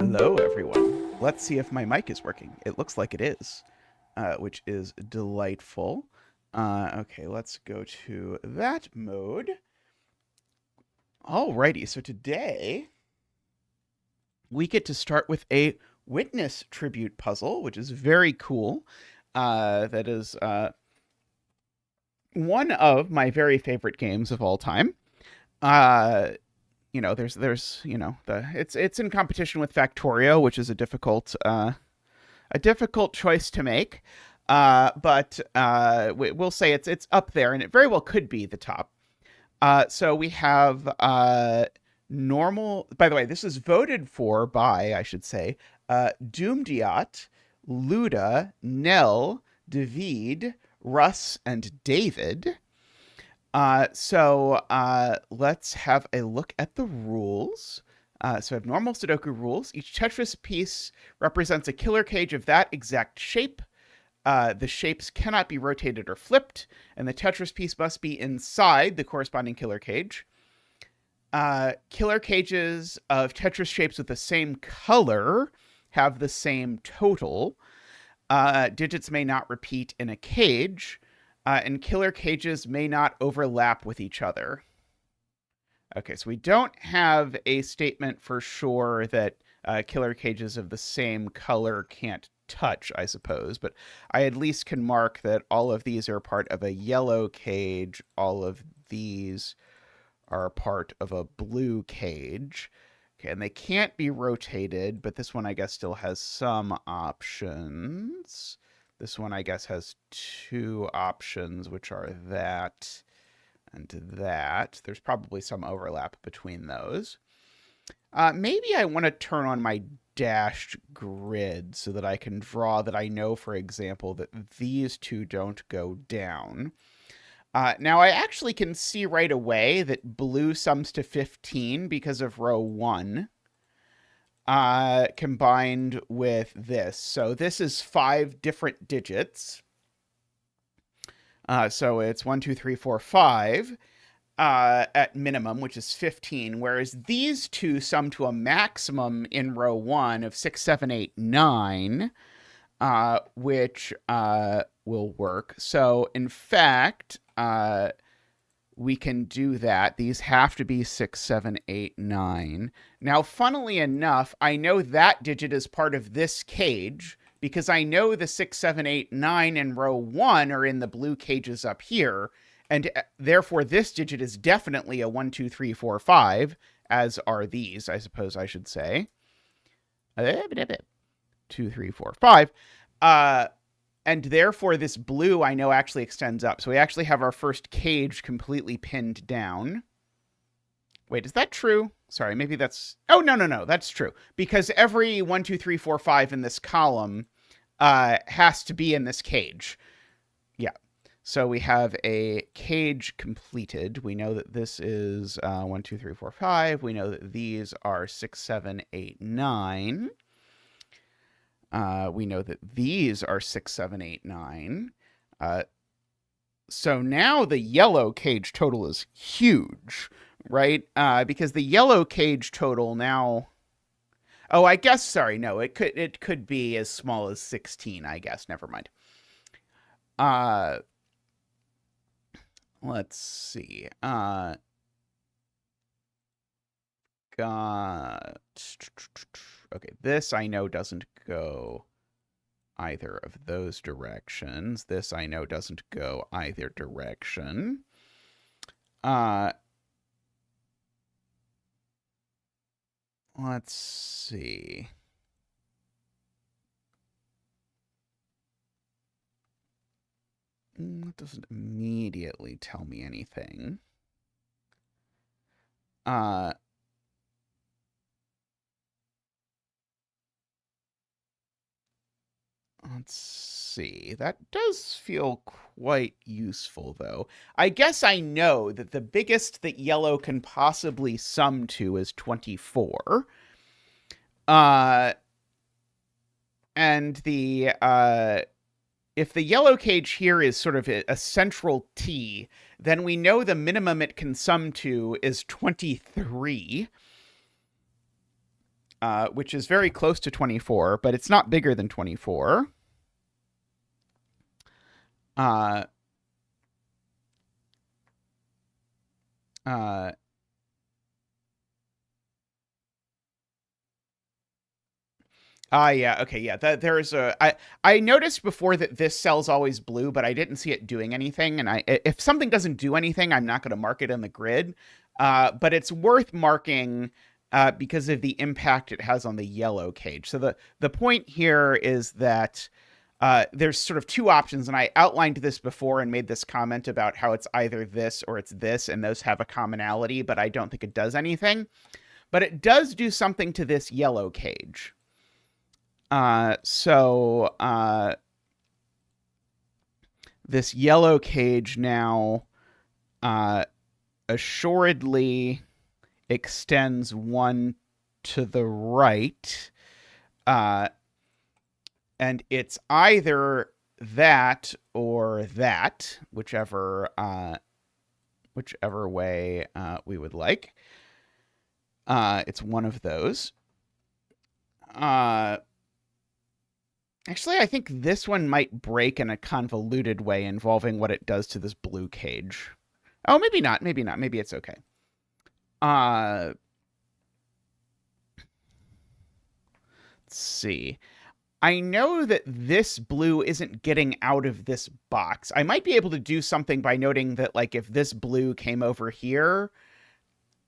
Hello, everyone. Let's see if my mic is working. It looks like it is, which is delightful. Okay, let's go to that mode. Alrighty, so today we get to start with a witness tribute puzzle, which is very cool. That is one of my very favorite games of all time. There's it's in competition with Factorio, which is a difficult choice to make. But we'll say it's up there, and it very well could be the top. So we have normal. By the way, this is voted for by, I should say, Doomdiat, Luda, Nell, David, Russ, and David. So let's have a look at the rules. So we have normal Sudoku rules. Each Tetris piece represents a killer cage of that exact shape. The shapes cannot be rotated or flipped, and the Tetris piece must be inside the corresponding killer cage. Killer cages of Tetris shapes with the same color have the same total. Digits may not repeat in a cage. And killer cages may not overlap with each other. Okay, so we don't have a statement for sure that killer cages of the same color can't touch, I suppose, but I at least can mark that all of these are part of a yellow cage. All of these are part of a blue cage. Okay, and they can't be rotated, but this one, I guess, still has some options. This one, I guess, has two options, which are that and that. There's probably some overlap between those. Maybe I want to turn on my dashed grid so that I can draw that I know, for example, that these two don't go down. Now, I actually can see right away that blue sums to 15 because of row 1. Combined with this. So this is 5 different digits. So it's 1, 2, 3, 4, 5 at minimum, which is 15, whereas these two sum to a maximum in row 1 of 6, 7, 8, 9, which will work. So in fact, we can do that. These have to be 6, 7, 8, 9. Now, funnily enough, I know that digit is part of this cage because I know the 6, 7, 8, 9 in row 1 are in the blue cages up here. And therefore, this digit is definitely a 1, 2, 3, 4, 5, as are these, I suppose I should say. 2, 3, 4, 5. And therefore, this blue, I know, actually extends up. So we actually have our first cage completely pinned down. Wait, is that true? Sorry, maybe that's... Oh, no. That's true. Because every 1, 2, 3, 4, 5 in this column has to be in this cage. Yeah. So we have a cage completed. We know that this is 1, 2, 3, 4, 5. We know that these are 6, 7, 8, 9. We know that these are 6, 7, 8, 9. So now the yellow cage total is huge, right? Because the yellow cage total now... Oh, I guess, sorry, no, it could be as small as 16, I guess. Never mind. Let's see. Okay, this I know doesn't go either of those directions. This I know doesn't go either direction. Let's see. It doesn't immediately tell me anything. Let's see. That does feel quite useful, though. I guess I know that the biggest that yellow can possibly sum to is 24. And the if the yellow cage here is sort of a central T, then we know the minimum it can sum to is 23. which is very close to 24, but it's not bigger than 24. Uh, uh, yeah, okay, yeah. There's I noticed before that this cell's always blue, but I didn't see it doing anything. And if something doesn't do anything, I'm not going to mark it in the grid. But it's worth marking because of the impact it has on the yellow cage. So the point here is that there's sort of two options, and I outlined this before and made this comment about how it's either this or it's this, and those have a commonality, but I don't think it does anything. But it does do something to this yellow cage. So this yellow cage now assuredly extends one to the right, and it's either that or that, whichever way we would like. It's one of those. Actually, I think this one might break in a convoluted way involving what it does to this blue cage. Oh, maybe not. Maybe not. Maybe it's okay. Let's see. I know that this blue isn't getting out of this box. I might be able to do something by noting that, like, if this blue came over here,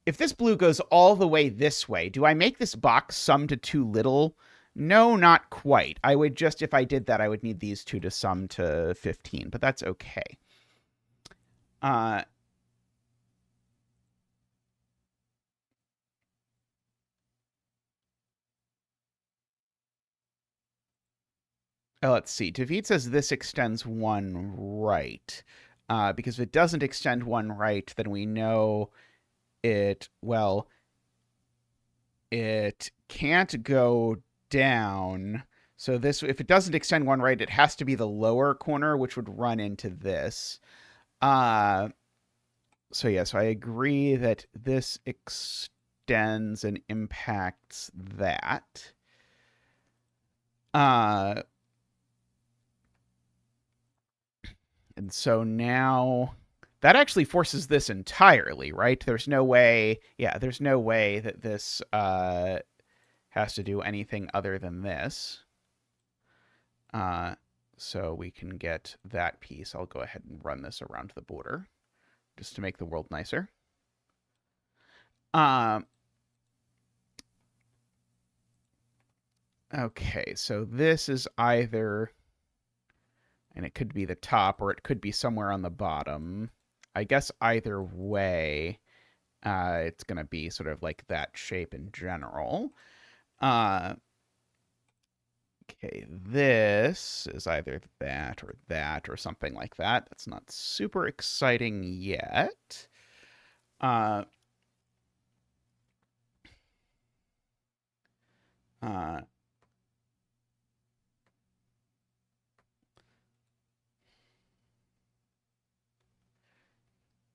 if this blue goes all the way this way, do I make this box sum to too little? No, not quite. I would just, if I did that, I would need these two to sum to 15, but that's okay. Let's see. David says this extends one right. Because if it doesn't extend one right, then we know it can't go down. So this, if it doesn't extend one right, it has to be the lower corner, which would run into this. So yeah, so I agree that this extends and impacts that. And so now that actually forces this entirely, right? There's no way, yeah, there's no way that this has to do anything other than this. So we can get that piece. I'll go ahead and run this around the border just to make the world nicer. Okay, so this is either, and it could be the top or it could be somewhere on the bottom. I guess either way, it's going to be sort of like that shape in general. Okay, this is either that or something like that. That's not super exciting yet.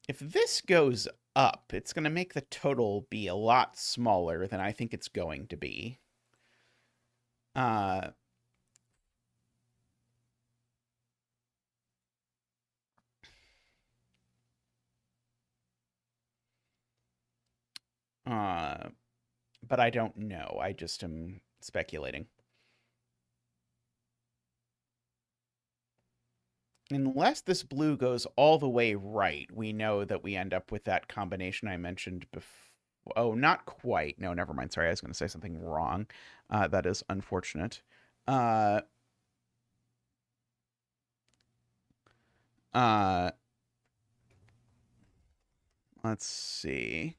If this goes up, it's going to make the total be a lot smaller than I think it's going to be. But I don't know. I just am speculating. Unless this blue goes all the way right, we know that we end up with that combination I mentioned before. Oh, not quite. No, never mind. Sorry, I was going to say something wrong. That is unfortunate. Let's see.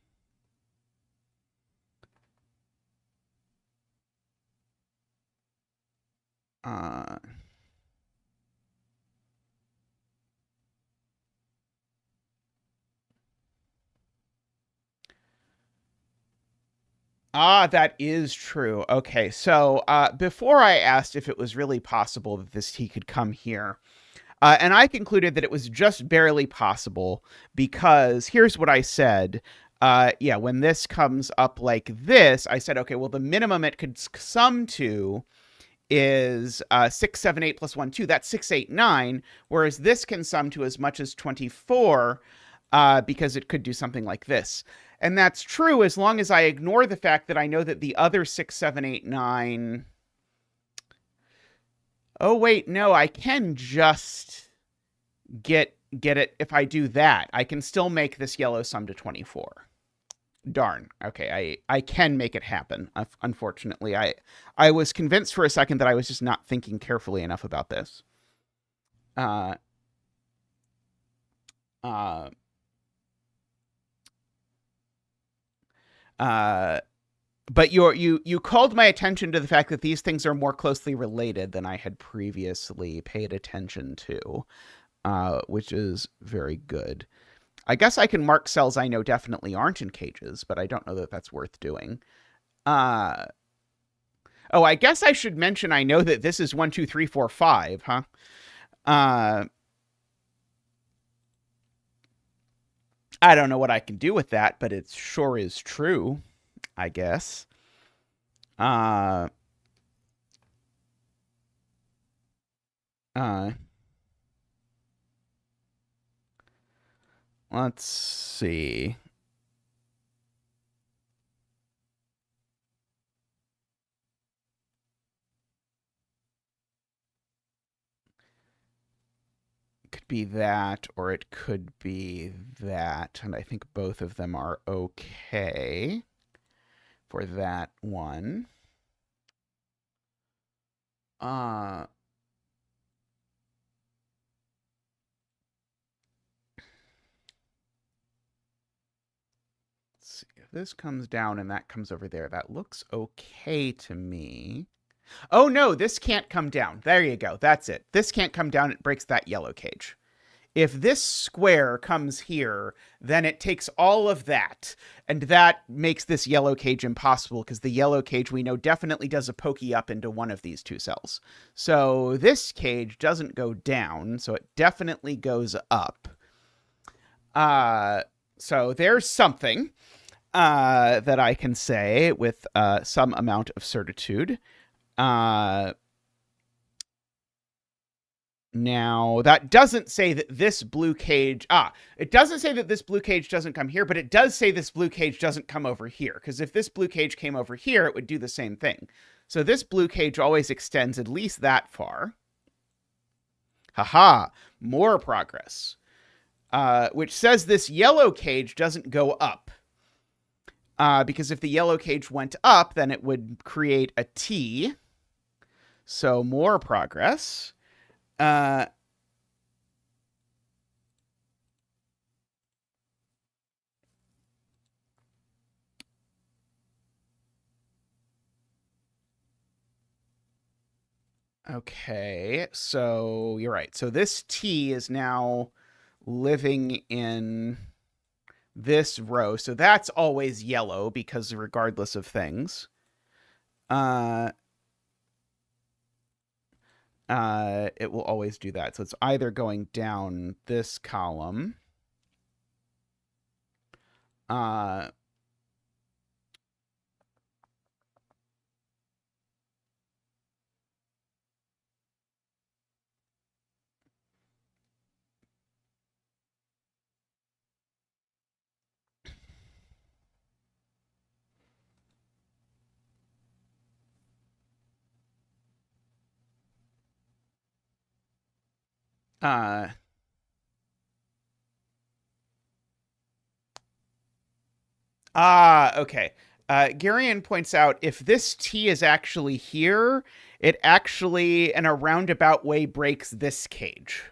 That is true. Okay, so before I asked if it was really possible that this tea could come here, and I concluded that it was just barely possible because here's what I said. yeah, when this comes up like this, I said, okay, well, the minimum it could sum to is 6, 7, 8 plus 1, 2. That's 6, 8, 9. Whereas this can sum to as much as 24 because it could do something like this. And that's true as long as I ignore the fact that I know that the other 6, 7, 8, 9... Oh, wait, no, I can just get it if I do that. I can still make this yellow sum to 24. Darn. Okay, I can make it happen. Unfortunately, I was convinced for a second that I was just not thinking carefully enough about this. But you called my attention to the fact that these things are more closely related than I had previously paid attention to, which is very good. I guess I can mark cells I know definitely aren't in cages, but I don't know that that's worth doing. Oh, I guess I should mention I know that this is 1, 2, 3, 4, 5, huh? I don't know what I can do with that, but it sure is true, I guess. Let's see. It could be that, or it could be that, and I think both of them are okay for that one. Let's see. If this comes down and that comes over there, that looks okay to me. Oh, no, this can't come down. There you go. That's it. This can't come down. It breaks that yellow cage. If this square comes here, then it takes all of that, and that makes this yellow cage impossible because the yellow cage we know definitely does a pokey up into one of these two cells. So this cage doesn't go down, so it definitely goes up. So there's something that I can say with some amount of certitude. Now, that doesn't say that this blue cage... it doesn't say that this blue cage doesn't come here, but it does say this blue cage doesn't come over here, because if this blue cage came over here, it would do the same thing. So this blue cage always extends at least that far. Haha, more progress. Which says this yellow cage doesn't go up. Because if the yellow cage went up, then it would create a T. So more progress. Okay, so you're right. So this T is now living in this row. So that's always yellow because regardless of things. It will always do that. So it's either going down this column. Okay. Garion points out if this T is actually here, it actually, in a roundabout way, breaks this cage.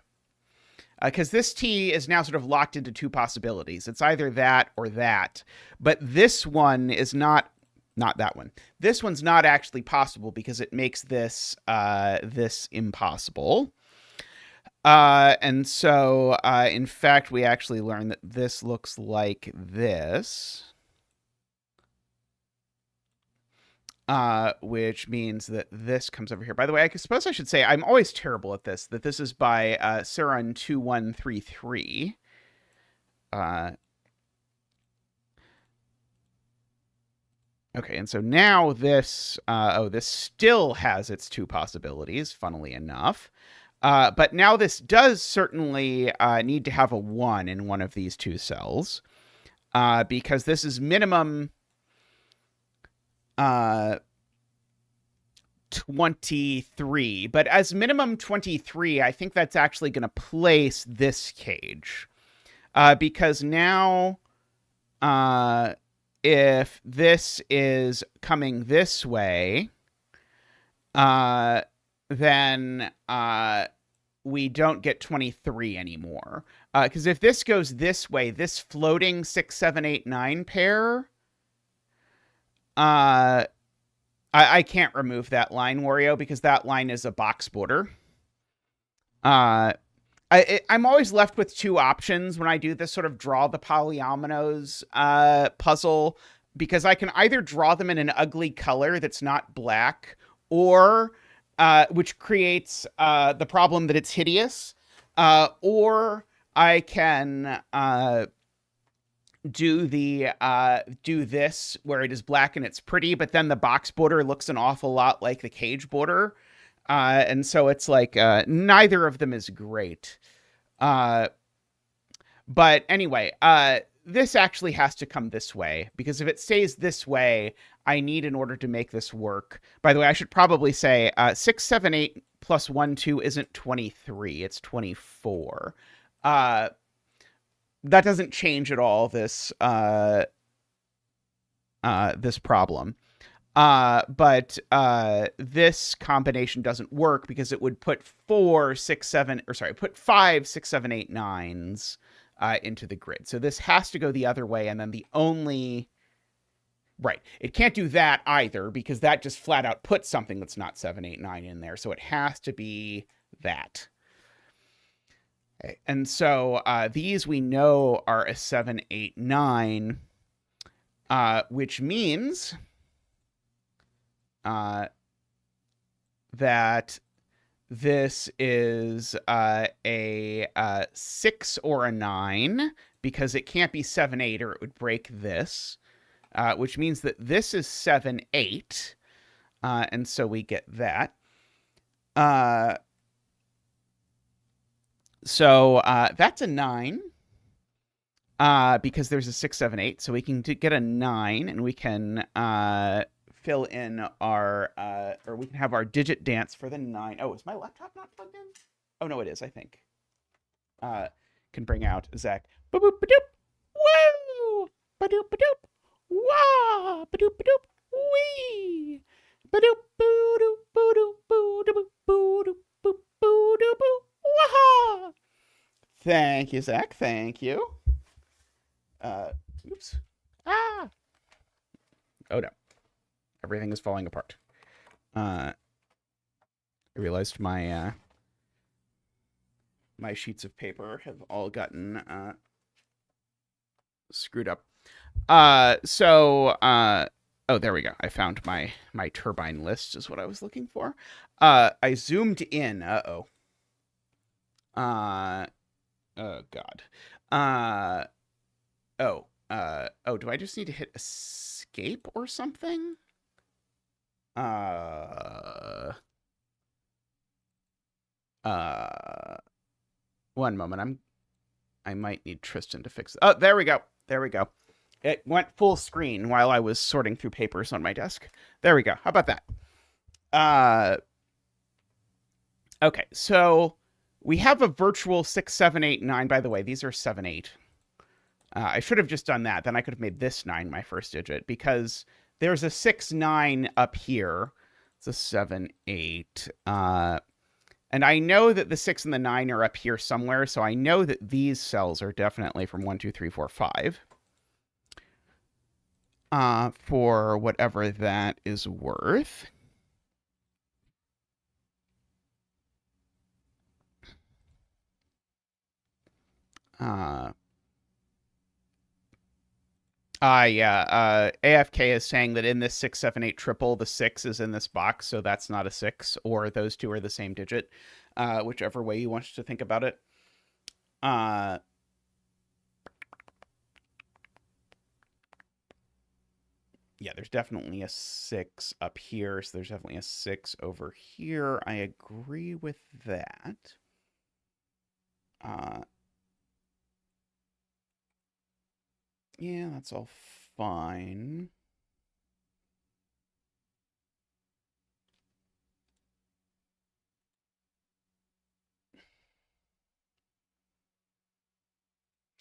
Because this T is now sort of locked into two possibilities. It's either that or that. But this one is not that one. This one's not actually possible because it makes this this impossible. And so, in fact, we actually learned that this looks like this. Which means that this comes over here. By the way, I suppose I should say I'm always terrible at this, that this is by Suron2133. Okay, and so now this, this still has its two possibilities, funnily enough. But now this does certainly need to have a 1 in one of these two cells, because this is minimum 23. But as minimum 23, I think that's actually going to place this cage. Because now, if this is coming this way, then we don't get 23 anymore. Because if this goes this way, this floating 6, 7, 8, 9 pair, I can't remove that line, Wario, because that line is a box border. I'm always left with two options when I do this sort of draw the polyominoes puzzle, because I can either draw them in an ugly color that's not black, or which creates the problem that it's hideous, or I can do this where it is black and it's pretty, but then the box border looks an awful lot like the cage border. And so it's like neither of them is great. But anyway, this actually has to come this way, because if it stays this way, I need, in order to make this work. By the way, I should probably say 6, 7, 8 plus 1, 2 isn't 23. It's 24. That doesn't change at all this this problem. But this combination doesn't work because it would put 5, 6, 7, 8, 9s into the grid. So this has to go the other way, and then the only... Right. It can't do that either, because that just flat out puts something that's not 7, 8, 9 in there. So it has to be that. Okay. And so these we know are a 7, 8, 9, which means that this is a 6 or a 9, because it can't be 7, 8 or it would break this, which means that this is 7, 8, and so we get that. So that's a 9, because there's a 6, 7, 8, so we can get a 9, and we can fill in our, or we can have our digit dance for the 9. Oh, is my laptop not plugged in? Oh, no, it is, I think. Can bring out Zach. Ba-boop, ba-doop. Woo! Ba-doop, ba-doop. Wah! Ba-doop, ba-doop. Wee! Ba-doop, boo-doop, boo-doop, boo-doop, boo-doop, boo-doop, boo-doop, boo. Wah! Thank you, Zach. Thank you. Oops. Ah! Oh, no. Everything is falling apart. I realized my my sheets of paper have all gotten screwed up. Oh, there we go. I found my turbine list is what I was looking for. I zoomed in. Oh, God. Do I just need to hit escape or something? One moment. I might need Tristan to fix it. Oh, there we go. There we go. It went full screen while I was sorting through papers on my desk. There we go. How about that? Okay, so we have a virtual 6, 7, 8, 9. By the way, these are 7, 8. I should have just done that. Then I could have made this 9 my first digit, because there's a 6, 9 up here. It's a 7, 8. And I know that the 6 and the 9 are up here somewhere, so I know that these cells are definitely from 1, 2, 3, 4, 5. For whatever that is worth. AFK is saying that in this 6, 7, 8 triple, the 6 is in this box, so that's not a 6, or those two are the same digit, whichever way you want to think about it. Yeah, there's definitely a 6 up here, so there's definitely a 6 over here. I agree with that. Yeah, that's all fine.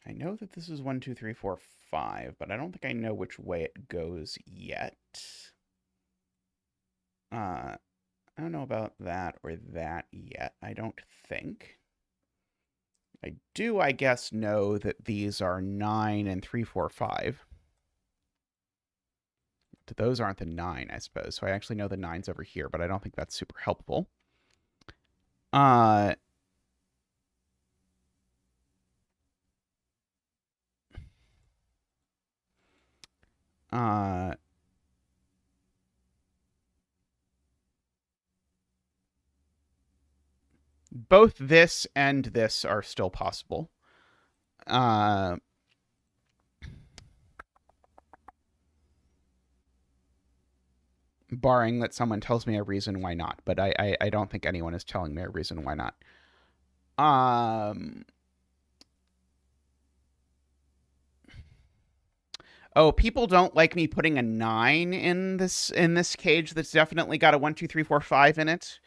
I know that this is 1, 2, 3, 4, 5, but I don't think I know which way it goes yet. I don't know about that or that yet. I don't think. I do, I guess, know that these are 9 and 3, 4, 5. Those aren't the 9, I suppose. So I actually know the 9's over here, but I don't think that's super helpful. Uh, uh, both this and this are still possible. Barring that someone tells me a reason why not, but I don't think anyone is telling me a reason why not. Oh, people don't like me putting a 9 in this cage that's definitely got a 1, 2, 3, 4, 5 in it.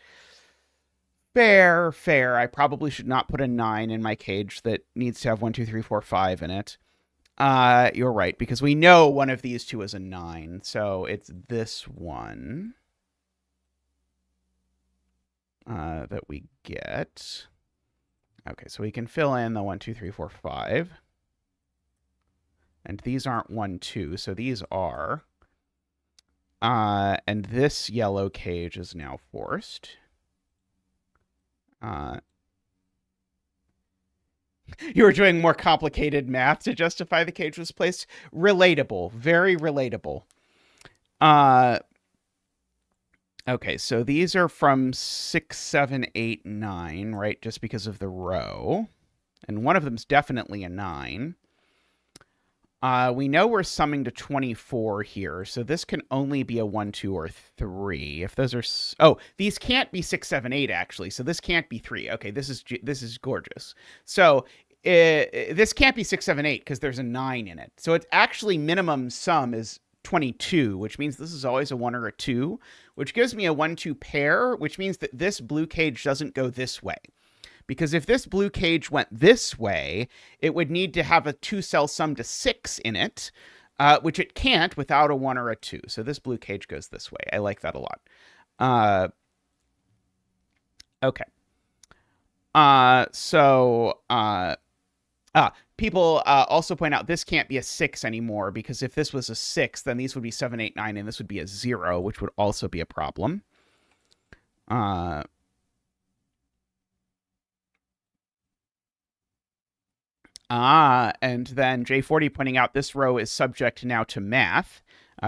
Fair, fair. I probably should not put a 9 in my cage that needs to have 1, 2, 3, 4, 5 in it. You're right, because we know one of these two is a 9, so it's this one that we get. Okay, so we can fill in the 1, 2, 3, 4, 5. And these aren't 1, 2, so these are. And this yellow cage is now forced. You were doing more complicated math to justify the cage was placed. Relatable. Very relatable. Okay, so these are from 6, 7, 8, 9, right? Just because of the row. And one of them's definitely a 9. We know we're summing to 24 here, so this can only be a 1, 2, or 3. If those are... Oh, these can't be 6, 7, 8, actually, so this can't be 3. Okay, this is gorgeous. So this can't be 6, 7, 8 because there's a 9 in it. So it's actually minimum sum is 22, which means this is always a 1 or a 2, which gives me a 1, 2 pair, which means that this blue cage doesn't go this way. Because if this blue cage went this way, it would need to have a 2-cell sum to 6 in it, which it can't without a 1 or a 2. So this blue cage goes this way. I like that a lot. Okay. People also point out this can't be a 6 anymore, because if this was a 6, then these would be 7, 8, 9, and this would be a 0, which would also be a problem. And then J40 pointing out this row is subject now to math,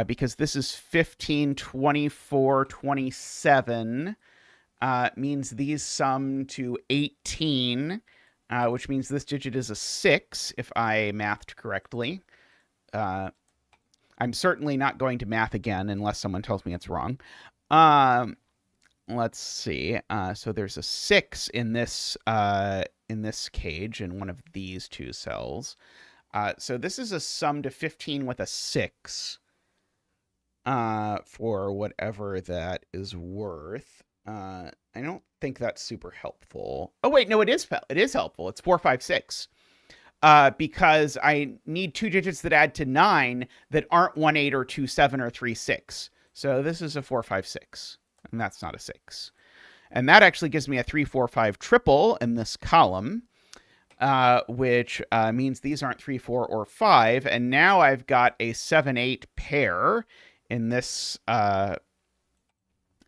because this is 15, 24, 27, means these sum to 18, which means this digit is a 6, if I mathed correctly. I'm certainly not going to math again unless someone tells me it's wrong. Let's see. So there's a 6 in this cage in one of these two cells. So this is a sum to 15 with a 6 for whatever that is worth. I don't think that's super helpful. Oh, wait, no, it is helpful. It's 4, 5, 6. Because I need two digits that add to 9 that aren't 1, 8, or 2, 7, or 3, 6. So this is a 4, 5, 6. And that's not a 6. And that actually gives me a 3, 4, 5 triple in this column, which means these aren't 3, 4, or 5. And now I've got a 7, 8 pair in this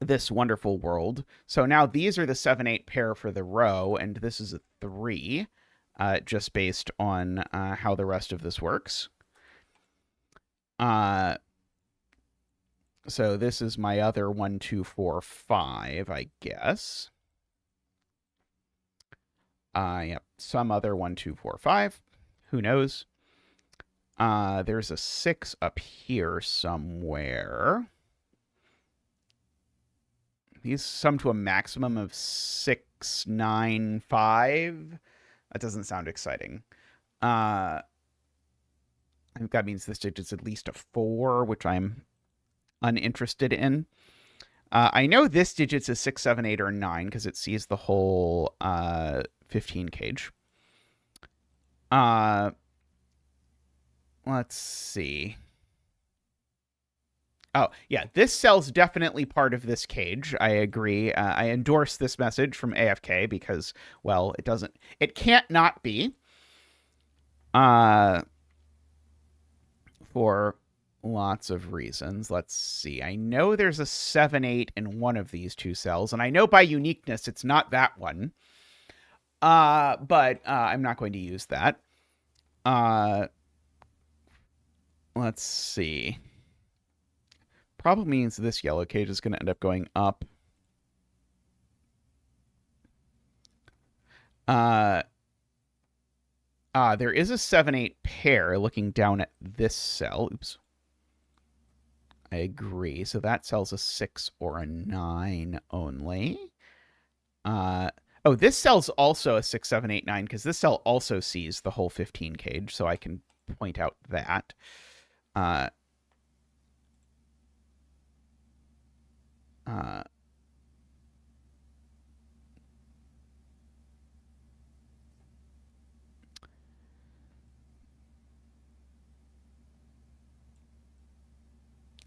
this wonderful world. So now these are the 7, 8 pair for the row, and this is a 3, just based on how the rest of this works. So this is my other 1, 2, 4, 5, I guess. Yep, some other 1, 2, 4, 5. Who knows? There's a 6 up here somewhere. These sum to a maximum of 695. That doesn't sound exciting. I think that means this digit's at least a 4, which I'm uninterested in. I know this digit's a 6, 7, 8, or 9 because it sees the whole 15 cage. Let's see. Oh, yeah, this cell's definitely part of this cage. I agree. I endorse this message from AFK because, well, it can't not be. For lots of reasons. Let's see. I know there's a 7, 8 in one of these two cells, and I know by uniqueness it's not that one. But I'm not going to use that. Let's see. Probably means this yellow cage is going to end up going up. There is a 7, 8 pair looking down at this cell. Oops. I agree. So that cell's a 6 or a 9 only. Oh, this cell's also a 6, 7, 8, 9 because this cell also sees the whole 15 cage, so I can point out that.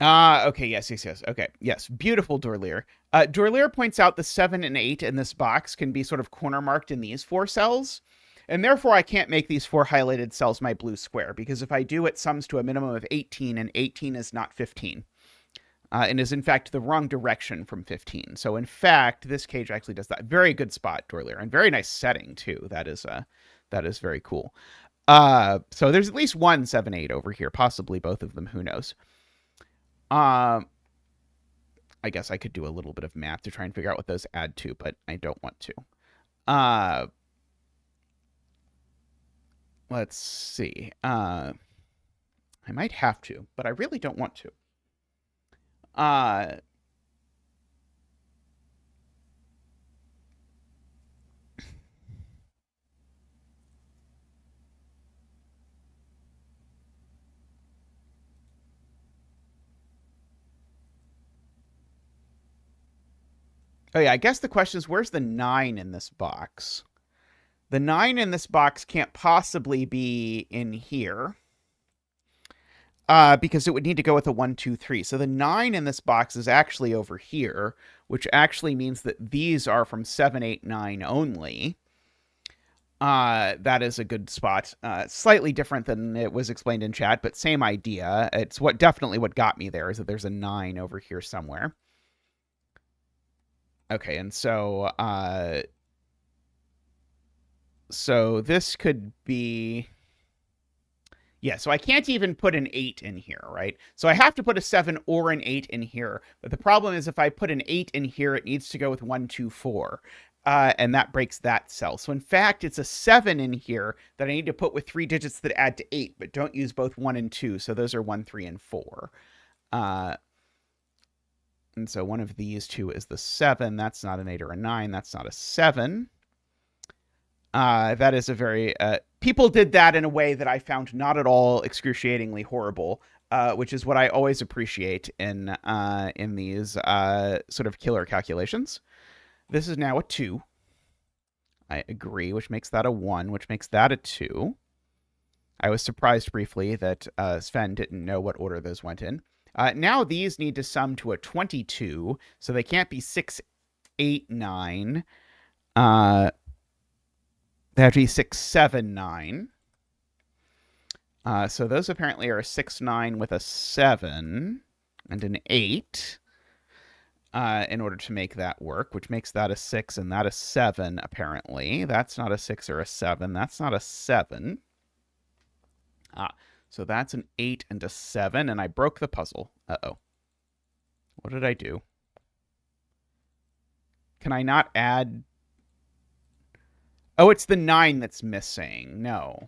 Okay, yes. Okay, yes. Beautiful, Dorlier. Dorlier points out the 7 and 8 in this box can be sort of corner marked in these 4 cells, and therefore I can't make these 4 highlighted cells my blue square, because if I do, it sums to a minimum of 18, and 18 is not 15. And is, in fact, the wrong direction from 15. So, in fact, this cage actually does that. Very good spot, Dorlier, and very nice setting, too. That is very cool. So there's at least one 7, 8 over here, possibly both of them, who knows. I guess I could do a little bit of math to try and figure out what those add to, but I don't want to. Let's see. I might have to, but I really don't want to. Oh, yeah, I guess the question is, where's the 9 in this box? The 9 in this box can't possibly be in here. Because it would need to go with a 1, 2, 3. So the 9 in this box is actually over here, which actually means that these are from 7, 8, 9 only. That is a good spot. Slightly different than it was explained in chat, but same idea. It's definitely what got me there, is that there's a 9 over here somewhere. Okay, and so this could be... Yeah, so I can't even put an 8 in here, right? So I have to put a 7 or an 8 in here. But the problem is if I put an 8 in here, it needs to go with 1, 2, 4. And that breaks that cell. So in fact, it's a 7 in here that I need to put with 3 digits that add to 8, but don't use both 1 and 2. So those are 1, 3, and 4. And so one of these two is the 7. That's not an 8 or a 9. That's not a 7. That is a very... people did that in a way that I found not at all excruciatingly horrible, which is what I always appreciate in these sort of killer calculations. This is now a 2. I agree, which makes that a 1, which makes that a 2. I was surprised briefly that Sven didn't know what order those went in. Now these need to sum to a 22, so they can't be 6, 8, 9. They have to be 6, 7, 9. So those apparently are a 6, 9 with a 7 and an 8 in order to make that work, which makes that a 6 and that a 7, apparently. That's not a 6 or a 7. That's not a 7. So that's an 8 and a 7, and I broke the puzzle. Uh-oh. What did I do? Can I not add... Oh, it's the 9 that's missing. No.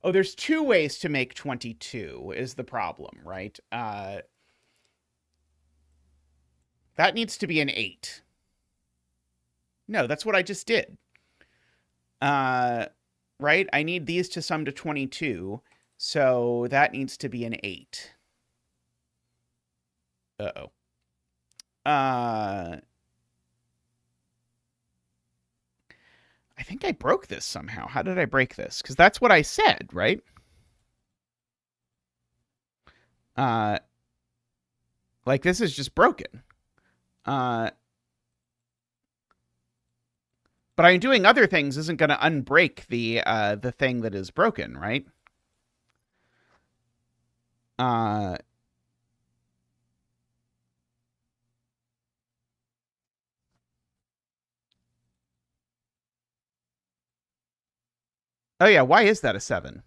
Oh, there's two ways to make 22 is the problem, right? That needs to be an 8. No, that's what I just did. Right? I need these to sum to 22, so that needs to be an 8. Uh-oh. I think I broke this somehow. How did I break this? Because that's what I said, right? Like, this is just broken. But I'm doing other things isn't going to unbreak the thing that is broken, right? Oh yeah, why is that a 7?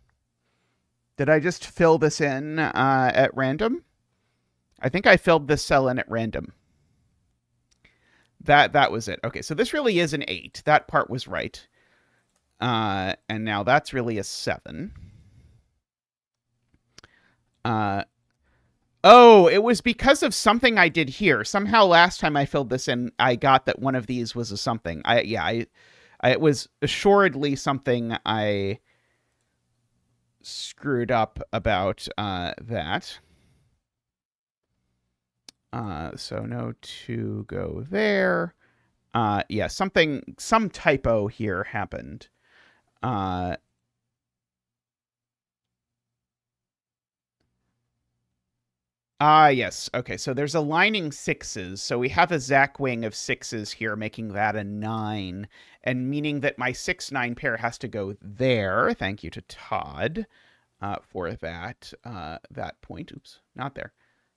Did I just fill this in at random? I think I filled this cell in at random. That was it. Okay, so this really is an 8. That part was right. And now that's really a 7. Oh, it was because of something I did here. Somehow last time I filled this in, I got that one of these was a something. It was assuredly something I screwed up about that. So no 2 go there. Yeah, some typo here happened. Yes. Okay, so there's aligning 6s. So we have a Zach wing of 6s here, making that a 9, and meaning that my 6-9 pair has to go there. Thank you to Todd for that point. Oops, not there.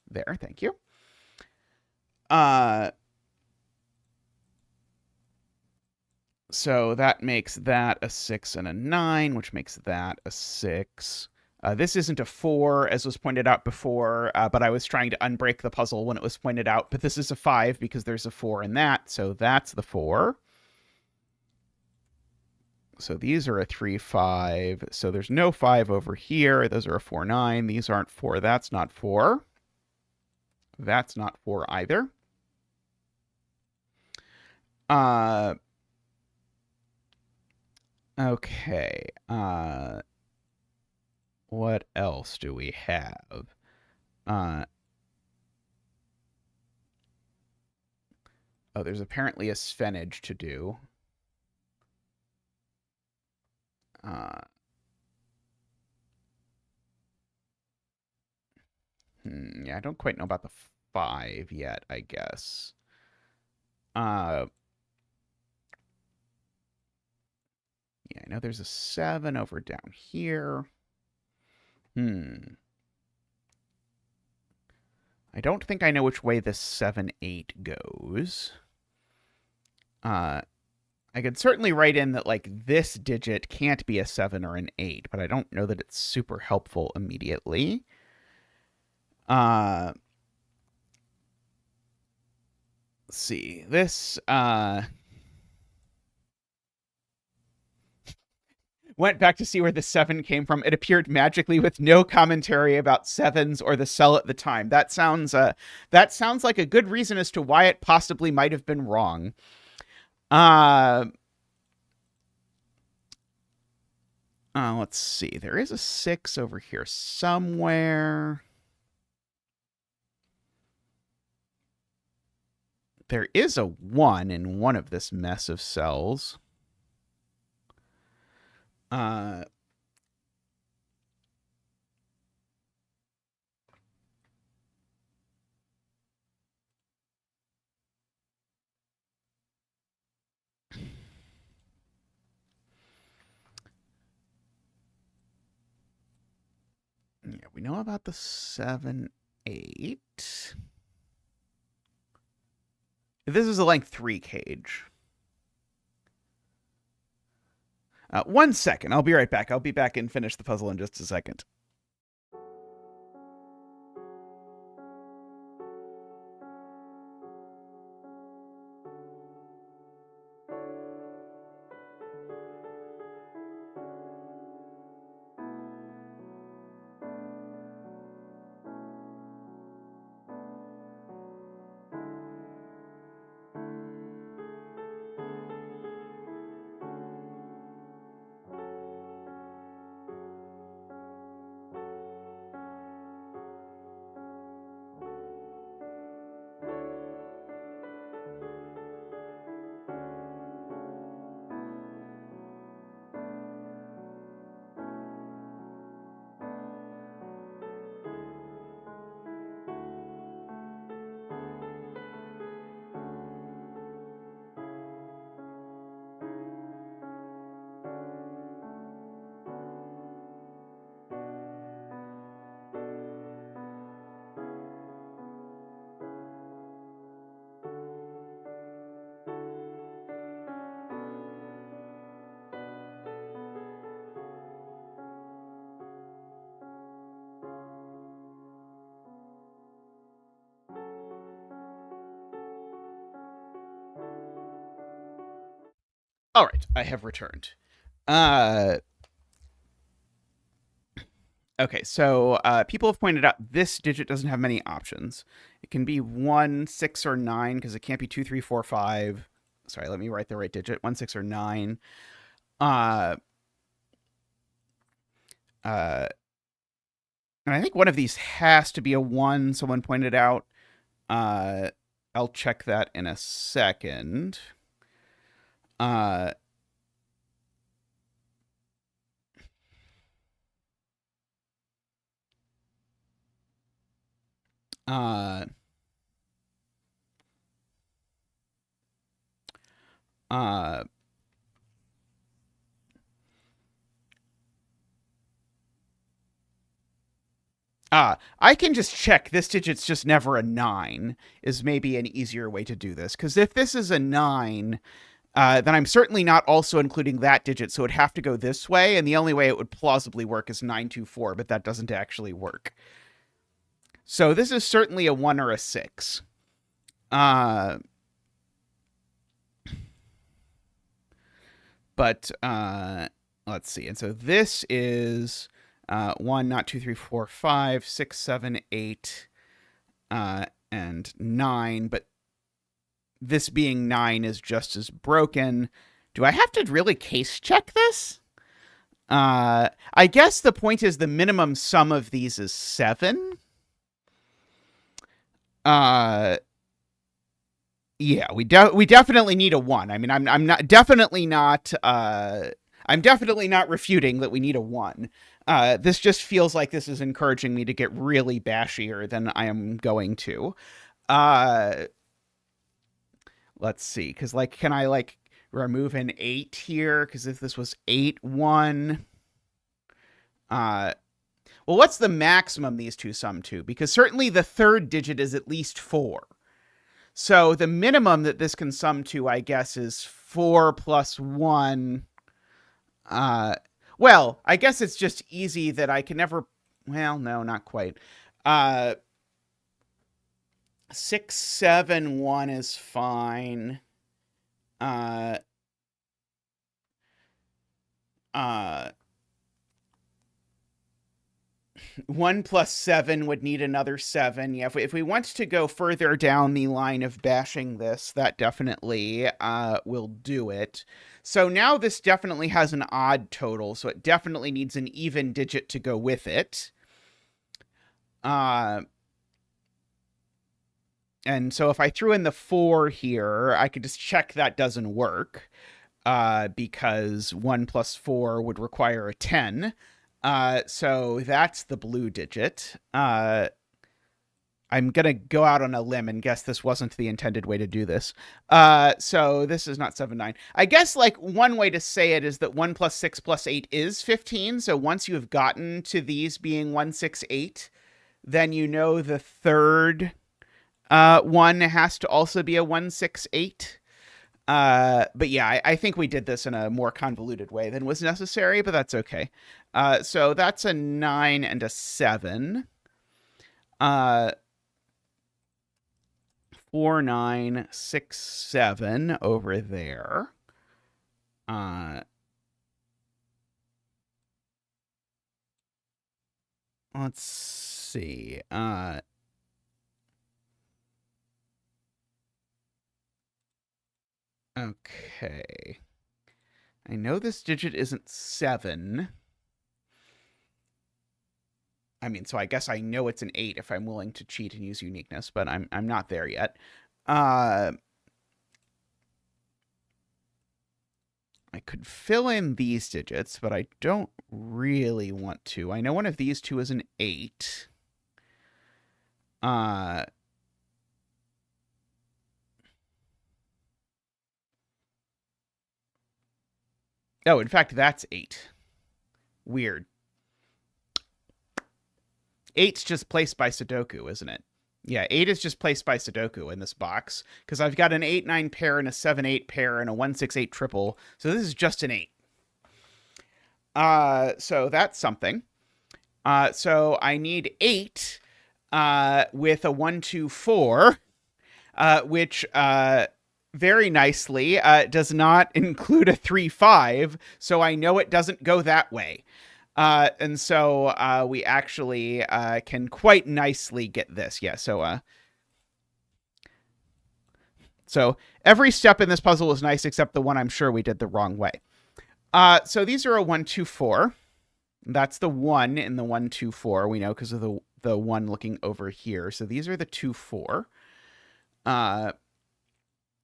There, thank you. So that makes that a 6 and a 9, which makes that a 6. This isn't a 4, as was pointed out before, but I was trying to unbreak the puzzle when it was pointed out. But this is a 5 because there's a 4 in that, so that's the 4. So these are a 3, 5. So there's no 5 over here. Those are a 4, 9. These aren't 4. That's not 4. That's not 4 either. Okay. What else do we have? Oh, there's apparently a sphenage to do. Yeah, I don't quite know about the 5 yet, I guess. Yeah, I know there's a 7 over down here. I don't think I know which way this 7, 8 goes. I could certainly write in that, like, this digit can't be a 7 or an 8, but I don't know that it's super helpful immediately. Let's see. This, went back to see where the 7 came from. It appeared magically with no commentary about 7s or the cell at the time. That sounds like a good reason as to why it possibly might have been wrong. Let's see. There is a 6 over here somewhere. There is a 1 in one of this mess of cells. Yeah, we know about the 7, 8. This is a length 3 cage. 1 second. I'll be right back. I'll be back and finish the puzzle in just a second. All right, I have returned. Okay, so people have pointed out this digit doesn't have many options. It can be 1, 6, or 9 because it can't be 2, 3, 4, 5. Sorry, let me write the right digit. 1, 6, or 9. Uh, uh, and I think one of these has to be a 1, someone pointed out. I'll check that in a second. Uh, uh, uh, I can just check this digit's just never a 9 is maybe an easier way to do this. Because if this is a 9, then I'm certainly not also including that digit, so it'd have to go this way, and the only way it would plausibly work is 924, but that doesn't actually work. So this is certainly a 1 or a 6. But let's see. And so this is 1, not 2, 3, 4, 5, 6, 7, 8, and 9. But this being 9 is just as broken. Do I have to really case check this? I guess the point is the minimum sum of these is 7. Yeah, we definitely need a 1. I mean, I'm definitely not refuting that we need a 1. This just feels like this is encouraging me to get really bashier than I am going to. Let's see, because can I remove an 8 here? Because if this was 8, 1. Well, what's the maximum these two sum to? Because certainly the third digit is at least 4. So the minimum that this can sum to, I guess, is 4 plus 1. Well, I guess it's just easy that I can never... Well, no, not quite. 6, 7, 1 is fine. 1 plus 7 would need another 7. Yeah, if we want to go further down the line of bashing this, that definitely will do it. So now this definitely has an odd total, so it definitely needs an even digit to go with it. And so if I threw in the 4 here, I could just check that doesn't work, because 1 plus 4 would require a 10. So that's the blue digit. I'm going to go out on a limb and guess this wasn't the intended way to do this. So this is not 7, 9. I guess one way to say it is that 1 plus 6 plus 8 is 15. So once you have gotten to these being 1, 6, 8, then you know the third one has to also be a 1, 6, 8. But yeah, I think we did this in a more convoluted way than was necessary, but that's okay. So that's a 9 and a 7. 4, 9, 6, 7 over there. Let's see. Okay. I know this digit isn't 7. I mean, so I guess I know it's an 8 if I'm willing to cheat and use uniqueness, but I'm not there yet. I could fill in these digits, but I don't really want to. I know one of these two is an 8. Oh, in fact, that's 8. Weird. 8's just placed by Sudoku, isn't it? Yeah, 8 is just placed by Sudoku in this box, because I've got an 8-9 pair and a 7-8 pair and a 1-6-8 triple, so this is just an 8. So that's something. So I need 8 with a 1, 2, 4, which very nicely, does not include a 3-5, so I know it doesn't go that way. And so we actually can quite nicely get this. Yeah, so every step in this puzzle was nice except the one I'm sure we did the wrong way. So these are a 1, 2, 4. That's the 1 in the 1, 2, 4. We know because of the 1 looking over here. So these are the 2, 4.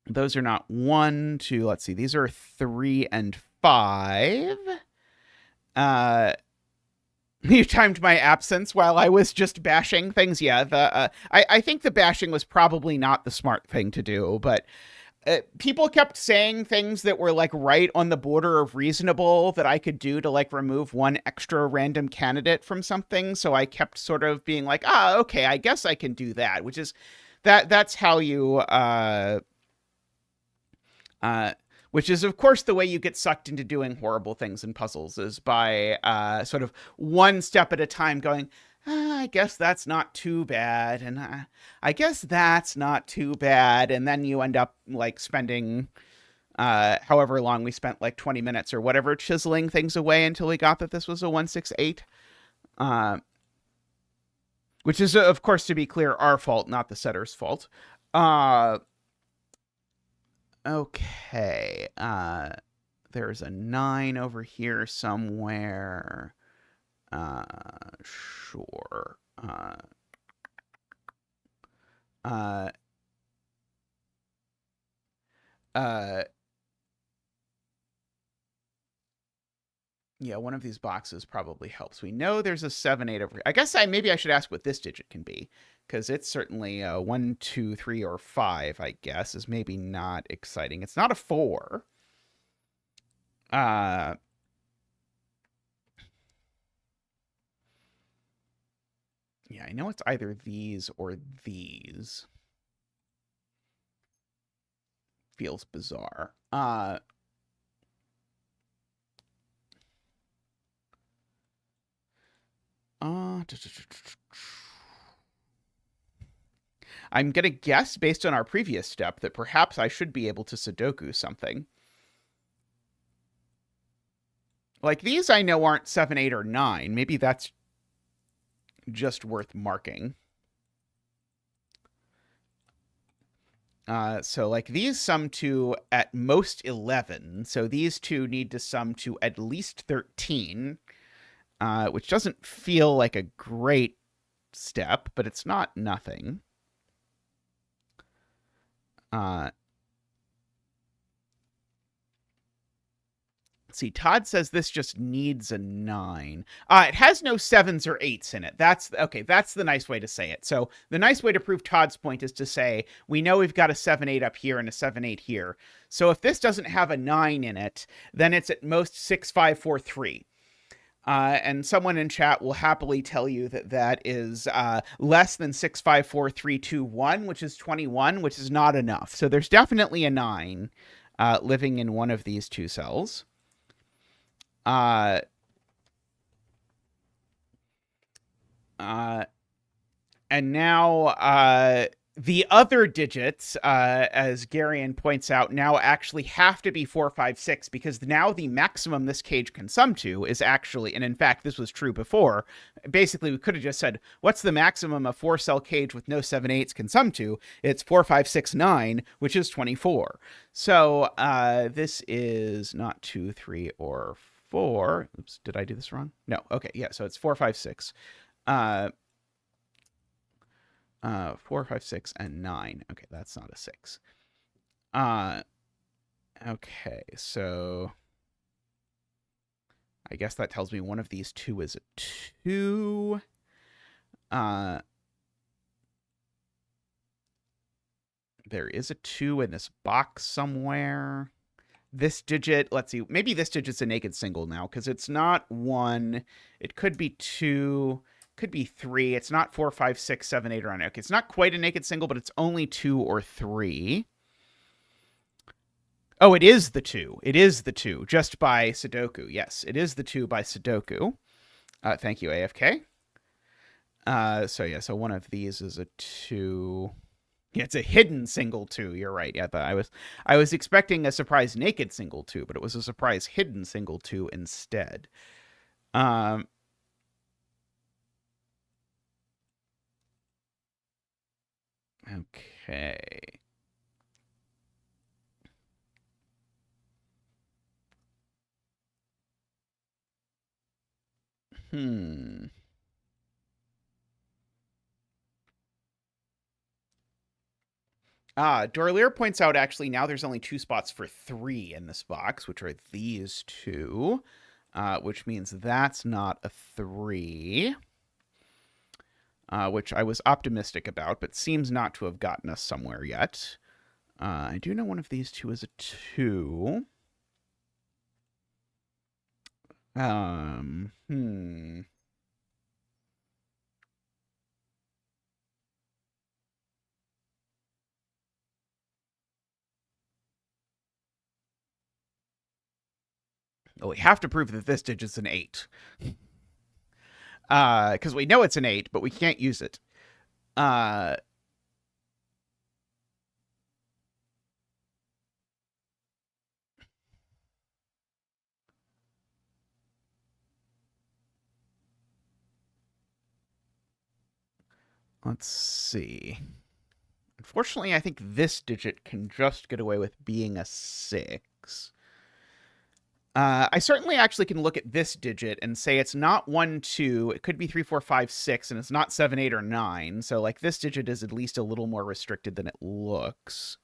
Those are not 1, 2. Let's see. These are 3 and 5. You timed my absence while I was just bashing things. Yeah, I think the bashing was probably not the smart thing to do, but people kept saying things that were like right on the border of reasonable that I could do to like remove one extra random candidate from something. So I kept sort of being like, okay, I guess I can do that, which is that's how you which is, of course, the way you get sucked into doing horrible things in puzzles, is by sort of one step at a time going, I guess that's not too bad, and I guess that's not too bad, and then you end up like spending however long we spent, like 20 minutes or whatever, chiseling things away until we got that this was a 168. Which is, of course, to be clear, our fault, not the setter's fault. Okay. There's a 9 over here somewhere. Sure. Yeah, one of these boxes probably helps. We know there's a 7, 8 over here. I guess maybe I should ask what this digit can be, because it's certainly 1, 2, 3, or 5, I guess, is maybe not exciting. It's not a 4. Yeah, I know it's either these or these. Feels bizarre. I'm going to guess, based on our previous step, that perhaps I should be able to Sudoku something. Like, these I know aren't 7, 8, or 9. Maybe that's just worth marking. So, like, these sum to at most 11. So these two need to sum to at least 13, which doesn't feel like a great step, but it's not nothing. See, Todd says this just needs a 9. It has no 7s or 8s in it. That's okay. That's the nice way to say it. So the nice way to prove Todd's point is to say, we know we've got a 7, 8 up here and a 7, 8 here. So if this doesn't have a 9 in it, then it's at most 6, 5, 4, 3. And someone in chat will happily tell you that that is less than 6, 5, 4, 3, 2, 1, which is 21, which is not enough. So there's definitely a 9 living in one of these two cells. And now the other digits, as Garion points out, now actually have to be 4, 5, 6, because now the maximum this cage can sum to is actually, and in fact this was true before, basically we could have just said, what's the maximum a 4-cell cage with no 7, 8s can sum to? It's 4, 5, 6, 9, which is 24. So this is not 2, 3, or 4. Oops, did I do this wrong? No. Okay, yeah, so it's 4, 5, 6. 4, 5, 6, and 9. Okay, that's not a 6. Okay, so I guess that tells me one of these two is a 2. There is a 2 in this box somewhere. This digit, let's see, maybe this digit's a naked single now, because it's not 1. It could be 2, could be 3. It's not 4, 5, 6, 7, 8, or 9. Okay, it's not quite a naked single, but it's only 2 or 3. Oh, it is the 2. It is the 2, just by Sudoku. Yes, it is the 2 by Sudoku. Thank you, AFK. So yeah, so one of these is a 2. Yeah, it's a hidden single 2. You're right. Yeah, I was expecting a surprise naked single 2, but it was a surprise hidden single 2 instead. Um, okay. Hmm. Dorlier points out actually now there's only 2 spots for 3 in this box, which are these 2, which means that's not a 3, which I was optimistic about, but seems not to have gotten us somewhere yet. I do know one of these 2 is a 2. Hmm. Well, we have to prove that this digit's an 8. Because we know it's an 8, but we can't use it. Let's see. Unfortunately, I think this digit can just get away with being a 6. I certainly actually can look at this digit and say it's not 1, 2. It could be 3, 4, 5, 6, and it's not 7, 8, or 9. So, like, this digit is at least a little more restricted than it looks.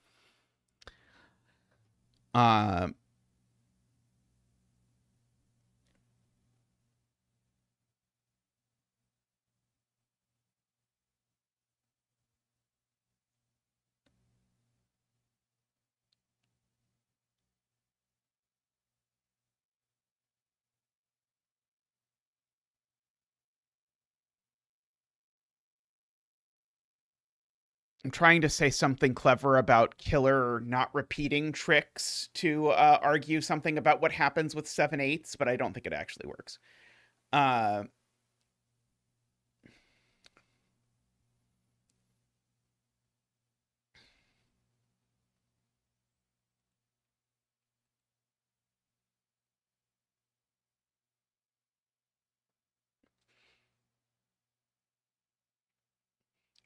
I'm trying to say something clever about killer not repeating tricks to argue something about what happens with 7 8s, but I don't think it actually works. Uh,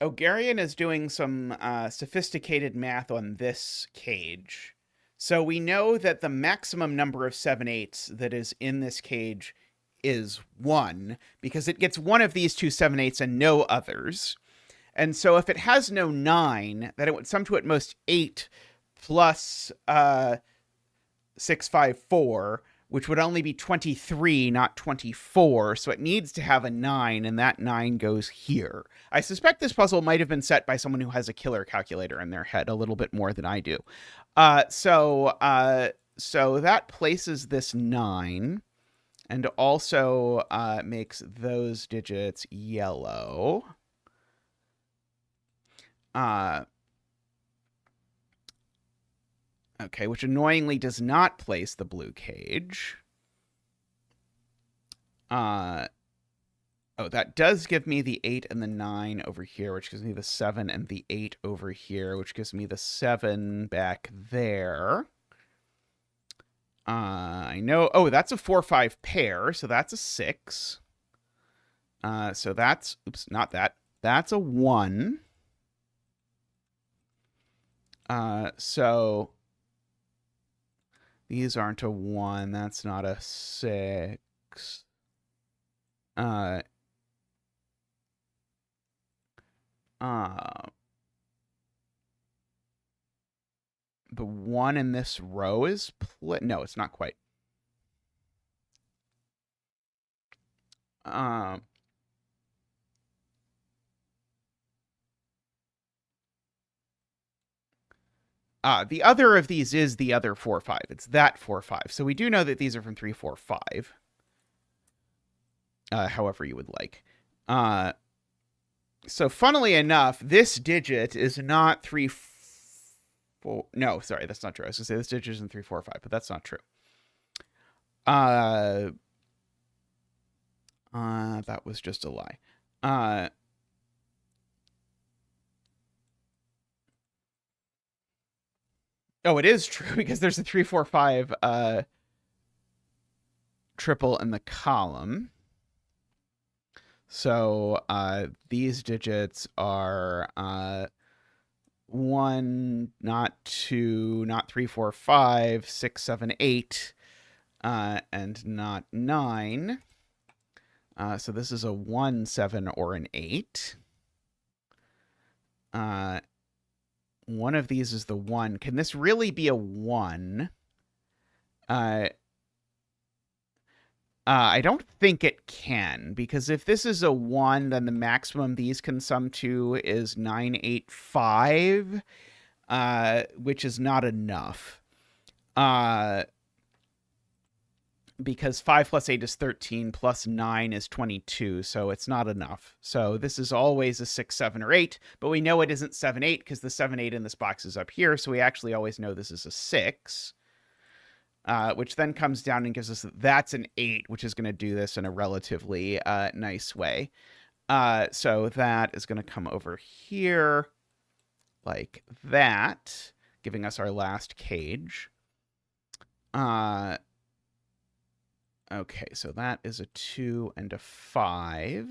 Ogarian is doing some sophisticated math on this cage. So we know that the maximum number of 7 8s that is in this cage is 1, because it gets one of these 2 7 8s and no others. And so if it has no 9, then it would sum to at most 8 plus 6, 5, 4, which would only be 23, not 24. So it needs to have a 9, and that 9 goes here. I suspect this puzzle might have been set by someone who has a killer calculator in their head a little bit more than I do. So that places this 9 and also makes those digits yellow. Okay, which annoyingly does not place the blue cage. Oh, that does give me the 8 and the 9 over here, which gives me the 7 and the 8 over here, which gives me the 7 back there. I know. Oh, that's a 4-5 pair, so that's a 6. So that's, oops, not that. That's a 1. So these aren't a 1. That's not a 6. Uh, the 1 in this row is no, it's not quite. The other of these is the other 4-5. It's that 4-5. So we do know that these are from 3-4-5. However you would like. So funnily enough, this digit is not 3, 4. No, sorry, that's not true. I was going to say this digit is in 3-4-5, but that's not true. That was just a lie. Oh, it is true because there's a 3, 4, 5 triple in the column. So these digits are 1, not 2, not 3, 4, 5, 6, 7, 8, and not 9. So this is a 1, 7, or an 8. One of these is the 1. Can this really be a 1? I don't think it can, because if this is a 1, then the maximum these can sum to is 985, which is not enough. Because 5 plus 8 is 13, plus 9 is 22, so it's not enough. So this is always a 6, 7, or 8, but we know it isn't 7, 8 because the 7, 8 in this box is up here, so we actually always know this is a 6. Which then comes down and gives us that's an 8, which is going to do this in a relatively nice way. So that is going to come over here like that, giving us our last cage. Okay, so that is a 2 and a 5.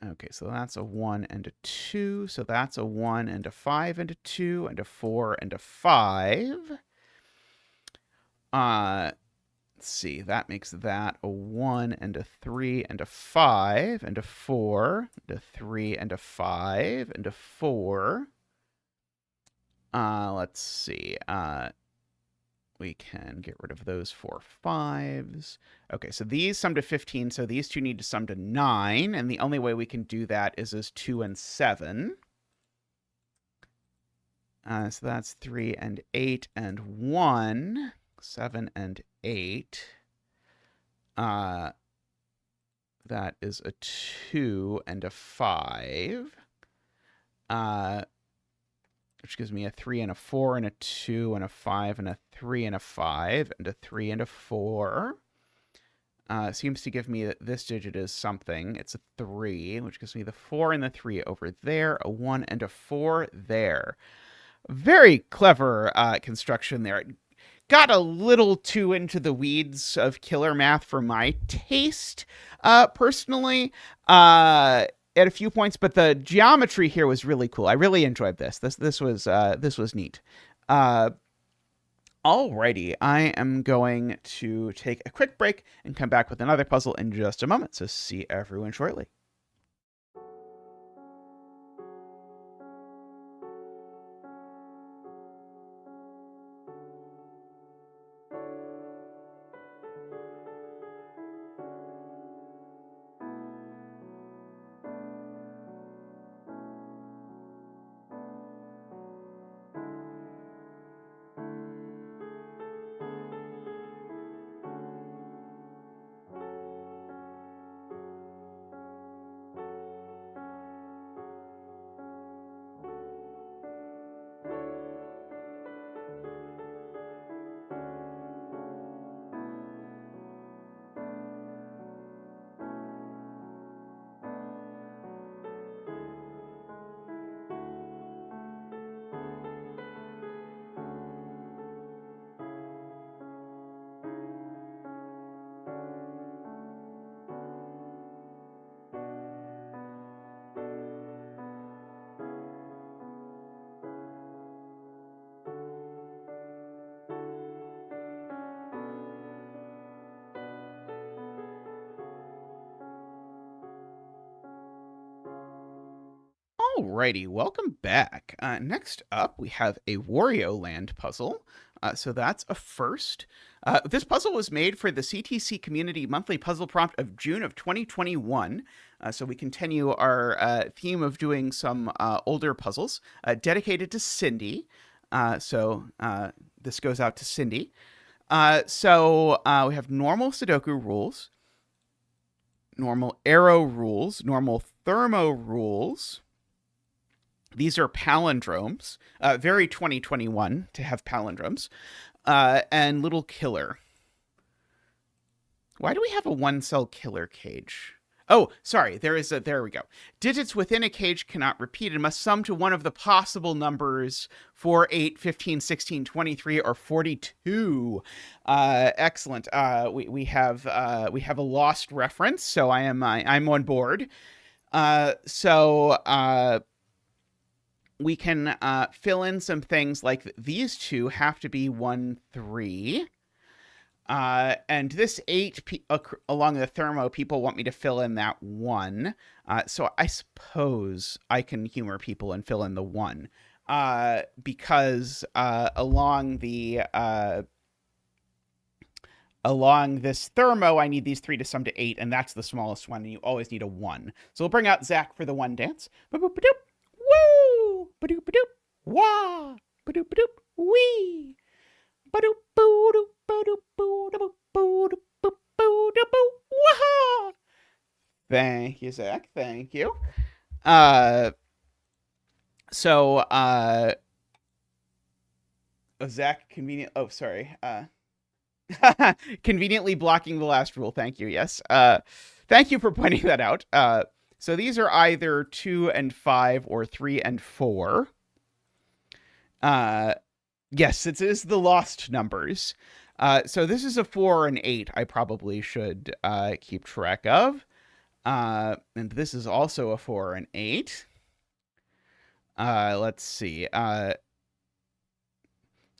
Okay, so that's a 1 and a 2. So that's a 1 and a 5 and a 2 and a 4 and a 5. Let's see, that makes that a 1 and a 3 and a 5 and a 4 and a 3 and a 5 and a 4. Let's see. We can get rid of those 4 5s. Okay, so these sum to 15, so these two need to sum to 9, and the only way we can do that is as 2 and 7. So that's 3 and 8 and 1. 7 and 8. That is a 2 and a 5. Which gives me a 3 and a 4 and a 2 and a 5 and a 3 and a 5 and a 3 and a 4. Seems to give me that this digit is something. It's a 3, which gives me the 4 and the 3 over there, a 1 and a 4 there. Very clever construction there. It got a little too into the weeds of killer math for my taste, personally. At a few points, but the geometry here was really cool. I really enjoyed this. This was neat. Alrighty, I am going to take a quick break and come back with another puzzle in just a moment. So see everyone shortly. Alrighty, welcome back. Next up, we have a WarioLand puzzle. So that's a first. This puzzle was made for the CTC Community Monthly Puzzle Prompt of June of 2021. So we continue our theme of doing some older puzzles dedicated to Cindy. So this goes out to Cindy. So we have normal Sudoku rules, normal arrow rules, normal Thermo rules. These are palindromes, very 2021 to have palindromes, and little killer. Why do we have a 1-cell killer cage? Oh, sorry. There we go. Digits within a cage cannot repeat and must sum to one of the possible numbers 4, 8, 15, 16, 23, or 42. Excellent. We have a lost reference, so I'm on board. We can fill in some things like these two have to be 1, 3. And this 8 along the Thermo, people want me to fill in that 1. So I suppose I can humor people and fill in the 1. Because along this Thermo, I need these 3 to sum to 8, and that's the smallest one, and you always need a 1. So we'll bring out Zach for the 1 dance. Ba-boop-a-doop. Woo! Ba-doop-a-doop. Wah! Ba-doop-a-doop. Wee! Ba-doop-boo-doop. Thank you, Zach. Thank you. Zach conveniently blocking the last rule. Thank you. Yes. Thank you for pointing that out. So these are either 2 and 5 or 3 and 4. Yes, it is the lost numbers. So this is a 4 and 8 I probably should keep track of. And this is also a 4 and 8. Let's see.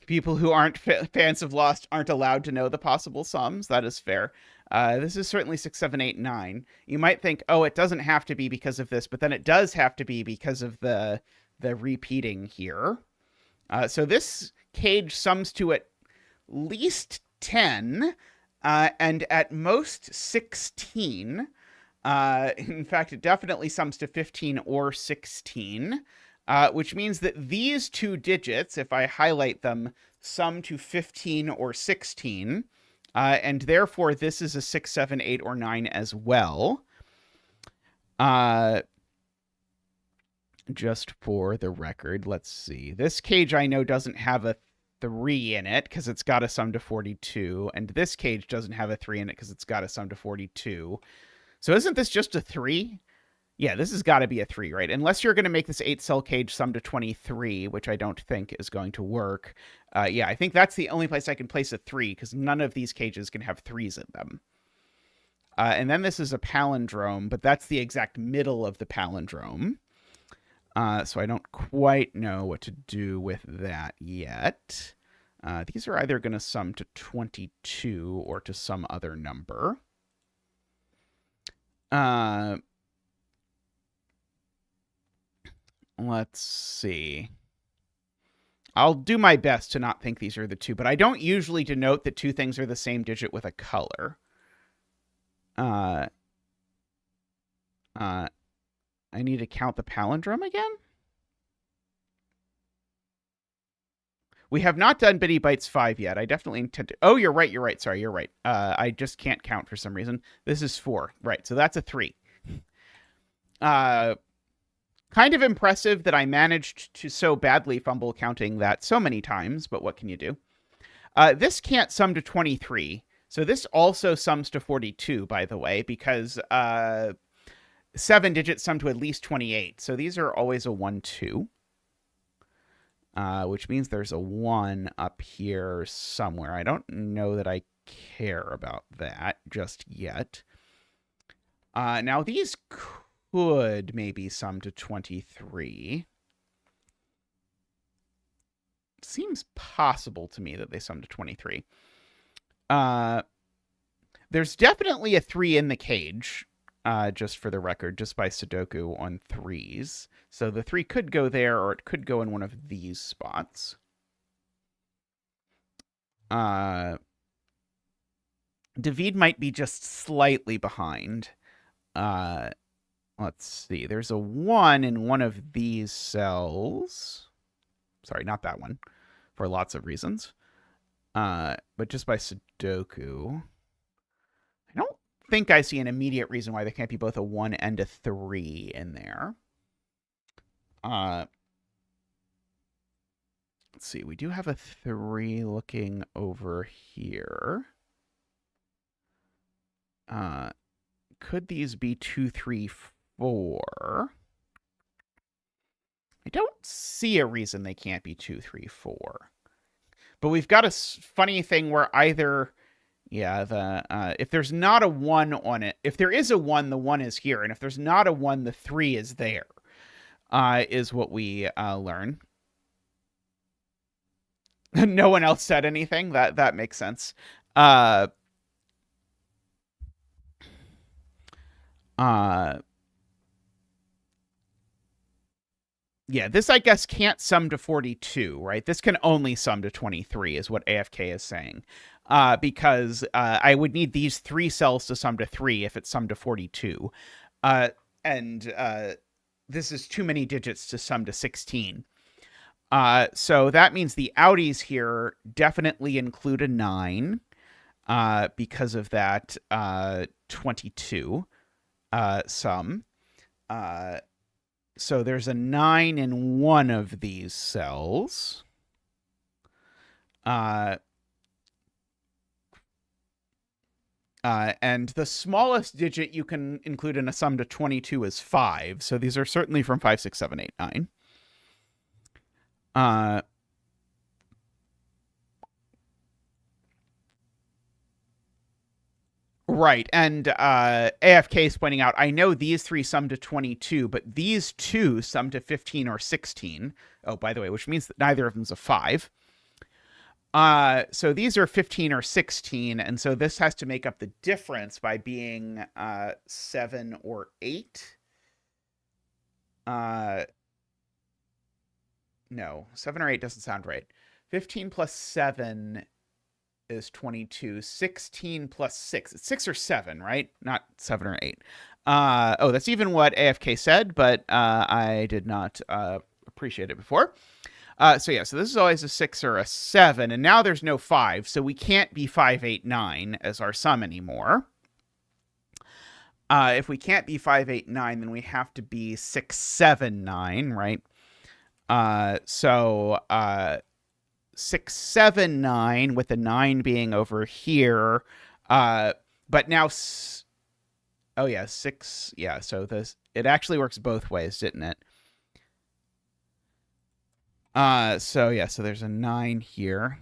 People who aren't fans of Lost aren't allowed to know the possible sums. That is fair. This is certainly 6, 7, 8, 9. You might think, oh, it doesn't have to be because of this, but then it does have to be because of the repeating here. So this cage sums to at least 10, and at most 16. In fact, it definitely sums to 15 or 16, which means that these 2 digits, if I highlight them, sum to 15 or 16, and therefore this is a 6, 7, 8, or 9 as well. Just for the record, let's see. This cage I know doesn't have a 3 in it because it's got a sum to 42, and this cage doesn't have a 3 in it because it's got a sum to 42. So isn't this just a 3? Yeah, this has got to be a 3, right? Unless you're going to make this 8-cell cage sum to 23, which I don't think is going to work. Yeah, I think that's the only place I can place a 3 because none of these cages can have 3s in them. And then this is a palindrome, but that's the exact middle of the palindrome. So I don't quite know what to do with that yet. These are either going to sum to 22 or to some other number. Let's see. I'll do my best to not think these are the 2, but I don't usually denote that 2 things are the same digit with a color. I need to count the palindrome again? We have not done Bitty Bytes 5 yet. I definitely intend to... Oh, you're right. Sorry, you're right. I just can't count for some reason. This is 4. Right, so that's a 3. Kind of impressive that I managed to so badly fumble counting that so many times, but what can you do? This can't sum to 23. So this also sums to 42, by the way, because 7 digits sum to at least 28. So these are always a 1, 2. Which means there's a 1 up here somewhere. I don't know that I care about that just yet. Now, these could maybe sum to 23. Seems possible to me that they sum to 23. There's definitely a 3 in the cage, just for the record, just by Sudoku on 3s. So the 3 could go there, or it could go in one of these spots. David might be just slightly behind. Let's see. There's a 1 in one of these cells. Sorry, not that one, for lots of reasons. But just by Sudoku. I don't think I see an immediate reason why there can't be both a 1 and a 3 in there. Let's see. We do have a 3 looking over here. could these be 2, 3, 4? I don't see a reason they can't be 2, 3, 4. But we've got a funny thing where either, if there's not a 1 on it, if there is a 1, the 1 is here. And if there's not a 1, the 3 is there, is what we learn. No one else said anything. That makes sense. Yeah, this, I guess, can't sum to 42, right? This can only sum to 23, is what AFK is saying. Because I would need these 3 cells to sum to 3 if it summed to 42. And this is too many digits to sum to 16. So that means the outies here definitely include a 9 because of that 22 sum. So there's a 9 in one of these cells. And the smallest digit you can include in a sum to 22 is 5. So these are certainly from 5, 6, 7, 8, 9. Right, and AFK is pointing out, I know these 3 sum to 22, but these 2 sum to 15 or 16. Oh, by the way, which means that neither of them's a 5. So these are 15 or 16, and so this has to make up the difference by being 7 or 8. No, 7 or 8 doesn't sound right. 15 plus 7 is 22. 16 plus 6. It's 6 or 7, right? Not 7 or 8. Oh, that's even what AFK said, but I did not appreciate it before. So this is always a 6 or a 7, and now there's no 5, so we can't be 5, 8, 9 as our sum anymore. If we can't be 5, 8, 9, then we have to be 6, 7, 9, right? 6, 7, 9, with the 9 being over here. But now, 6, so it actually works both ways, didn't it? So there's a 9 here.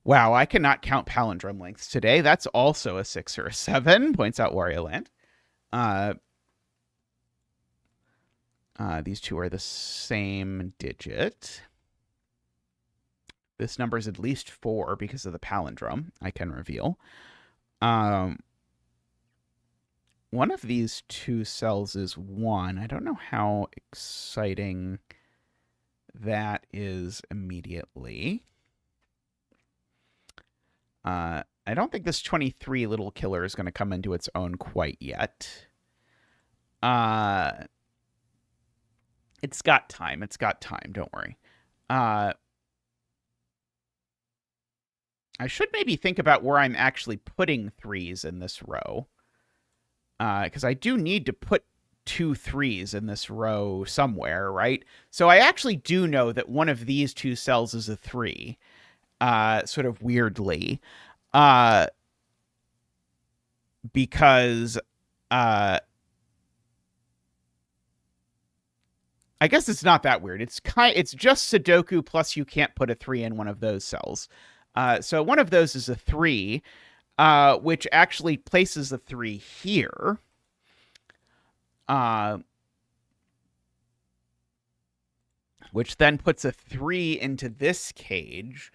Wow, I cannot count palindrome lengths today. That's also a 6 or a 7, points out WarioLand. These two are the same digit. This number is at least 4 because of the palindrome, I can reveal. One of these 2 cells is 1. I don't know how exciting that is immediately. I don't think this 23 little killer is going to come into its own quite yet. It's got time. It's got time. Don't worry. I should maybe think about where I'm actually putting 3s in this row. Because I do need to put 2 3s in this row somewhere, right? So I actually do know that one of these 2 cells is a 3. Sort of weirdly. Because I guess it's not that weird. It's just Sudoku plus you can't put a 3 in one of those cells. So one of those is a 3, which actually places the 3 here. Which then puts a 3 into this cage.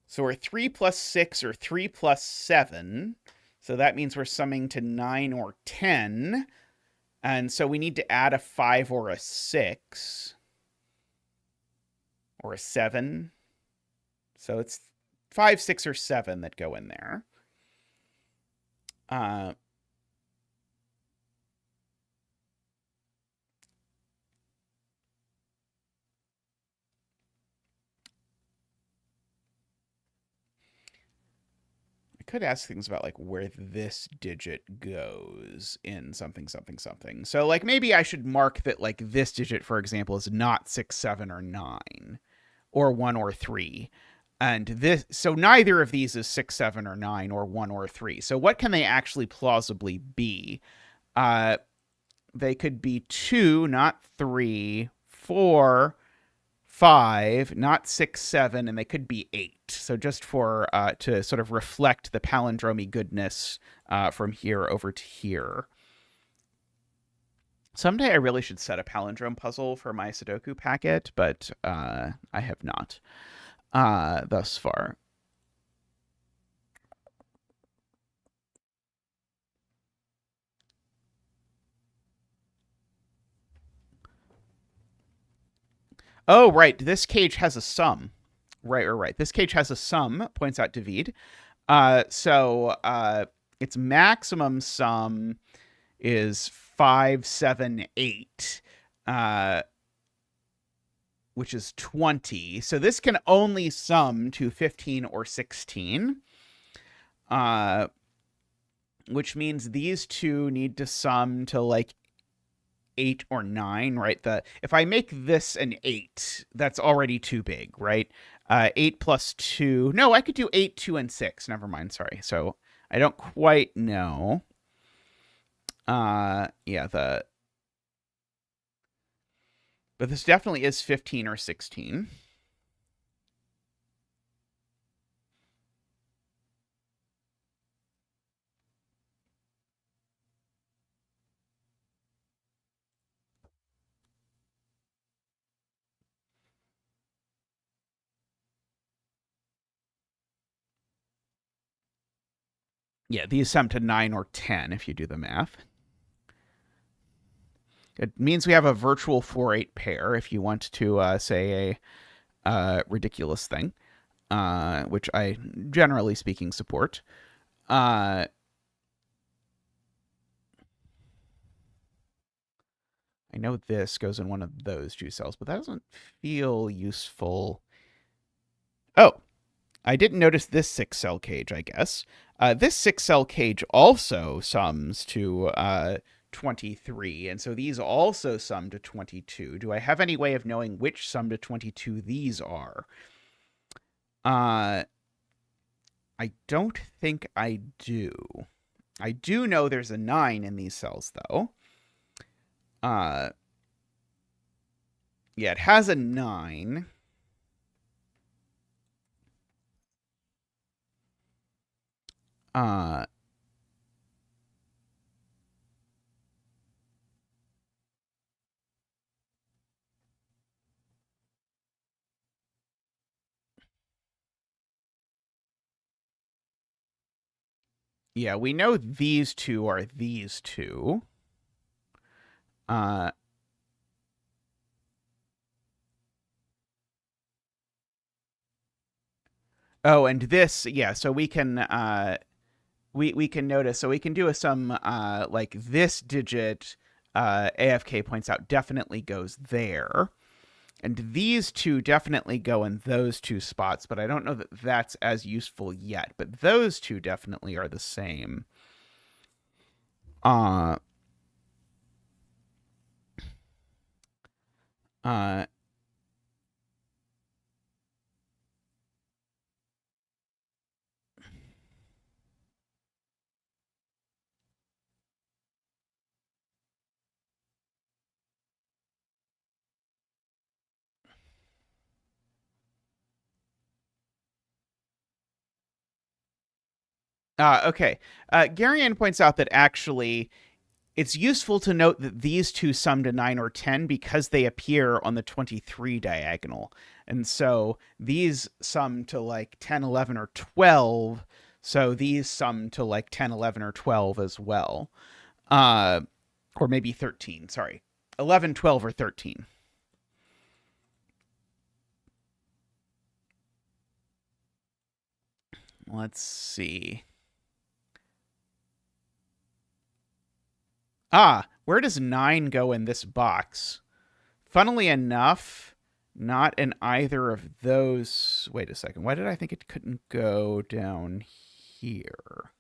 So we're 3 plus 6 or 3 plus 7. So that means we're summing to 9 or 10. And so we need to add a 5 or a 6. Or a 7. So it's 5, 6, or 7 that go in there. Could ask things about like where this digit goes in something, something, something. So like maybe I should mark that like this digit, for example, is not 6, 7, or 9, or 1 or 3. And this, so neither of these is 6, 7, or 9, or 1 or 3. So what can they actually plausibly be? They could be 2, not 3, 4, 5, not 6, 7, and they could be 8. So just for to sort of reflect the palindromy goodness from here over to here. Someday I really should set a palindrome puzzle for my Sudoku packet, but I have not thus far. Oh, right. This cage has a sum. Right. This cage has a sum, points out David. So its maximum sum is 5, 7, 8, which is 20. So this can only sum to 15 or 16, which means these two need to sum to like 8 or 9, right? If I make this an 8, that's already too big, right? 8 plus 2. No, I could do 8, 2, and 6. Never mind, sorry. So I don't quite know. Yeah, but this definitely is 15 or 16. Yeah, these sum to 9 or 10 if you do the math. It means we have a virtual 4-8 pair if you want to say a ridiculous thing, which I, generally speaking, support. I know this goes in one of those two cells, but that doesn't feel useful. Oh, I didn't notice this 6-cell cage, I guess. This 6-cell cage also sums to 23, and so these also sum to 22. Do I have any way of knowing which sum to 22 these are? I don't think I do. I do know there's a 9 in these cells, though. Yeah, it has a 9. Yeah, we know these two are these two. Oh, and this, yeah, so we can we can notice, so we can do some like this digit AFK points out definitely goes there. And these two definitely go in those two spots, but I don't know that that's as useful yet. But those two definitely are the same. Uh, uh, okay. Garion points out that actually it's useful to note that these two sum to 9 or 10 because they appear on the 23 diagonal. And so these sum to like 10, 11, or 12. So these sum to like 10, 11, or 12 as well. Or maybe 13, sorry. 11, 12, or 13. Let's see. Where does 9 go in this box? Funnily enough, not in either of those. Wait a second. Why did I think it couldn't go down here?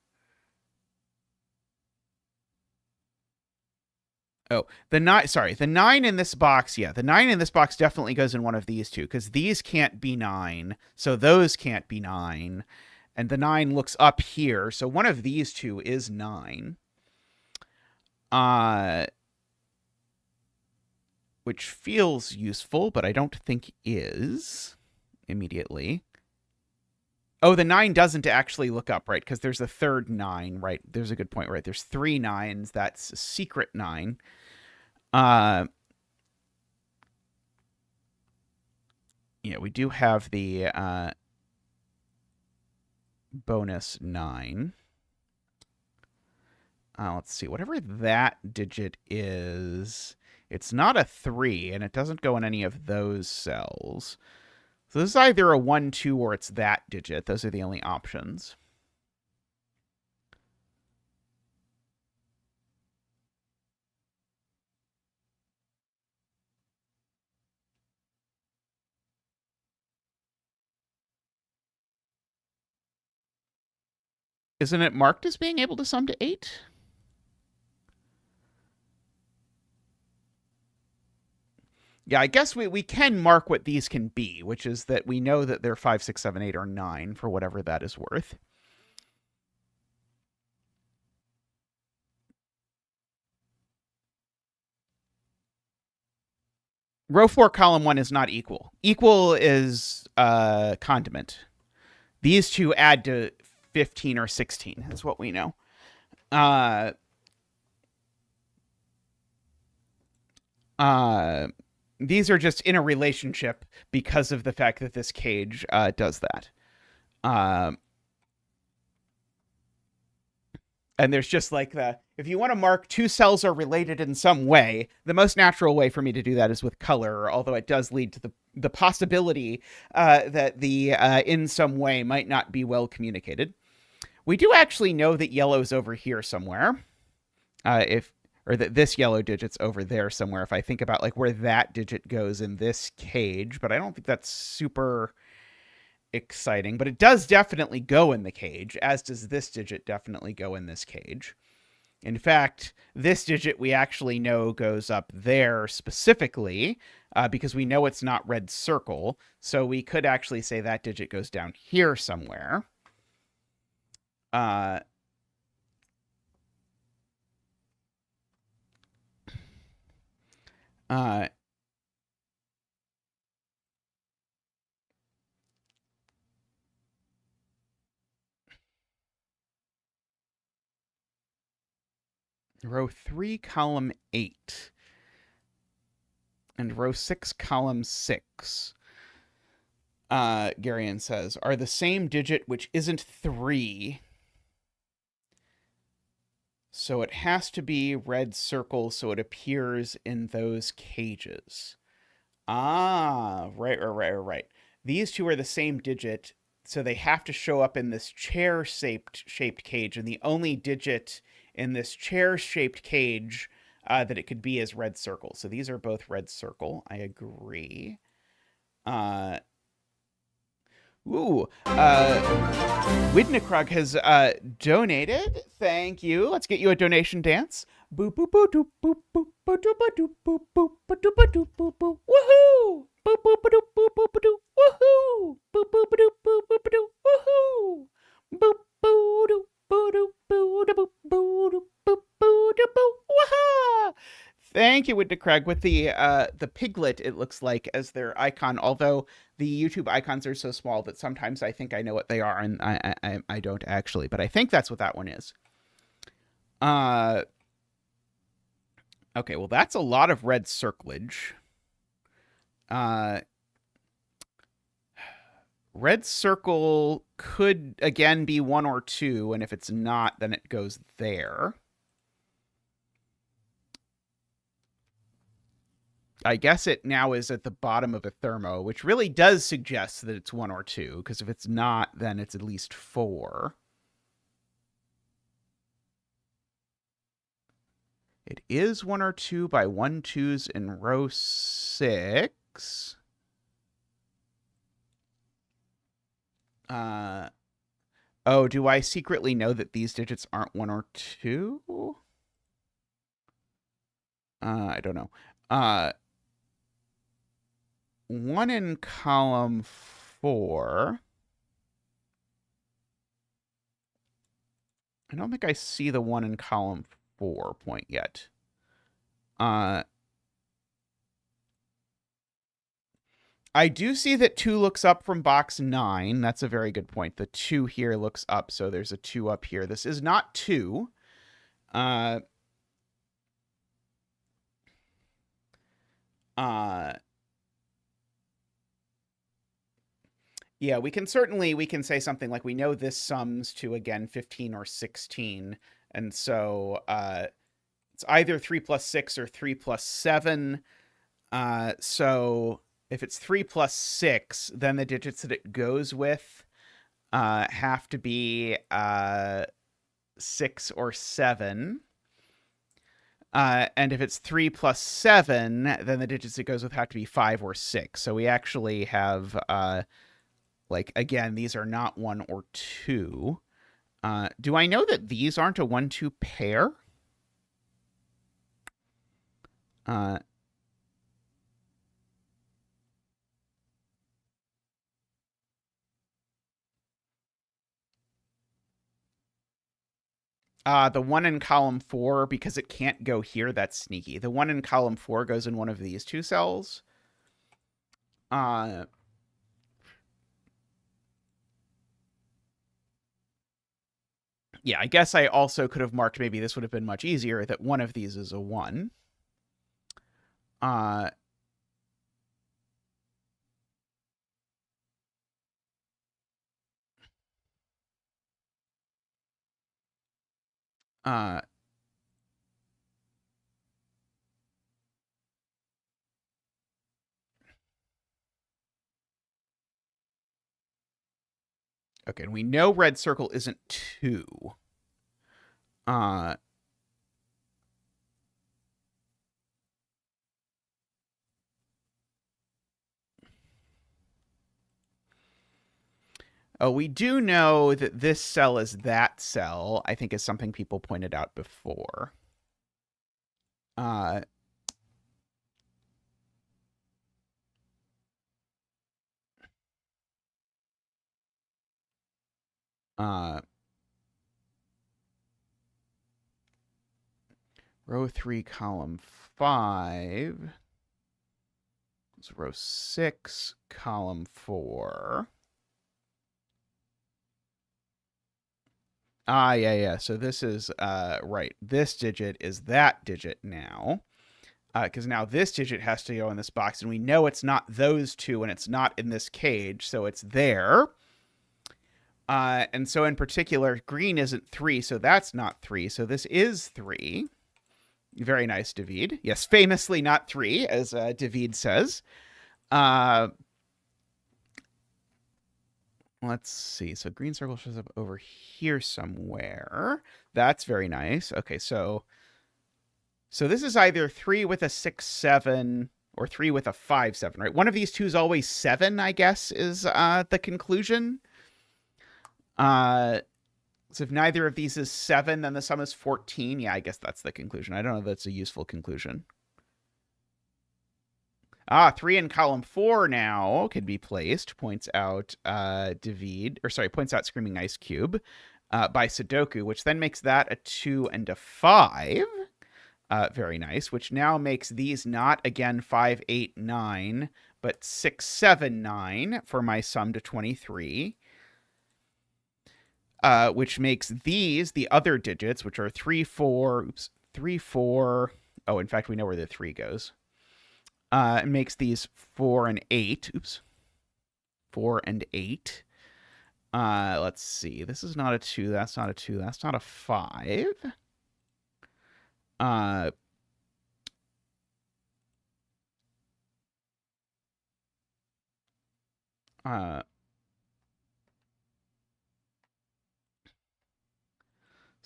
Oh, the 9, sorry, the 9 in this box, yeah, the 9 in this box definitely goes in one of these two, because these can't be 9, so those can't be 9, and the 9 looks up here, so one of these two is 9. Which feels useful, but I don't think is immediately. Oh, the 9 doesn't actually look up, right? Because there's a third 9, right? There's a good point, right? There's 3 9s. That's a secret 9. Yeah, we do have the bonus 9. Let's see. Whatever that digit is, it's not a 3, and it doesn't go in any of those cells. So this is either a 1, 2, or it's that digit. Those are the only options. Isn't it marked as being able to sum to 8? Yeah, I guess we can mark what these can be, which is that we know that they're 5, 6, 7, 8, or 9, for whatever that is worth. Row 4, column 1 is not equal. Equal is condiment. These two add to 15 or 16, is what we know. These are just in a relationship because of the fact that this cage does that. And there's just like if you want to mark two cells are related in some way, the most natural way for me to do that is with color, although it does lead to the possibility that the in some way might not be well communicated. We do actually know that yellow's over here somewhere. Or that this yellow digit's over there somewhere, if I think about like where that digit goes in this cage, but I don't think that's super exciting. But it does definitely go in the cage, as does this digit definitely go in this cage. In fact, this digit we actually know goes up there specifically because we know it's not red circle, so we could actually say that digit goes down here somewhere. Row 3, column 8. And row 6, column 6. Garion says, are the same digit which isn't 3. So it has to be red circle so it appears in those cages. Right. These two are the same digit, so they have to show up in this chair-shaped cage, and the only digit in this chair-shaped cage that it could be is red circle. So these are both red circle. I agree. Widnikrug has donated. Thank you. Let's get you a donation dance. Boop boop boop doop boop boop boop doop boop boop boop boop doop doop boop boop. Woohoo! Boop boop doop boop boop doop. Woohoo! Boop boop doop boop boop doop. Woohoo! Boop boop doop boop doop boop doop boop doop boop doop boop. Waha! Thank you, Widnikrug. With the piglet, it looks like, as their icon, although the YouTube icons are so small that sometimes I think I know what they are, and I don't actually, but I think that's what that one is. Okay, well, that's a lot of red circlage. Red circle could, again, be 1 or 2, and if it's not, then it goes there. I guess it now is at the bottom of a thermo, which really does suggest that it's 1 or 2, because if it's not, then it's at least 4. It is 1 or 2 by 1 2s in row 6. Oh, do I secretly know that these digits aren't 1 or 2? I don't know. 1 in column 4. I don't think I see the 1 in column 4 point yet. I do see that 2 looks up from box 9. That's a very good point. The 2 here looks up, so there's a 2 up here. This is not 2. Yeah, we can say something like, we know this sums to, again, 15 or 16. And so it's either 3 plus 6 or 3 plus 7. So if it's 3 plus 6, then the digits that it goes with have to be 6 or 7. And if it's 3 plus 7, then the digits it goes with have to be 5 or 6. So we actually have, like, again, these are not 1 or 2. Do I know that these aren't a 1-2 pair? The 1 in column 4, because it can't go here, that's sneaky. The 1 in column 4 goes in one of these 2 cells. Yeah, I guess I also could have marked, maybe this would have been much easier, that one of these is a 1. Okay, and we know red circle isn't 2. Oh, we do know that this cell is that cell, I think is something people pointed out before. Row 3, column 5. It's row 6, column 4. Yeah. So this is, right. This digit is that digit now. Because now this digit has to go in this box, and we know it's not those 2, and it's not in this cage, so it's there. And so in particular, green isn't 3, so that's not 3. So this is 3. Very nice, David. Yes, famously not 3, as David says. Let's see. So green circle shows up over here somewhere. That's very nice. Okay, so this is either 3 with a 6, 7, or 3 with a 5, 7, right? One of these two is always 7, I guess, is the conclusion. So if neither of these is 7, then the sum is 14. Yeah, I guess that's the conclusion. I don't know if that's a useful conclusion. 3 in column 4 now could be placed, points out points out Screaming Ice Cube by Sudoku, which then makes that a 2 and a 5. Very nice, which now makes these not, again, 5, 8, 9, but 6, 7, 9 for my sum to 23. Which makes these the other digits, which are 3, 4, 3, 4. Oh, in fact, we know where the 3 goes. It makes these 4 and 8. 4 and 8. Let's see. This is not a 2. That's not a 2. That's not a 5.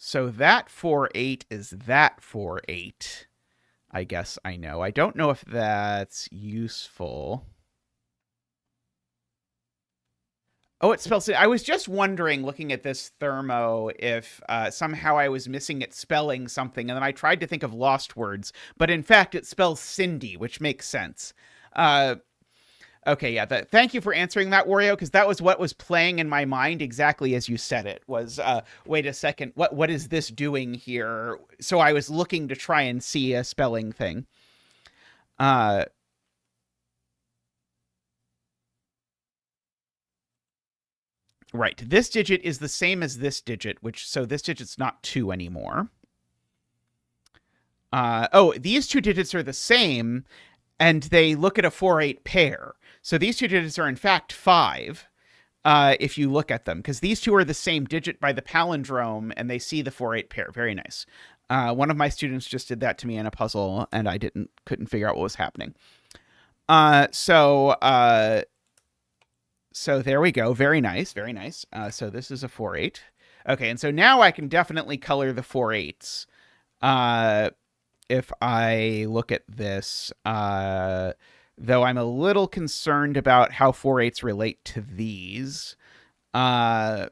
So that 4, 8 is that 4, 8. I guess I know. I don't know if that's useful. Oh, it spells it. I was just wondering, looking at this Thermo, if somehow I was missing it spelling something, and then I tried to think of lost words, but in fact, it spells Cindy, which makes sense. Uh, okay, yeah. Thank you for answering that, Wario, because that was what was playing in my mind exactly as you said it. Was wait a second, what is this doing here? So I was looking to try and see a spelling thing. Uh, right. This digit is the same as this digit, which so this digit's not 2 anymore. Oh, these two digits are the same, and they look at a 4-8 pair. So these two digits are in fact 5, if you look at them, because these two are the same digit by the palindrome, and they see the 4-8 pair. Very nice. One of my students just did that to me in a puzzle, and I couldn't figure out what was happening. So there we go. Very nice, very nice. So this is a 4-8. Okay, and so now I can definitely color the 4-8s. If I look at this, though I'm a little concerned about how 4-8s relate to these. But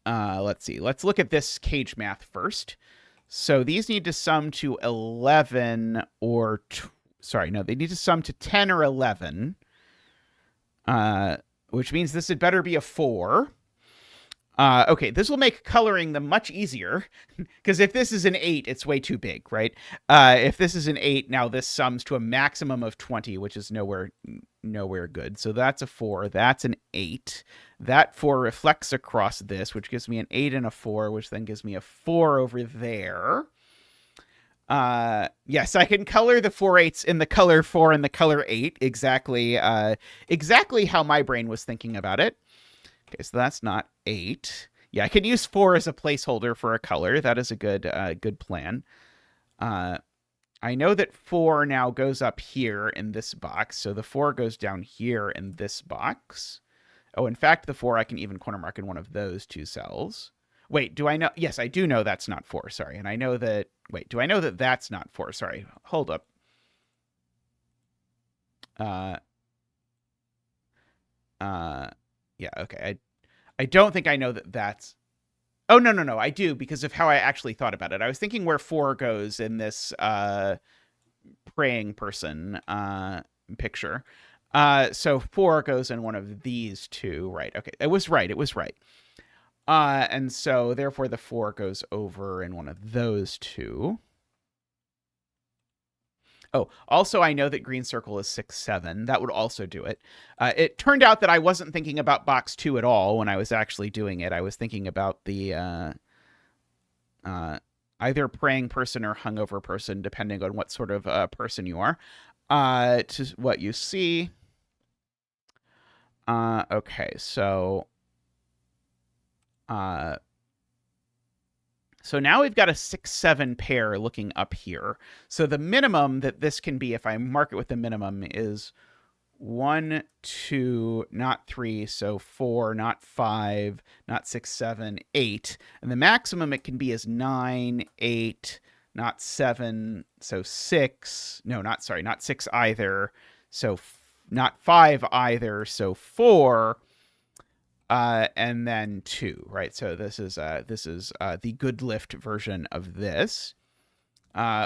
let's see. Let's look at this cage math first. So these need to sum to 11 or... sorry, no, they need to sum to 10 or 11. Which means this had better be a 4. Okay, this will make coloring them much easier, because if this is an 8, it's way too big, right? If this is an 8, now this sums to a maximum of 20, which is nowhere good. So that's a 4. That's an 8. That 4 reflects across this, which gives me an 8 and a 4, which then gives me a 4 over there. Yes, I can color the 4-8s in the color 4 and the color 8, exactly how my brain was thinking about it. Okay, so that's not 8. Yeah, I could use 4 as a placeholder for a color. That is a good plan. I know that 4 now goes up here in this box, so the 4 goes down here in this box. Oh, in fact, the 4 I can even corner mark in one of those two cells. Wait, do I know? Yes, I do know that's not 4, sorry. And I know that... wait, do I know that that's not 4? Sorry, hold up. Yeah, okay. I don't think I know that that's... oh, no. I do, because of how I actually thought about it. I was thinking where 4 goes in this praying person picture. So 4 goes in one of these two. Right, okay. It was right. And so, therefore, the 4 goes over in one of those two. Oh, also, I know that green circle is 6, 7. That would also do it. It turned out that I wasn't thinking about box 2 at all when I was actually doing it. I was thinking about the either praying person or hungover person, depending on what sort of person you are. To what you see. Okay, so... so now we've got a 6, 7 pair looking up here. So the minimum that this can be, if I mark it with the minimum, is 1, 2, not 3, so 4, not 5, not 6, 7, 8. And the maximum it can be is 9, 8, not 7, so 6. No, not 6 either. So not 5 either, so 4. And then 2, right? So this is the good lift version of this,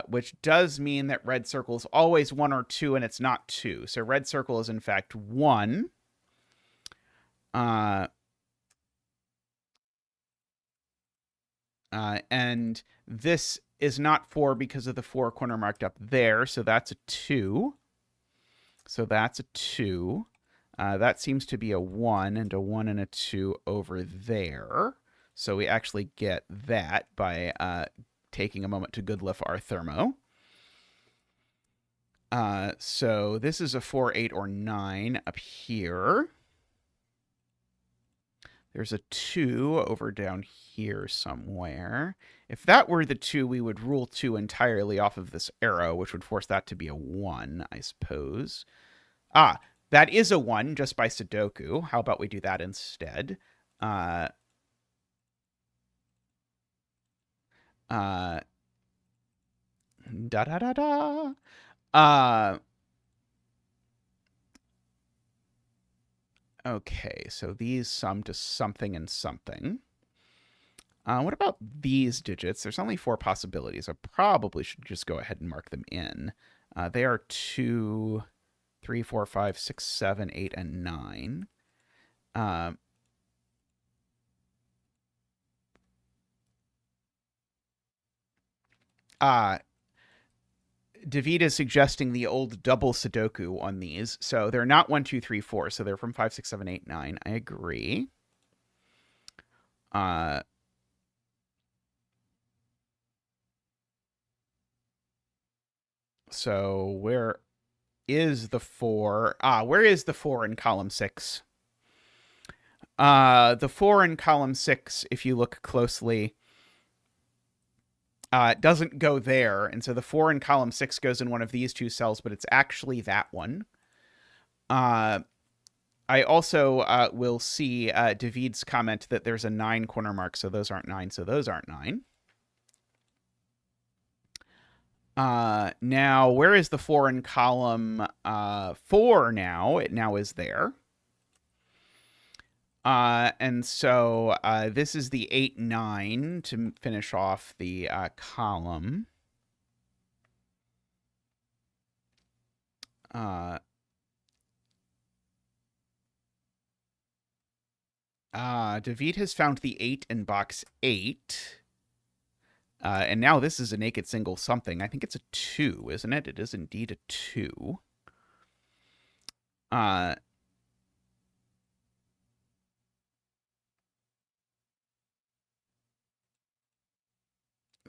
which does mean that red circle is always 1 or 2, and it's not 2. So red circle is in fact 1. And this is not 4 because of the 4 corner marked up there. So that's a 2. So that's a 2. That seems to be a 1 and a 1 and a 2 over there. So we actually get that by taking a moment to good lift our Thermo. So this is a 4, 8, or 9 up here. There's a 2 over down here somewhere. If that were the 2, we would rule 2 entirely off of this arrow, which would force that to be a 1, I suppose. Ah, that is a 1 just by Sudoku. How about we do that instead? Okay, so these sum to something and something. What about these digits? There's only 4 possibilities. I probably should just go ahead and mark them in. They are 2, 3, 4, 5, 6, 7, 8, and 9. David is suggesting the old double Sudoku on these. So they're not 1, 2, 3, 4. So they're from 5, 6, 7, 8, 9. I agree. So where is the 4? Where is the 4 in column 6? The 4 in column 6, if you look closely, doesn't go there. And so the 4 in column 6 goes in one of these 2 cells, but it's actually that one. I also will see David's comment that there's a 9 corner mark, so those aren't 9, so those aren't 9. Now, where is the 4 in column 4 now? It now is there. And so this is the 8, 9 to finish off the column. David has found the 8 in box 8. And now this is a naked single something. I think it's a 2, isn't it? It is indeed a 2.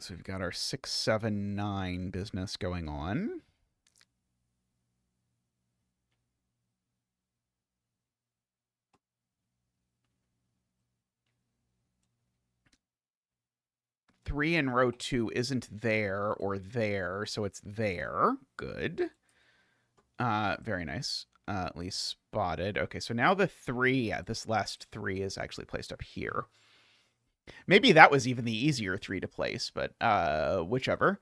So we've got our 6, 7, 9 business going on. Three in row 2 isn't there or there, so it's there. Good. Very nice. At least spotted. Okay, so now the 3, this last 3 is actually placed up here. Maybe that was even the easier 3 to place, but whichever.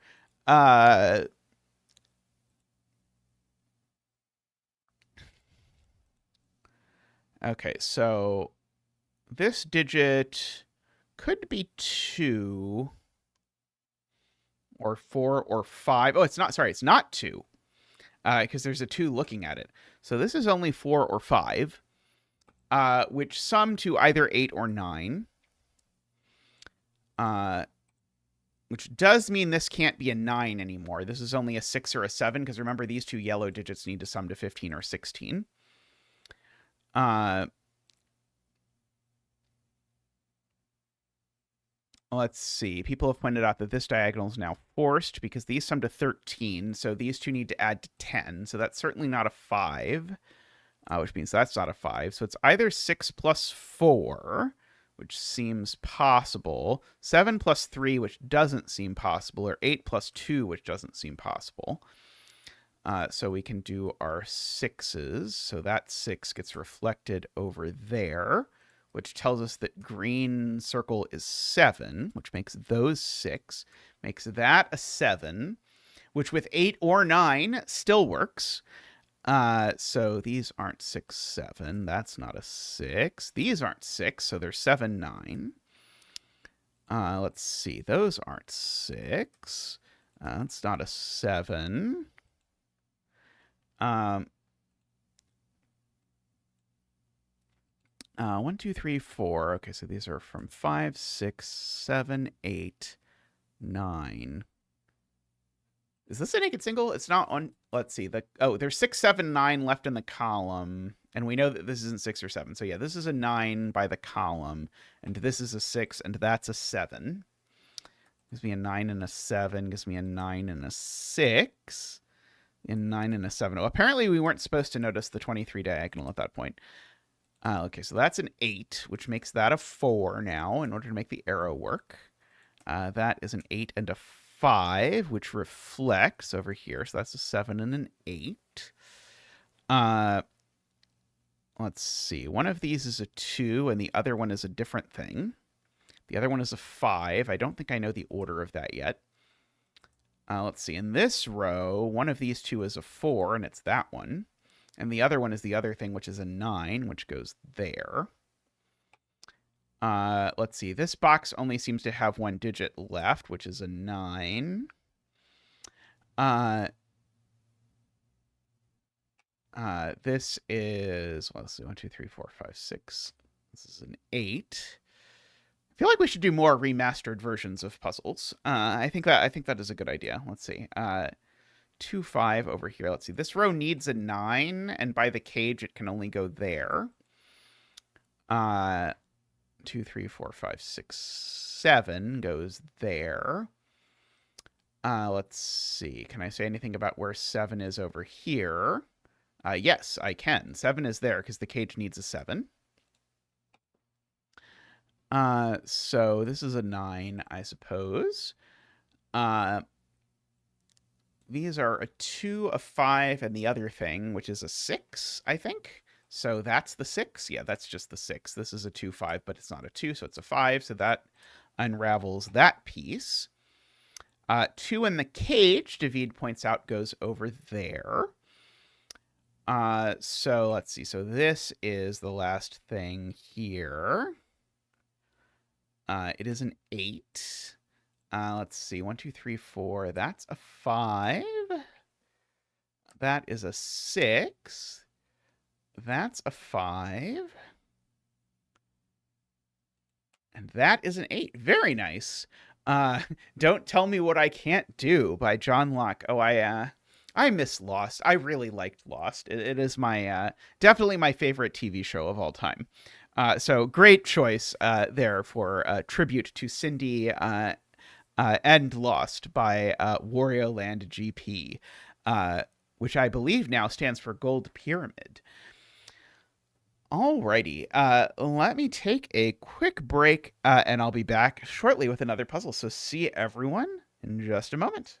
Okay, so this digit could be 2 or 4 or 5. Oh, it's not. Sorry, it's not 2 because there's a 2 looking at it. So this is only 4 or 5, which sum to either 8 or 9. Which does mean this can't be a 9 anymore. This is only a 6 or a 7, because remember, these 2 yellow digits need to sum to 15 or 16. Let's see. People have pointed out that this diagonal is now forced because these sum to 13, so these 2 need to add to 10. So that's certainly not a 5, which means that's not a 5. So it's either 6 plus 4, which seems possible, 7 plus 3, which doesn't seem possible, or 8 plus 2, which doesn't seem possible. So we can do our 6s. So that 6 gets reflected over there, which tells us that green circle is 7, which makes those 6, makes that a 7, which with 8 or 9 still works. So these aren't 6, 7. That's not a 6. These aren't 6, so they're 7, 9. Let's see. Those aren't 6. That's not a 7. 1, 2, 3, 4. Okay, so these are from 5, 6, 7, 8, 9. Is this a naked single? It's not on. Let's see. There's 6, 7, 9 left in the column. And we know that this isn't 6 or 7. So yeah, this is a 9 by the column. And this is a 6, and that's a 7. Gives me a 9 and a 7. Gives me a 9 and a 6. And 9 and a 7. Oh, apparently we weren't supposed to notice the 23 diagonal at that point. Okay, so that's an 8, which makes that a 4 now in order to make the arrow work. That is an 8 and a 5, which reflects over here. So that's a 7 and an 8. Let's see. One of these is a 2, and the other one is a different thing. The other one is a 5. I don't think I know the order of that yet. Let's see. In this row, one of these 2 is a 4, and it's that one. And the other one is the other thing, which is a 9, which goes there. Let's see. This box only seems to have one digit left, which is a 9. This is, well, let's see, 1, 2, 3, 4, 5, 6. This is an 8. I feel like we should do more remastered versions of puzzles. I think that is a good idea. Let's see. 2, 5 over here. Let's see. This row needs a 9, and by the cage, it can only go there. 2, 3, 4, 5, 6, 7 goes there. Let's see. Can I say anything about where 7 is over here? Yes, I can. 7 is there because the cage needs a 7. So this is a 9, I suppose. These are a 2, a 5, and the other thing, which is a 6, I think. So that's the 6. Yeah, that's just the 6. This is a 2, 5, but it's not a 2, so it's a 5. So that unravels that piece. 2 in the cage, David points out, goes over there. So let's see. So this is the last thing here. It is an 8. Let's see. 1, 2, 3, 4. That's a 5. That is a 6. That's a 5. And that is an 8. Very nice. Don't Tell Me What I Can't Do by John Locke. Oh, I miss Lost. I really liked Lost. It is my definitely my favorite TV show of all time. So great choice there for tribute to Cindy and Lost by WarioLandGP, which I believe now stands for Gold Pyramid. Alrighty, let me take a quick break, and I'll be back shortly with another puzzle. So see everyone in just a moment.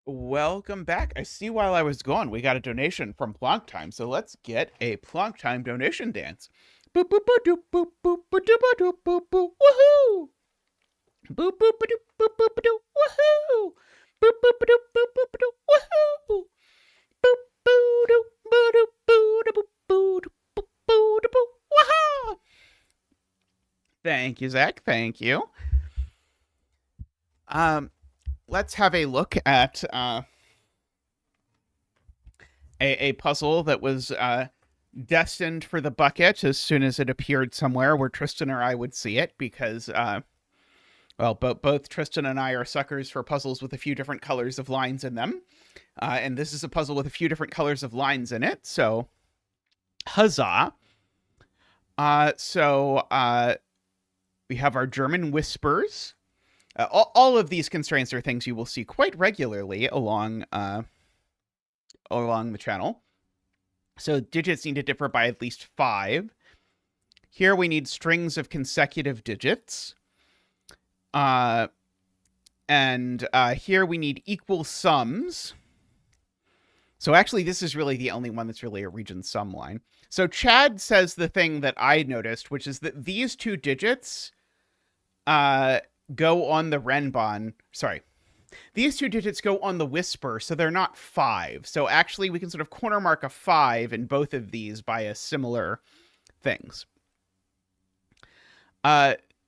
Welcome back. I see while I was gone, we got a donation from Plonk Time, so let's get a Plonk Time donation dance. Boop boop boop doop boop boop boop doop boop boop boop. Woohoo! Boop boop boop boop boop boop. Woohoo! Boop boop boop boop boop boop. Woohoo! Boop boop doop boop doop boop boop boop boop boop. Woohoo! Thank you, Zach. Thank you. Let's have a look at a puzzle that was destined for the bucket as soon as it appeared somewhere where Tristan or I would see it, because both Tristan and I are suckers for puzzles with a few different colors of lines in them, and this is a puzzle with a few different colors of lines in it, so huzzah. We have our German whispers. All of these constraints are things you will see quite regularly along the channel. So digits need to differ by at least 5. Here we need strings of consecutive digits. And here we need equal sums. So actually, this is really the only one that's really a region sum line. So Chad says the thing that I noticed, which is that these two digits go on the Renbon. Sorry. These two digits go on the whisper, so they're not 5. So actually, we can sort of corner mark a 5 in both of these by a similar things.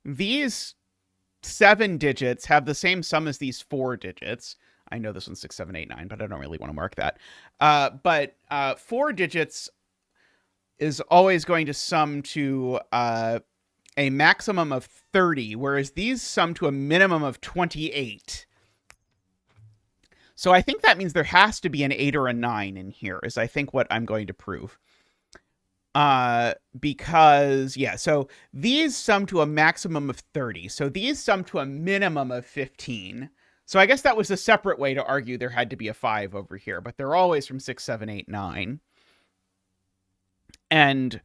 These 7 digits have the same sum as these 4 digits. I know this one's 6, 7, 8, 9, but I don't really want to mark that. But 4 digits is always going to sum to a maximum of 30, whereas these sum to a minimum of 28. So I think that means there has to be an 8 or a 9 in here, is I think what I'm going to prove. Because, yeah, so these sum to a maximum of 30. So these sum to a minimum of 15. So I guess that was a separate way to argue there had to be a 5 over here, but they're always from 6, 7, 8, 9. And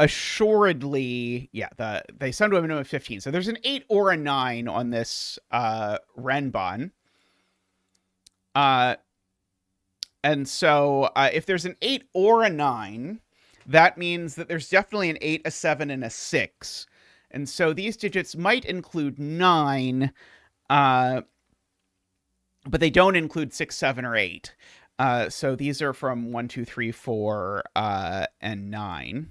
assuredly, yeah, they sum to a minimum of 15. So there's an 8 or a 9 on this Renbon. And so if there's an 8 or a 9, that means that there's definitely an 8, a 7, and a 6. And so these digits might include 9, but they don't include 6, 7, or 8. So these are from 1, 2, 3, 4, and 9.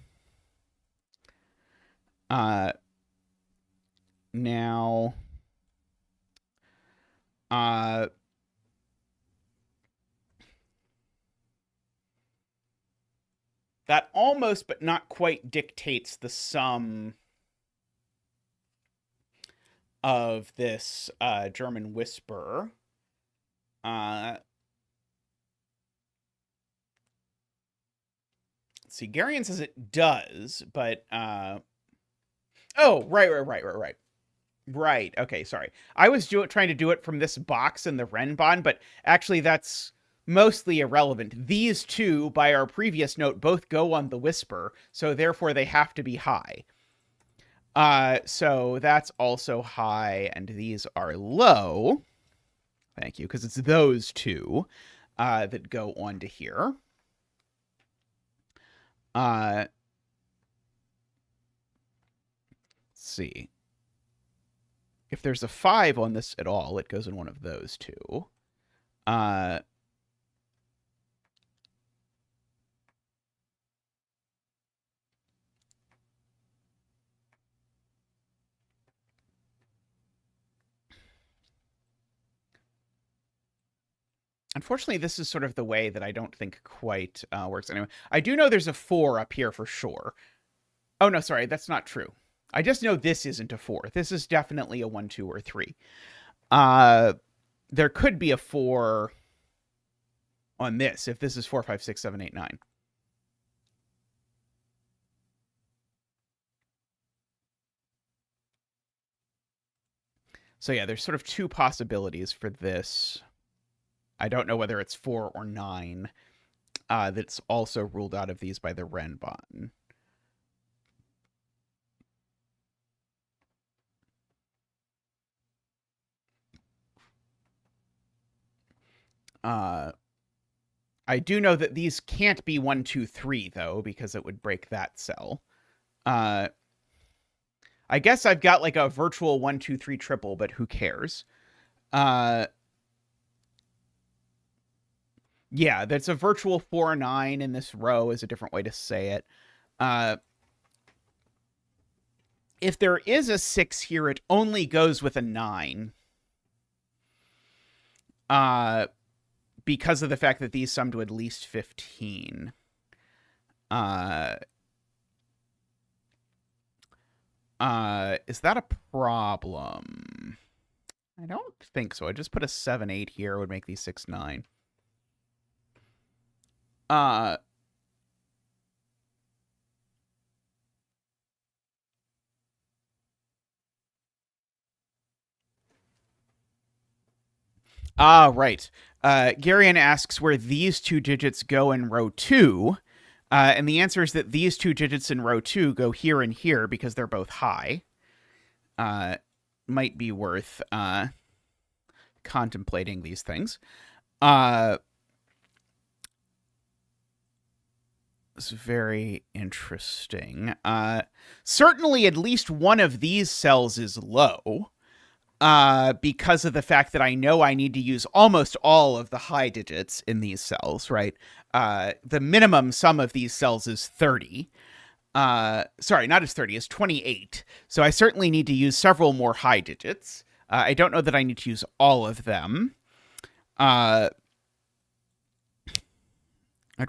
Now, that almost but not quite dictates the sum of this German whisper. Let's see, Garion says it does, but oh, right. Right. Okay, sorry. I was trying to do it from this box in the Renbon, but actually that's mostly irrelevant. These two, by our previous note, both go on the whisper, so therefore they have to be high. So that's also high, and these are low. Thank you, because it's those two that go on to here. Let's see. If there's a 5 on this at all, it goes in one of those two. Unfortunately, this is sort of the way that I don't think quite works. Anyway, I do know there's a 4 up here for sure. Oh, no, sorry, that's not true. I just know this isn't a 4. This is definitely a 1, 2, or 3. There could be a 4 on this if this is 4, 5, 6, 7, 8, 9. So yeah, there's sort of two possibilities for this. I don't know whether it's 4 or 9 that's also ruled out of these by the Renbon. I do know that these can't be 1, 2, 3, though, because it would break that cell. I guess I've got like a virtual 1, 2, 3 triple, but who cares? Yeah, that's a virtual 4, 9 in this row is a different way to say it. If there is a 6 here, it only goes with a 9. Because of the fact that these sum to at least 15. Is that a problem? I don't think so. I just put a 7, 8 here. It would make these 6, 9. Right. Garion asks where these 2 digits go in row 2. And the answer is that these 2 digits in row 2 go here and here because they're both high. Might be worth contemplating these things. It's very interesting. Certainly at least one of these cells is low. Because of the fact that I know I need to use almost all of the high digits in these cells, right? The minimum sum of these cells is 30. Sorry, not as 30, as 28. So I certainly need to use several more high digits. I don't know that I need to use all of them. I'd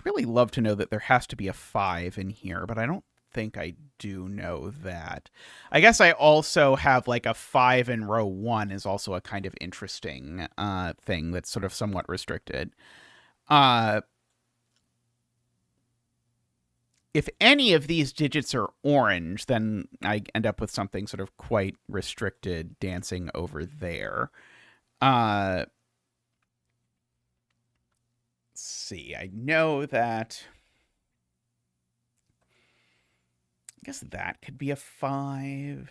really love to know that there has to be a 5 in here, but I don't think I do know that. I guess I also have like a 5 in row 1 is also a kind of interesting thing that's sort of somewhat restricted. If any of these digits are orange, then I end up with something sort of quite restricted dancing over there. Let's see. I know that... I guess that could be a 5.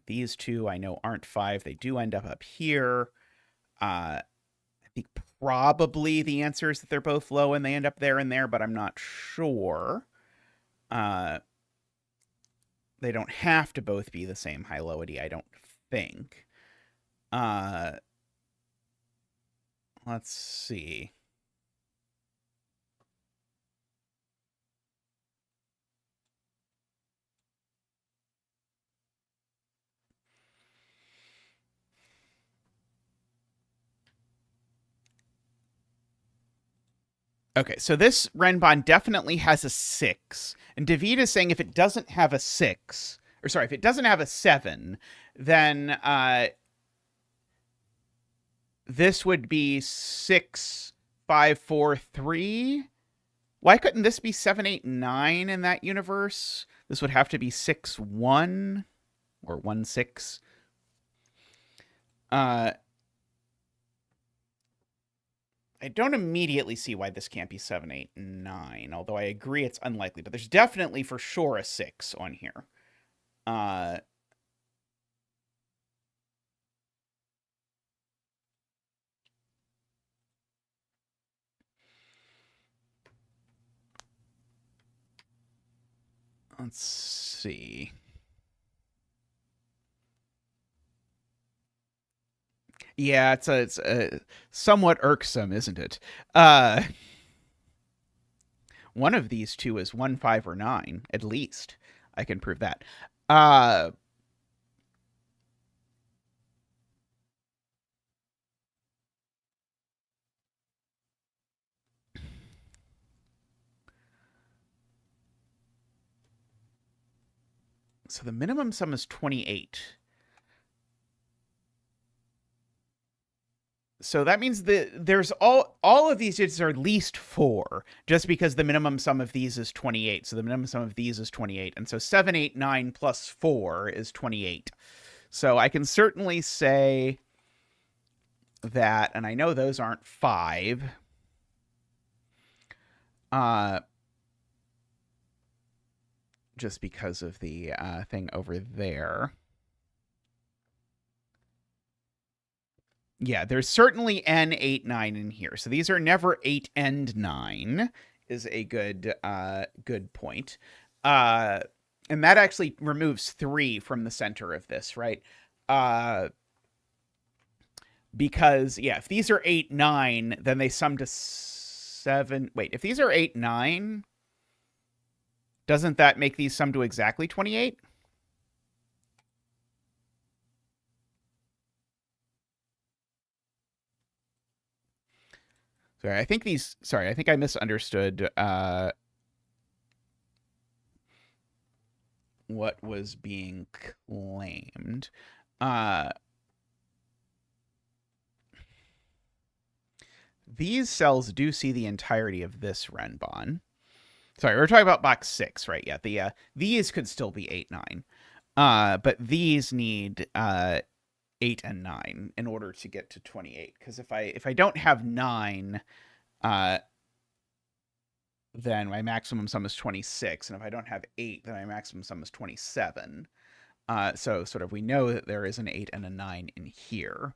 These 2 I know aren't 5. They do end up here. I think probably the answer is that they're both low and they end up there and there, but I'm not sure. They don't have to both be the same high-lowity, I don't think. Let's see. Okay, so this Renbon definitely has a 6. And David is saying if it doesn't have a 6, or sorry, if it doesn't have a 7, then this would be 6, 5, 4, 3. Why couldn't this be 7, 8, 9 in that universe? This would have to be 6, 1, or 1, 6. I don't immediately see why this can't be 7, 8, 9, although I agree it's unlikely. But there's definitely for sure a 6 on here. Let's see. Yeah, it's a somewhat irksome, isn't it? One of these 2 is 1, 5, or 9, at least. I can prove that. So the minimum sum is 28. So that means that there's all of these digits are at least 4, just because the minimum sum of these is 28. So the minimum sum of these is 28. And so 7, 8, 9 plus 4 is 28. So I can certainly say that, and I know those aren't 5. Just because of the thing over there. Yeah, there's certainly n 8, 9 in here. So these are never 8 and 9 is a good point. And that actually removes 3 from the center of this, right? Because, yeah, if these are 8, 9, then they sum to 7. Wait, if these are 8, 9, doesn't that make these sum to exactly 28? Sorry, I think I misunderstood what was being claimed. These cells do see the entirety of this Renbon. Sorry, we're talking about box 6, right? Yeah, these could still be 8, 9. But these need 8 and 9 in order to get to 28. Because if I don't have 9, then my maximum sum is 26. And if I don't have 8, then my maximum sum is 27. So sort of we know that there is an 8 and a 9 in here.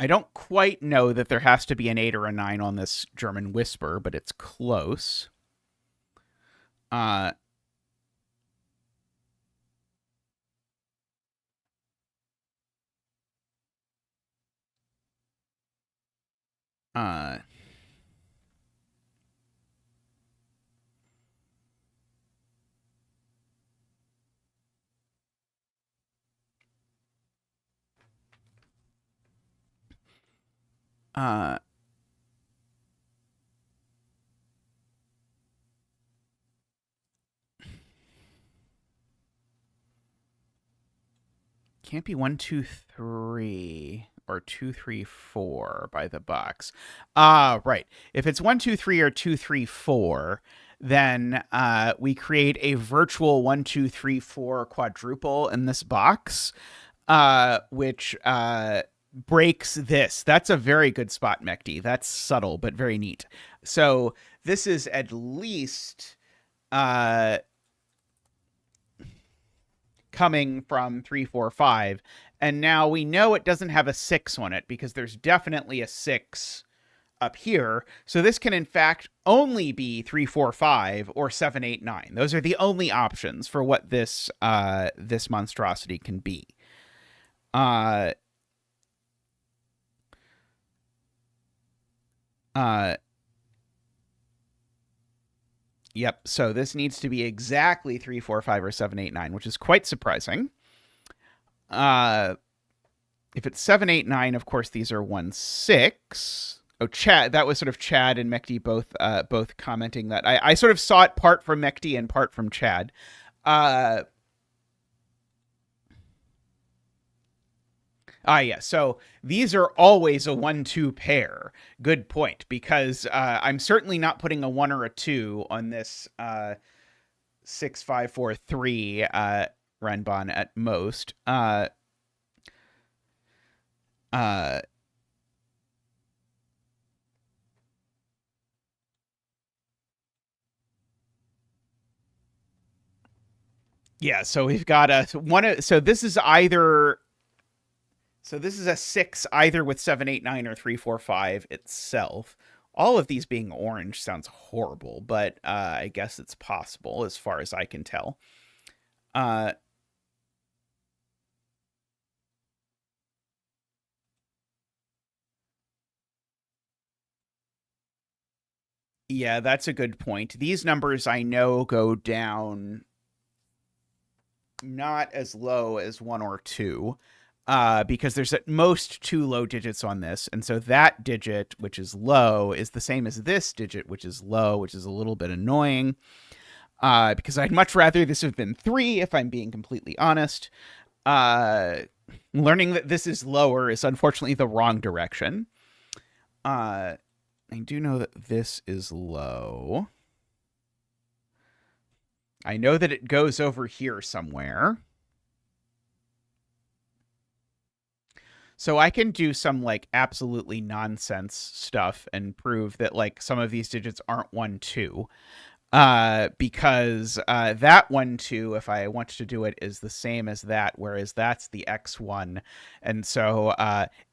I don't quite know that there has to be an 8 or a 9 on this German Whisper, but it's close. Can't be 1, 2, 3 or 2, 3, 4 by the box. Right. If it's 1, 2, 3 or 2, 3, 4, then we create a virtual 1, 2, 3, 4 quadruple in this box, which breaks this. That's a very good spot, Mekti. That's subtle, but very neat. So this is at least coming from 3, 4, 5. And now we know it doesn't have a 6 on it because there's definitely a 6 up here. So this can in fact only be 3, 4, 5 or 7, 8, 9. Those are the only options for what this this monstrosity can be. Yep, so this needs to be exactly 3, 4, 5, or 7, 8, 9, which is quite surprising. If it's 7, 8, 9, of course, these are 1, 6. Oh, Chad, that was sort of Chad and Mekti both commenting that. I sort of saw it part from Mekti and part from Chad. Yeah. So these are always a 1, 2 pair. Good point, because I'm certainly not putting a 1 or a 2 on this 6, 5, 4, 3 Renbon at most. Yeah, so we've got a one. So this is either. So this is a 6 either with 7, 8, 9 or 3, 4, 5 itself. All of these being orange sounds horrible, but I guess it's possible as far as I can tell. Yeah, that's a good point. These numbers I know go down not as low as 1 or 2. Because there's at most 2 low digits on this. And so that digit, which is low, is the same as this digit, which is low, which is a little bit annoying. Because I'd much rather this have been 3, if I'm being completely honest. Learning that this is lower is unfortunately the wrong direction. I do know that this is low. I know that it goes over here somewhere. So I can do some like absolutely nonsense stuff and prove that like some of these digits aren't 1, 2. because that one too, if I want to do it, is the same as that, whereas that's the X one. And so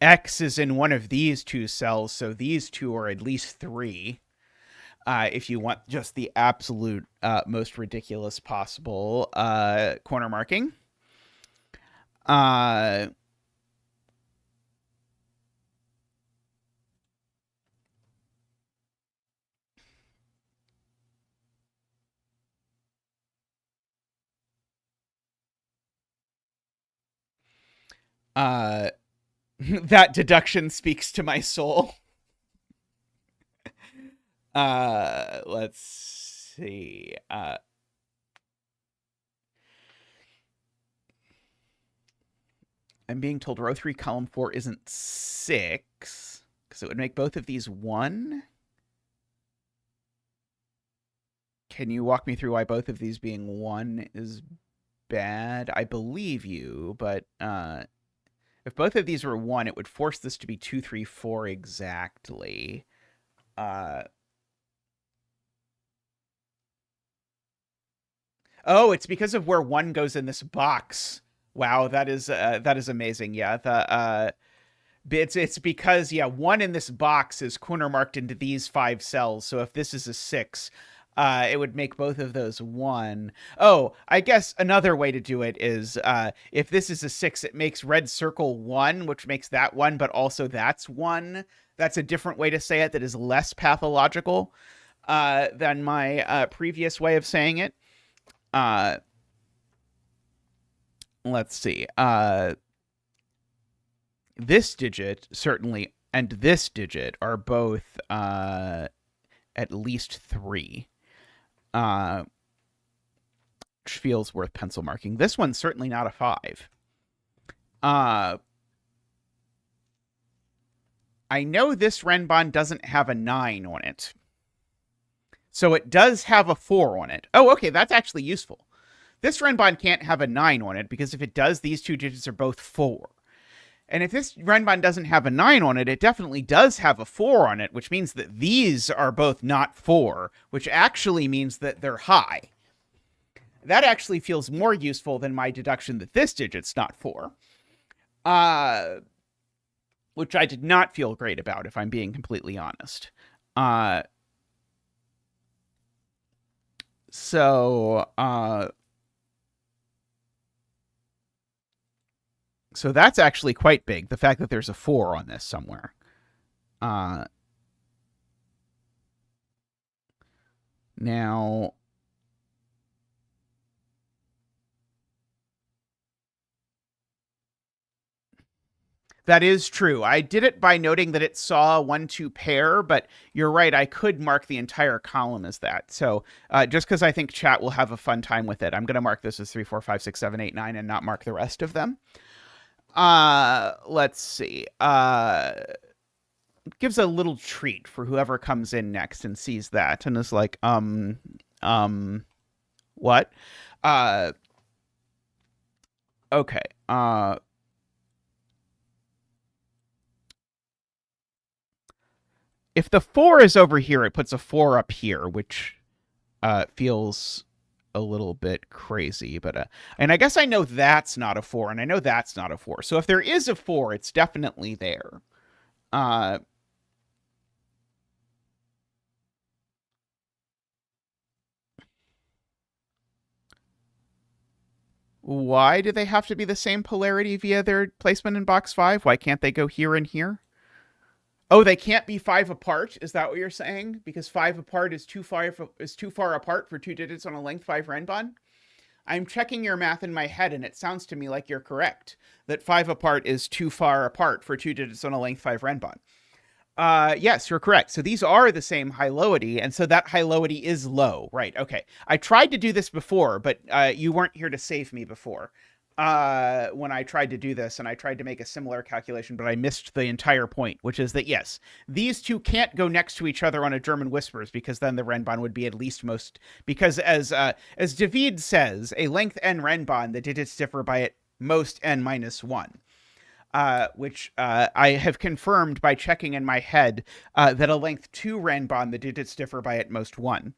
X is in one of these two cells, so these two are at least 3. If you want just the absolute most ridiculous possible corner marking. That deduction speaks to my soul. Let's see. I'm being told row 3, column 4 isn't 6, because it would make both of these 1. Can you walk me through why both of these being 1 is bad? I believe you, but if both of these were 1, it would force this to be 2, 3, 4 exactly. Oh, it's because of where 1 goes in this box. Wow, that is amazing. Yeah, it's because 1 in this box is corner marked into these 5 cells. So if this is a 6, it would make both of those 1. Oh, I guess another way to do it is if this is a 6, it makes red circle 1, which makes that 1, but also that's 1. That's a different way to say it that is less pathological than my previous way of saying it. Let's see. This digit, certainly, and this digit are both at least 3. Which feels worth pencil marking. This one's certainly not a 5. I know this Renbon doesn't have a 9 on it. So it does have a 4 on it. Oh, okay, that's actually useful. This Renbon can't have a 9 on it, because if it does, these two digits are both 4. And if this Renbon doesn't have a 9 on it, it definitely does have a 4 on it, which means that these are both not 4, which actually means that they're high. That actually feels more useful than my deduction that this digit's not 4. Which I did not feel great about, if I'm being completely honest. So that's actually quite big, the fact that there's a 4 on this somewhere. Now, that is true. I did it by noting that it saw 1-2 pair, but you're right. I could mark the entire column as that. So just because I think chat will have a fun time with it, I'm going to mark this as 3, 4, 5, 6, 7, 8, 9, and not mark the rest of them. Let's see. Gives a little treat for whoever comes in next and sees that and is like, what? Okay. If the 4 is over here, it puts a 4 up here, which feels a little bit crazy. But and I guess I know that's not a 4, and I know that's not a 4. So if there is a 4, it's definitely there. Why do they have to be the same polarity via their placement in box 5? Why can't they go here and here? Oh, they can't be 5 apart? Is that what you're saying? Because 5 apart is too far apart for 2 digits on a length 5 Renbon? I'm checking your math in my head, and it sounds to me like you're correct. That 5 apart is too far apart for 2 digits on a length 5 Renbon. Yes, you're correct. So these are the same high-lowity, and so that high-lowity is low. Right, okay. I tried to do this before, but you weren't here to save me before. When I tried to do this, and I tried to make a similar calculation, but I missed the entire point, which is that, yes, these two can't go next to each other on a German Whispers, because then the Renbon would be at least most... Because as David says, a length n Renbon, the digits differ by at most n minus 1. Which I have confirmed by checking in my head that a length 2 Renbon, the digits differ by at most 1.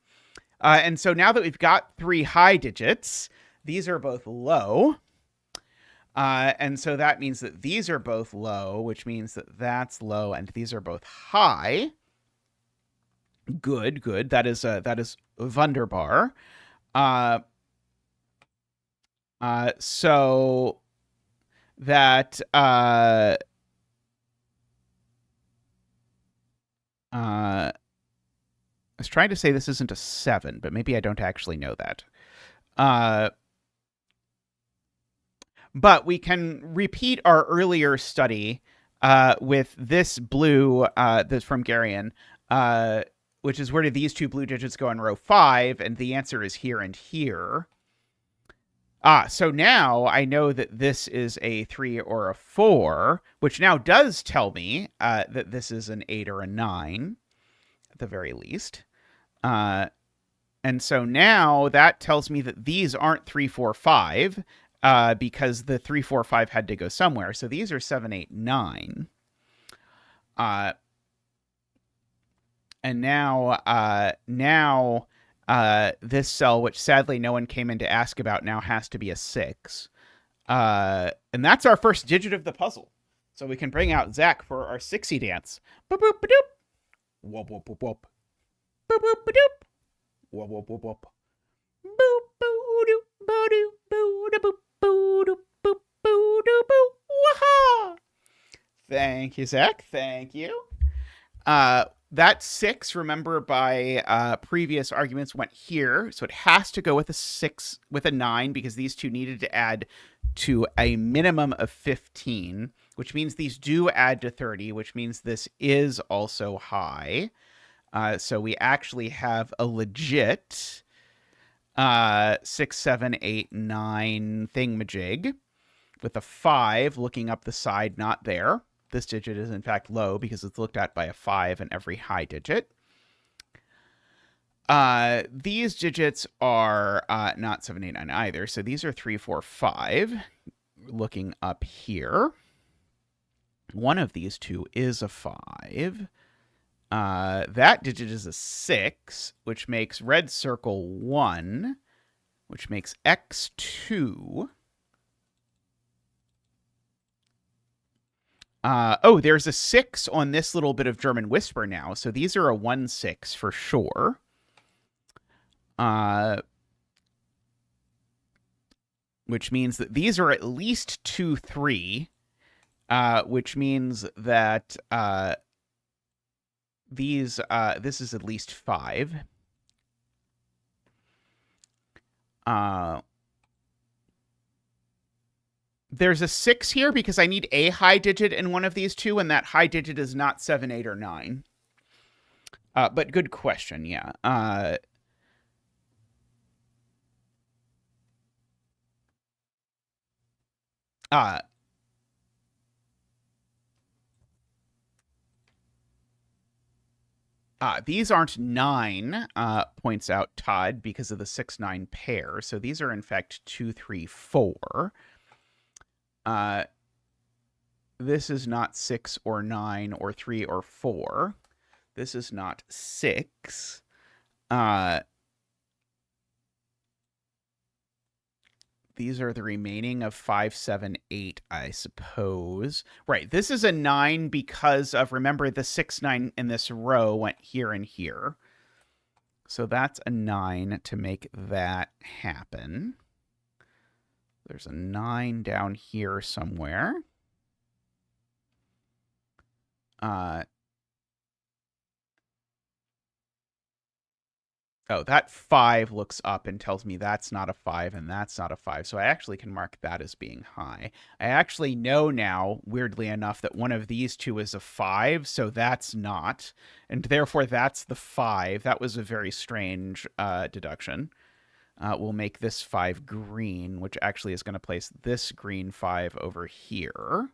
And so now that we've got 3 high digits, these are both low. And so that means that these are both low, which means that that's low, and these are both high. Good, good. That is wunderbar. So that I was trying to say this isn't a 7, but maybe I don't actually know that. But we can repeat our earlier study with this blue that's from Garion, which is where do these 2 blue digits go in row 5? And the answer is here and here. So now I know that this is a 3 or a 4, which now does tell me that this is an 8 or a 9, at the very least. And so now that tells me that these aren't 3, 4, 5, because the 3, 4, 5 had to go somewhere. So these are 7, 8, 9. And now this cell, which sadly no one came in to ask about, now has to be a 6. And that's our first digit of the puzzle. So we can bring out Zach for our 6y dance. Boop, boop, ba-doop. Whoop, whoop, whoop, whoop. Boop, boop, ba-doop. Whoop, whoop, whoop, whoop. Boop, boo-doo, boo-doo, boo-doo, boop, boo-doo, boop, boo-doo, boo. Waha! Thank you, Zach. Thank you. That 6, remember, by previous arguments went here, so it has to go with a 6, with a 9, because these 2 needed to add to a minimum of 15, which means these do add to 30, which means this is also high. So we actually have a legit 6, 7, 8, 9 thingamajig with a 5 looking up the side, not there. This digit is, in fact, low because it's looked at by a 5 in every high digit. These digits are not 7, 8, 9 either. So these are 3, 4, 5. Looking up here. One of these 2 is a 5. That digit is a 6, which makes red circle 1, which makes X 2. There's a 6 on this little bit of German Whisper now, so these are a 1, 6 for sure. Which means that these are at least 2, 3, which means that this is at least 5. There's a 6 here because I need a high digit in one of these 2, and that high digit is not 7, 8, or 9. But good question, yeah. These aren't 9, points out Todd, because of the 6, 9 pair. So these are, in fact, 2, 3, 4. This is not 6 or 9 or 3 or 4. This is not 6. These are the remaining of 5, 7, 8, I suppose. Right, this is a 9 because of, remember, the 6, 9 in this row went here and here. So that's a 9 to make that happen. There's a 9 down here somewhere. That 5 looks up and tells me that's not a 5 and that's not a 5. So I actually can mark that as being high. I actually know now, weirdly enough, that one of these 2 is a 5, so that's not. And therefore, that's the 5. That was a very strange deduction. We'll make this 5 green, which actually is going to place this green 5 over here.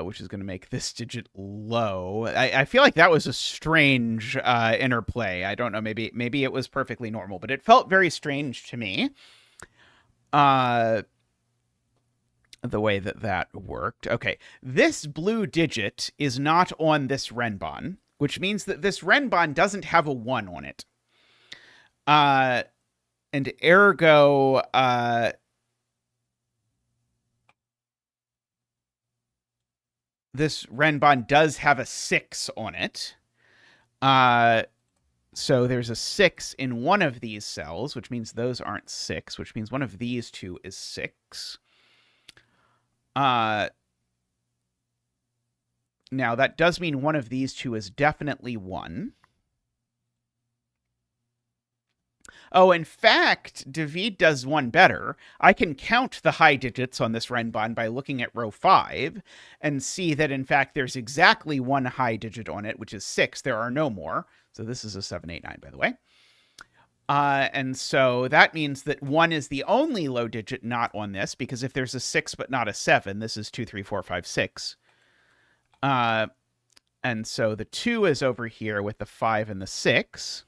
Which is going to make this digit low. I feel like that was a strange interplay. I don't know. Maybe it was perfectly normal, but it felt very strange to me. The way that worked. Okay, this blue digit is not on this Renbon, which means that this Renbon doesn't have a 1 on it. And ergo, this Renbon does have a 6 on it. So there's a 6 in one of these cells, which means those aren't 6, which means one of these two is 6. Now, that does mean one of these two is definitely 1. Oh, in fact, David does one better. I can count the high digits on this Renbon by looking at row 5 and see that, in fact, there's exactly one high digit on it, which is 6. There are no more. So this is a 7, 8, 9, by the way. And so that means that 1 is the only low digit not on this, because if there's a 6 but not a 7, this is 2, 3, 4, 5, 6. And so the 2 is over here with the 5 and the 6.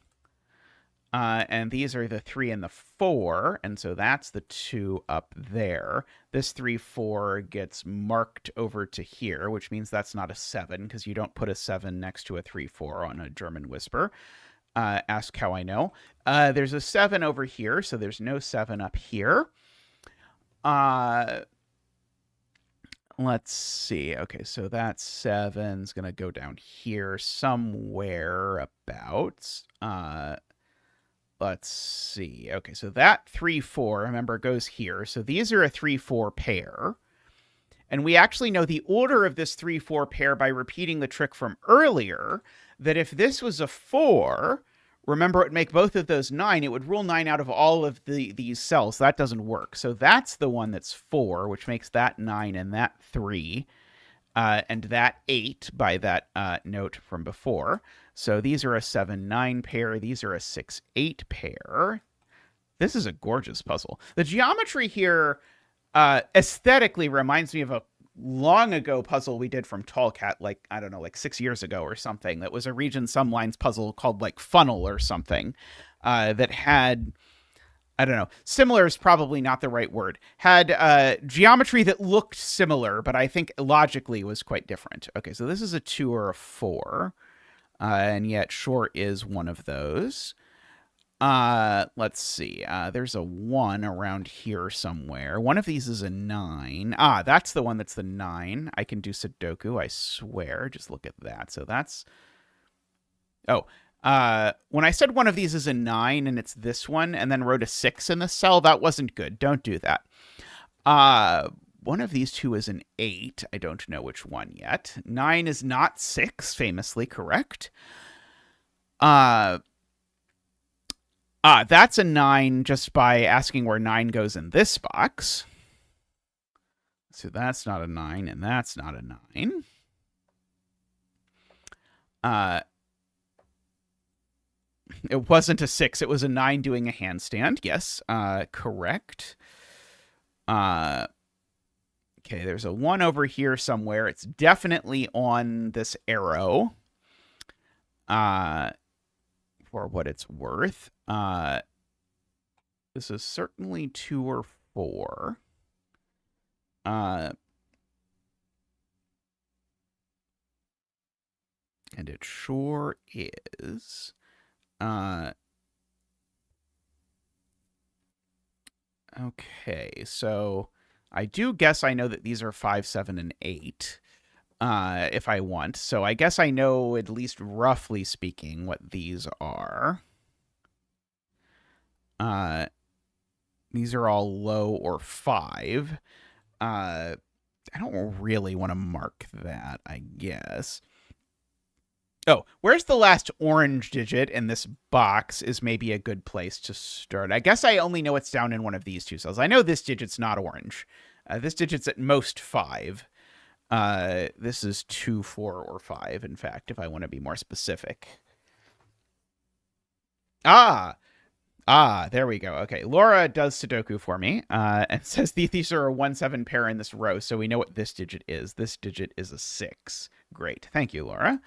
And these are the 3 and the 4, and so that's the 2 up there. This 3, 4 gets marked over to here, which means that's not a 7, because you don't put a 7 next to a 3, 4 on a German whisper. Ask how I know. There's a 7 over here, so there's no 7 up here. Let's see. Okay, so that 7's going to go down here somewhere about... Let's see. Okay, so that 3, 4, remember, goes here. So these are a 3, 4 pair. And we actually know the order of this 3, 4 pair by repeating the trick from earlier, that if this was a 4, remember, it would make both of those 9. It would rule 9 out of all of these cells. So that doesn't work. So that's the one that's 4, which makes that 9 and that 3. And that 8 by that note from before. So these are a 7, 9 pair. These are a 6, 8 pair. This is a gorgeous puzzle. The geometry here aesthetically reminds me of a long ago puzzle we did from Tallcat, like, I don't know, like 6 years ago or something. That was a region sum lines puzzle called like Funnel or something that had... I don't know. Similar is probably not the right word. Had geometry that looked similar, but I think logically was quite different. Okay, so this is a 2 or a 4. And yet short is one of those. Let's see. There's a 1 around here somewhere. One of these is a 9. That's the one that's the 9. I can do Sudoku, I swear. Just look at that. So that's... Oh, when I said one of these is a 9 and it's this one and then wrote a 6 in the cell, that wasn't good. Don't do that. One of these two is an 8. I don't know which one yet. 9 is not 6, famously correct. That's a 9 just by asking where 9 goes in this box. So that's not a 9 and that's not a 9. It wasn't a 6. It was a 9 doing a handstand. Yes, correct. Okay, there's a 1 over here somewhere. It's definitely on this arrow. For what it's worth. This is certainly 2 or 4. And it sure is. Okay, so I do guess I know that these are 5, 7, and 8, if I want. So I guess I know, at least roughly speaking, what these are. These are all low or 5. I don't really want to mark that, I guess. Oh, where's the last orange digit in this box is maybe a good place to start. I guess I only know it's down in one of these two cells. I know this digit's not orange. This digit's at most 5. This is 2, 4, or 5, in fact, if I want to be more specific. There we go. Okay, Laura does Sudoku for me and says these are a 1, 7 pair in this row, so we know what this digit is. This digit is a 6. Great. Thank you, Laura.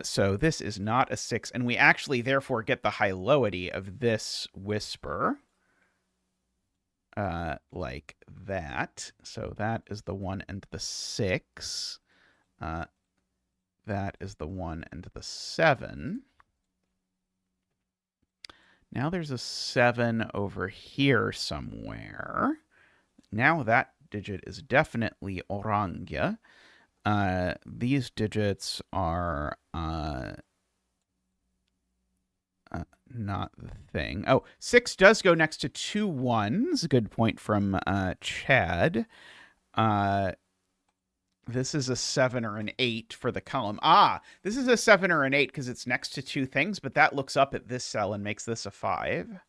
So this is not a 6, and we actually therefore get the high-lowity of this whisper. Like that. So that is the 1 and the 6. That is the 1 and the 7. Now there's a 7 over here somewhere. Now that digit is definitely oranje. These digits are not the thing. Oh, 6 does go next to 2 1s. Good point from Chad. This is a 7 or an 8 for the column. This is a 7 or an 8 because it's next to 2 things, but that looks up at this cell and makes this a 5.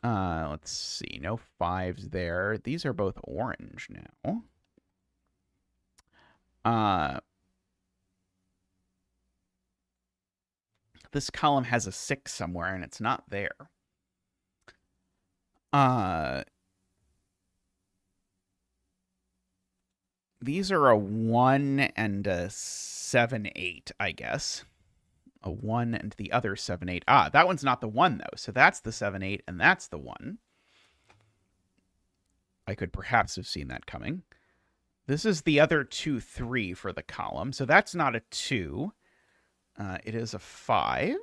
Let's see. No 5s there. These are both orange now. This column has a 6 somewhere, and it's not there. These are a 1 and a 7, 8, I guess. A 1 and the other 7, 8. That one's not the 1, though. So that's the 7, 8, and that's the 1. I could perhaps have seen that coming. This is the other 2, 3 for the column. So that's not a 2. It is a 5.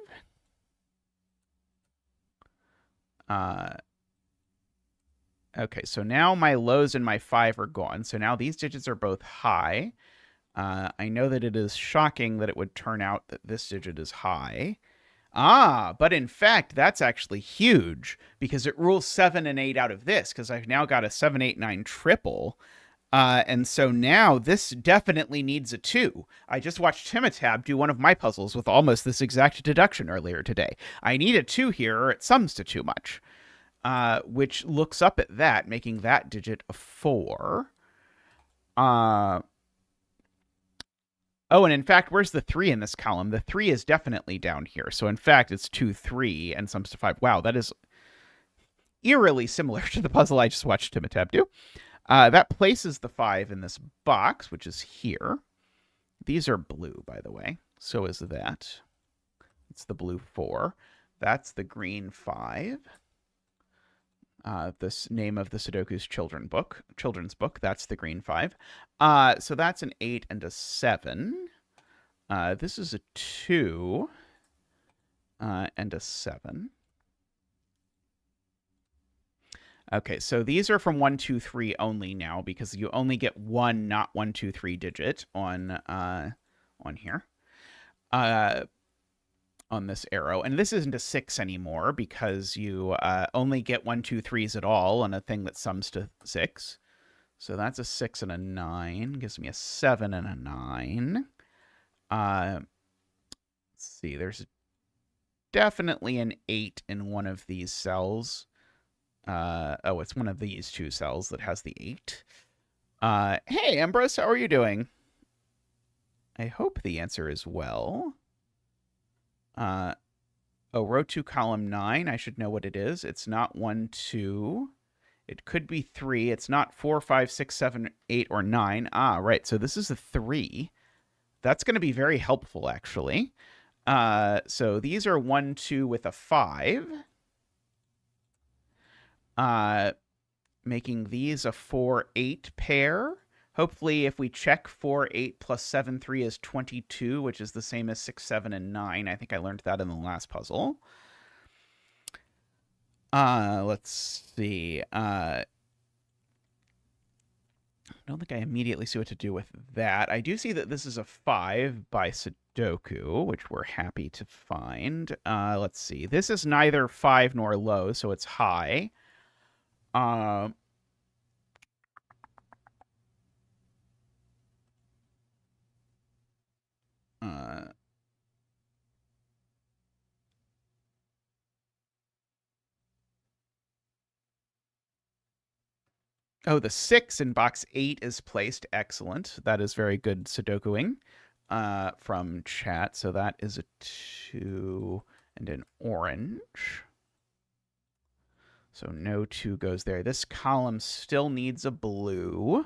Okay, so now my lows and my 5 are gone. So now these digits are both high. I know that it is shocking that it would turn out that this digit is high. But in fact, that's actually huge because it rules 7 and 8 out of this because I've now got a 7, 8, 9 triple. And so now this definitely needs a 2. I just watched Timitab do one of my puzzles with almost this exact deduction earlier today. I need a 2 here or it sums to too much, which looks up at that, making that digit a 4. Oh, and in fact, where's the 3 in this column? The 3 is definitely down here. So in fact, it's 2, 3, and sums to 5. Wow, that is eerily similar to the puzzle I just watched Timitab do. That places the 5 in this box, which is here. These are blue, by the way. So is that. It's the blue 4. That's the green 5. This name of the Sudoku's children's book. That's the green 5. So that's an 8 and a 7. This is a 2 and a 7. Okay, so these are from 1, 2, 3 only now because you only get one, not 1, 2, 3 digit on here. On this arrow. And this isn't a 6 anymore because you only get 1, 2, 3s at all on a thing that sums to 6. So that's a 6 and a 9. Gives me a 7 and a 9. Let's see. There's definitely an 8 in one of these cells. It's one of these 2 cells that has the 8. Hey, Ambrose, how are you doing? I hope the answer is well. Row 2, column 9. I should know what it is. It's not 1, 2. It could be 3. It's not 4, 5, 6, 7, 8, or 9. Right. So this is a 3. That's going to be very helpful, actually. So these are 1, 2 with a 5. Making these a 4, 8 pair. Hopefully, if we check 4, 8 plus 7, 3 is 22, which is the same as 6, 7, and 9. I think I learned that in the last puzzle. Let's see. I don't think I immediately see what to do with that. I do see that this is a 5 by Sudoku, which we're happy to find. Let's see. This is neither 5 nor low, so it's high. The 6 in box 8 is placed. Excellent. That is very good Sudokuing from chat. So that is a 2 and an orange. So no 2 goes there. This column still needs a blue.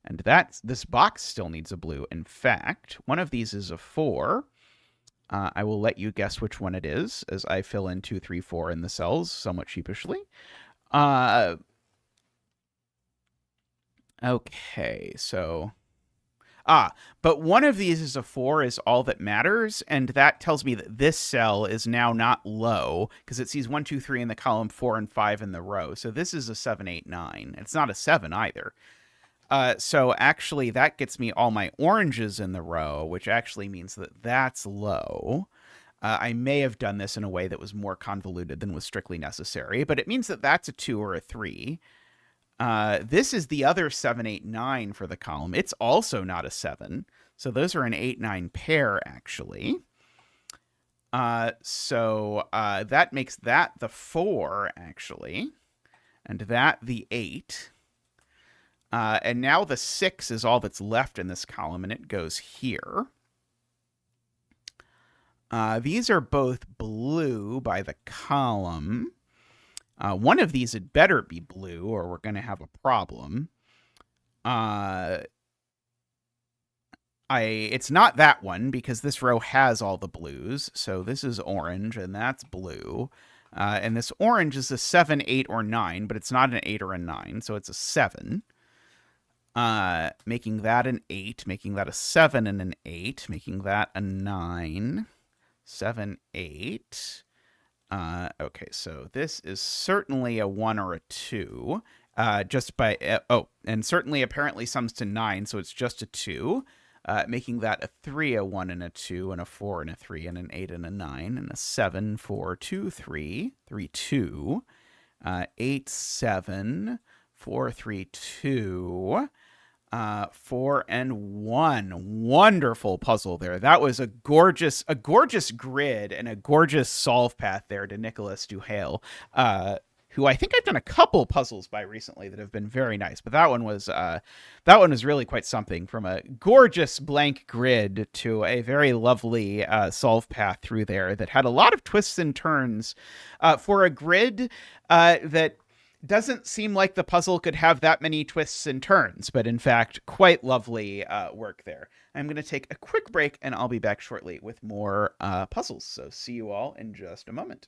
And this box still needs a blue. In fact, one of these is a 4. I will let you guess which one it is as I fill in 2, 3, 4 in the cells somewhat sheepishly. Okay, so... But one of these is a 4 is all that matters, and that tells me that this cell is now not low because it sees 1, 2, 3 in the column, 4 and 5 in the row. So this is a 7, 8, 9. It's not a 7 either. So actually that gets me all my oranges in the row, which actually means that that's low. I may have done this in a way that was more convoluted than was strictly necessary, but it means that that's a 2 or a 3. This is the other 7, 8, 9 for the column. It's also not a 7. So those are an 8, 9 pair, actually. So that makes that the 4, actually. And that the 8. And now the 6 is all that's left in this column, and it goes here. These are both blue by the column. One of these had better be blue, or we're going to have a problem. It's not that one, because this row has all the blues. So this is orange, and that's blue. And this orange is a 7, 8, or 9, but it's not an 8 or a 9, so it's a 7. Making that an 8, making that a 7 and an 8, making that a 9. 7, 8. Okay, so this is certainly a 1 or a 2. Just by... and certainly apparently sums to 9, so it's just a 2. Making that a 3, a 1, and a 2, and a 4, and a 3, and an 8, and a 9, and a 7, 4, 2, 3, 3, 2. 8, 7, 4, 3, 2... 4 and 1. Wonderful puzzle there. That was a gorgeous grid and a gorgeous solve path there to Nicholas Duhale, who I think I've done a couple puzzles by recently that have been very nice. But that one was really quite something, from a gorgeous blank grid to a very lovely solve path through there that had a lot of twists and turns for a grid that doesn't seem like the puzzle could have that many twists and turns, but in fact, quite lovely work there. I'm going to take a quick break, and I'll be back shortly with more puzzles. So see you all in just a moment.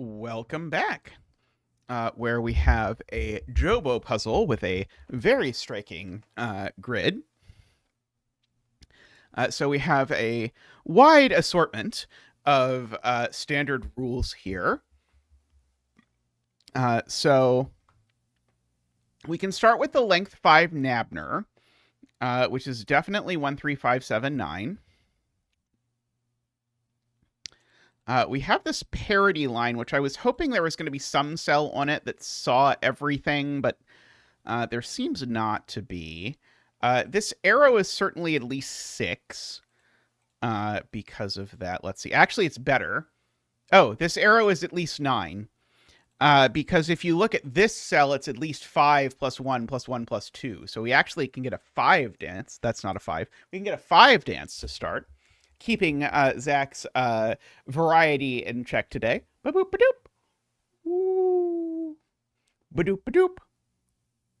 Welcome back, where we have a Jobo puzzle with a very striking grid. So we have a wide assortment of standard rules here. So we can start with the length 5 Nabner, which is definitely 13579. We have this parity line, which I was hoping there was going to be some cell on it that saw everything, but there seems not to be. This arrow is certainly at least 6 because of that. Let's see. Actually, it's better. Oh, this arrow is at least 9. Because if you look at this cell, it's at least 5 plus 1 plus 1 plus 2. So we actually can get a 5 dance. That's not a 5. We can get a 5 dance to start, keeping Zach's variety in check today. Ba-boop, ba-doop. Woo. Ba-doop, ba-doop.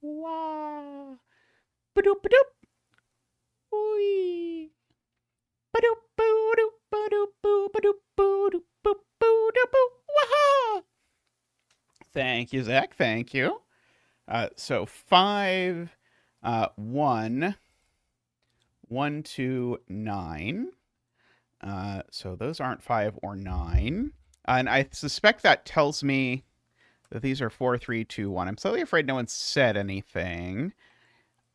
Wah. Ba-doop, ba-doop. Wee. Ba-doop, ba-doop, ba-doop, ba-doop, ba-doop, ba-doop, ba-doop. Wah. Thank you, Zach. Thank you. So 5, 1, 1, 2, 9. So those aren't 5 or 9. And I suspect that tells me that these are 4, 3, 2, 1. I'm slightly afraid no one said anything.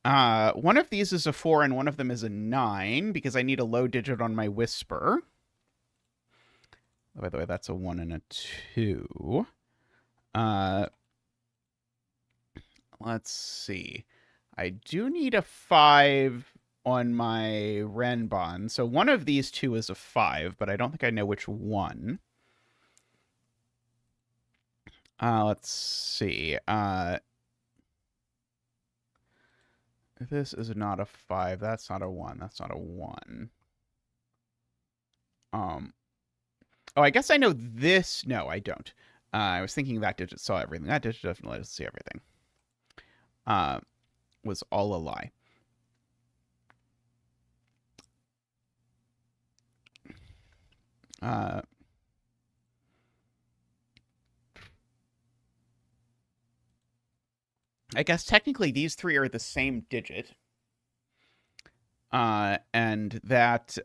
One of these is a 4 and one of them is a 9 because I need a low digit on my whisper. Oh, by the way, that's a 1 and a 2. Let's see. I do need a 5 on my Renbon. So one of these two is a 5, but I don't think I know which one. Let's see. This is not a 5. That's not a 1. That's not a 1. Oh, I guess I know this. No, I don't. I was thinking that digit saw everything. That digit definitely doesn't see everything. Was all a lie. I guess technically these three are the same digit. And that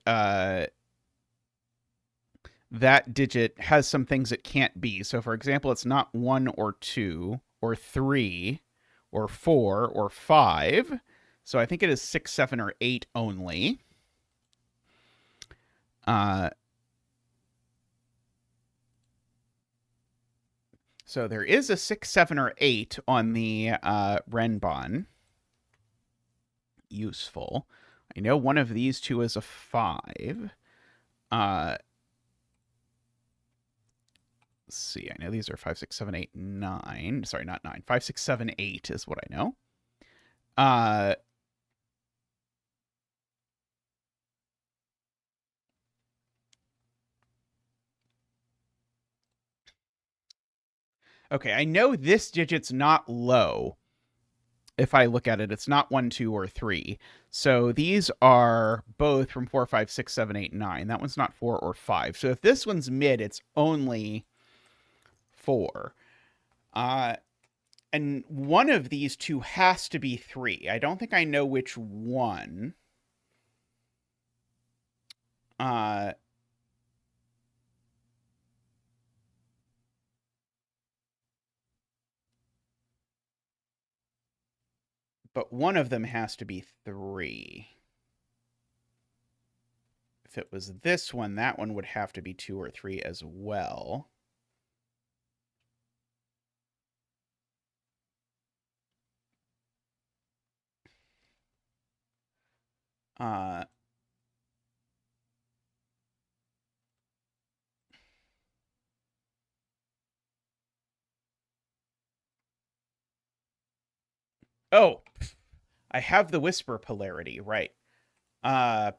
that digit has some things it can't be. So, for example, it's not 1 or 2 or 3 or 4 or 5. So I think it is 6, 7, or 8 only. So there is a 6, 7, or 8 on the Renbon. Useful. I know one of these two is a 5. Let's see. I know these are 5, 6, 7, 8, 9. Sorry, not 9. 5, 6, 7, 8 is what I know. Okay, I know this digit's not low. If I look at it, it's not 1, 2, or 3. So these are both from 4, 5, 6, 7, 8, 9. That one's not 4 or 5. So if this one's mid, it's only 4. And one of these two has to be 3. I don't think I know which one. But one of them has to be 3. If it was this one, that one would have to be 2 or 3 as well. Oh, I have the whisper polarity, right?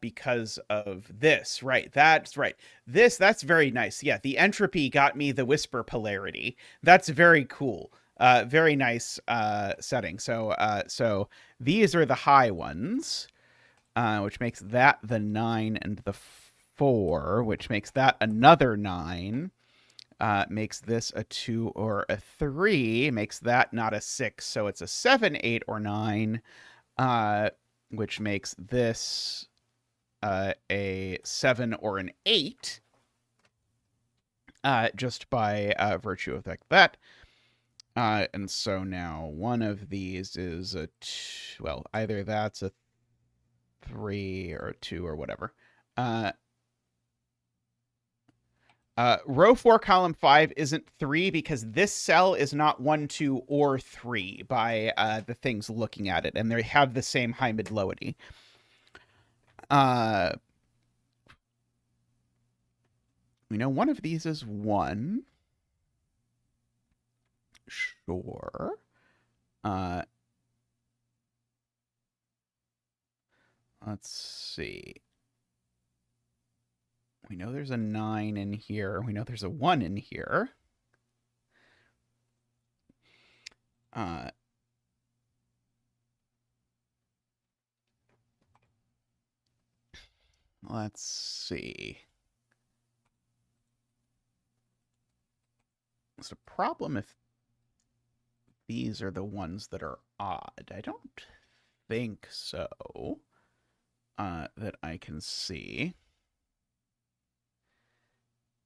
Because of this, right? That's right. That's very nice. Yeah, the entropy got me the whisper polarity. That's very cool. Very nice setting. So these are the high ones, which makes that the 9 and the 4, which makes that another 9. makes this a 2 or a 3, makes that not a 6, so it's a 7, 8, or 9, which makes this a 7 or an 8, just by virtue of that. And so now one of these is well, either that's a 3 or a 2 or whatever. Row 4, column 5 isn't 3 because this cell is not 1, 2, or 3 by the things looking at it, and they have the same high, mid, lowity. We know one of these is 1. Sure. Let's see. We know there's a 9 in here. We know there's a 1 in here. Let's see. It's a problem if these are the ones that are odd. I don't think so. That I can see.